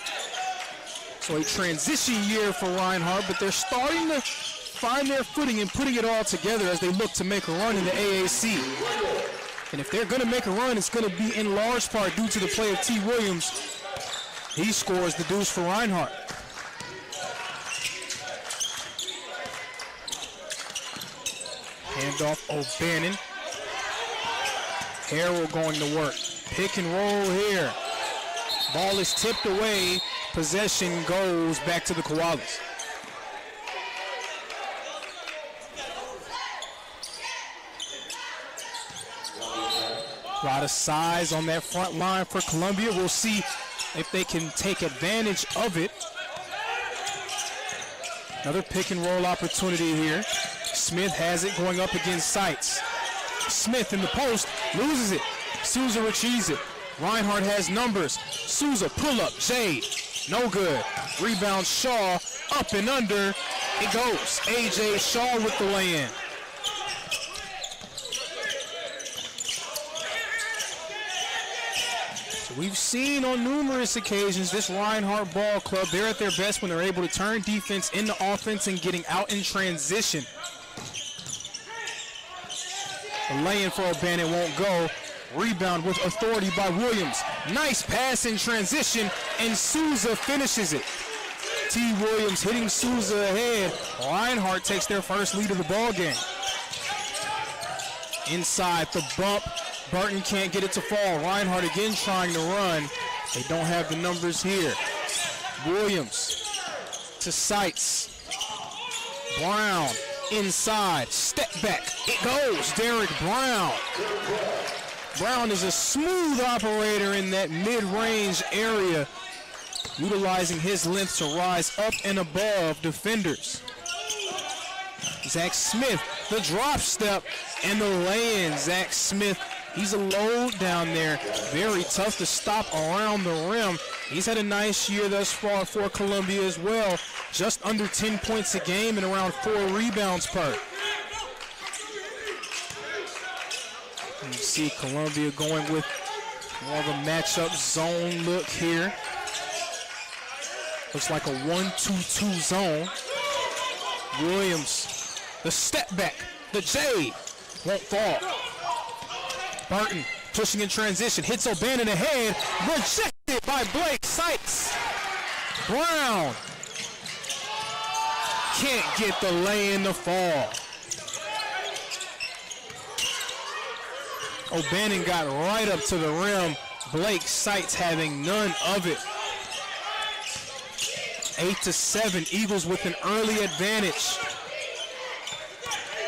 S2: So a transition year for Reinhardt, but they're starting to find their footing and putting it all together as they look to make a run in the AAC. And if they're going to make a run, it's going to be in large part due to the play of T. Williams. He scores the deuce for Reinhardt. Handoff O'Bannon. Harrell going to work. Pick and roll here. Ball is tipped away. Possession goes back to the Koalas. A lot of size on that front line for Columbia. We'll see if they can take advantage of it. Another pick and roll opportunity here. Smith has it going up against Seitz. Smith in the post, loses it. Souza retrieves it. Reinhardt has numbers. Souza pull up, Jade. No good. Rebound Shaw, up and under. It goes. A.J. Shaw with the lay-in. So we've seen on numerous occasions this Reinhardt ball club, they're at their best when they're able to turn defense into offense and getting out in transition. The lay-in for O'Bannon won't go. Rebound with authority by Williams. Nice pass in transition, and Souza finishes it. T. Williams hitting Souza ahead. Reinhardt takes their first lead of the ball game. Inside the bump. Burton can't get it to fall. Reinhardt again trying to run. They don't have the numbers here. Williams to Seitz. Brown inside. Step back. It goes. Derek Brown. Brown is a smooth operator in that mid-range area, utilizing his length to rise up and above defenders. Zach Smith, the drop step and the lay-in. Zach Smith, he's a load down there. Very tough to stop around the rim. He's had a nice year thus far for Columbia as well. Just under 10 points a game and around 4 rebounds per. You see Columbia going with more of a matchup zone look here. Looks like a 1-2-2 zone. Williams, the step back, the J, won't fall. Burton pushing in transition, hits O'Bannon ahead, rejected by Blake Seitz. Brown can't get the lay-in to fall. O'Bannon got right up to the rim. Blake Seitz having none of it. 8-7, Eagles with an early advantage.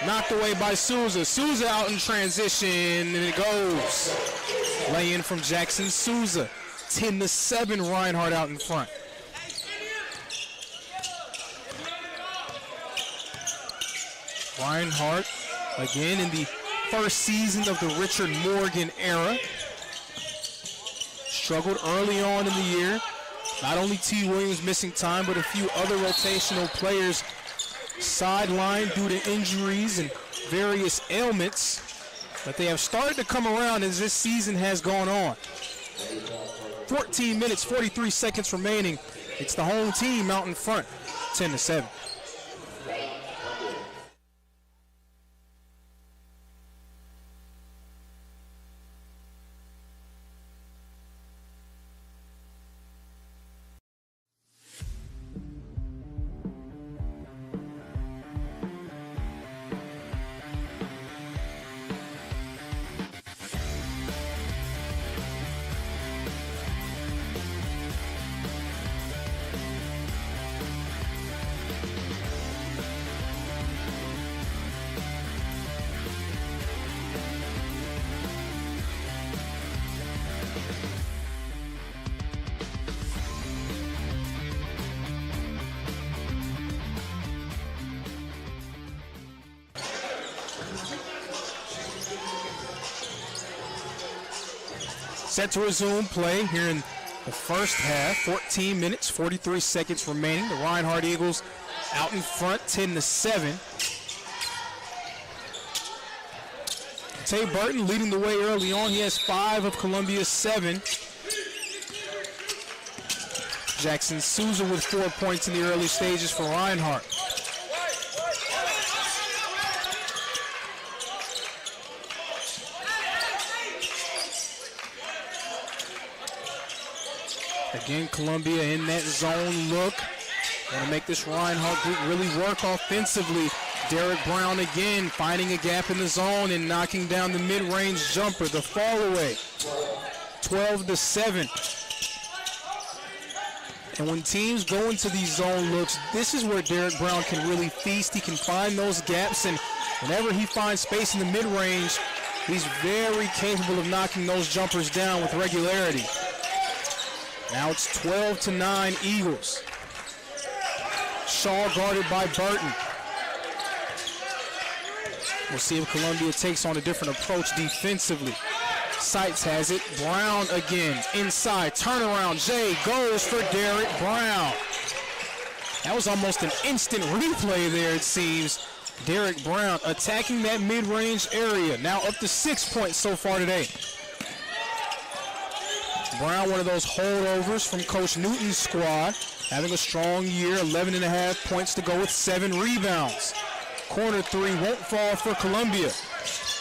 S2: Knocked away by Souza. Souza out in transition, and it goes. Lay in from Jackson Souza. 10-7, Reinhardt out in front. Reinhardt again in the first season of the Richard Morgan era. Struggled early on in the year. Not only T. Williams missing time, but a few other rotational players sidelined due to injuries and various ailments. But they have started to come around as this season has gone on. 14 minutes, 43 seconds remaining. It's the home team out in front, 10-7. Set to resume play here in the first half. 14 minutes, 43 seconds remaining. The Reinhardt Eagles out in front, 10-7. Tay Burton leading the way early on. He has 5 of Columbia's 7. Jackson Souza with 4 points in the early stages for Reinhardt. Again, Columbia in that zone look. Want to make this Reinhardt group really work offensively. Derek Brown again finding a gap in the zone and knocking down the mid-range jumper, the fall away. 12-7. And when teams go into these zone looks, this is where Derek Brown can really feast. He can find those gaps, and whenever he finds space in the mid-range, he's very capable of knocking those jumpers down with regularity. Now it's 12-9 Eagles. Shaw guarded by Burton. We'll see if Columbia takes on a different approach defensively. Seitz has it. Brown again inside. Turnaround. Jay goes for Derek Brown. That was almost an instant replay there, it seems. Derek Brown attacking that mid-range area. Now up to 6 points so far today. Brown, one of those holdovers from Coach Newton's squad, having a strong year, 11.5 points to go with 7 rebounds. Corner 3 won't fall for Columbia.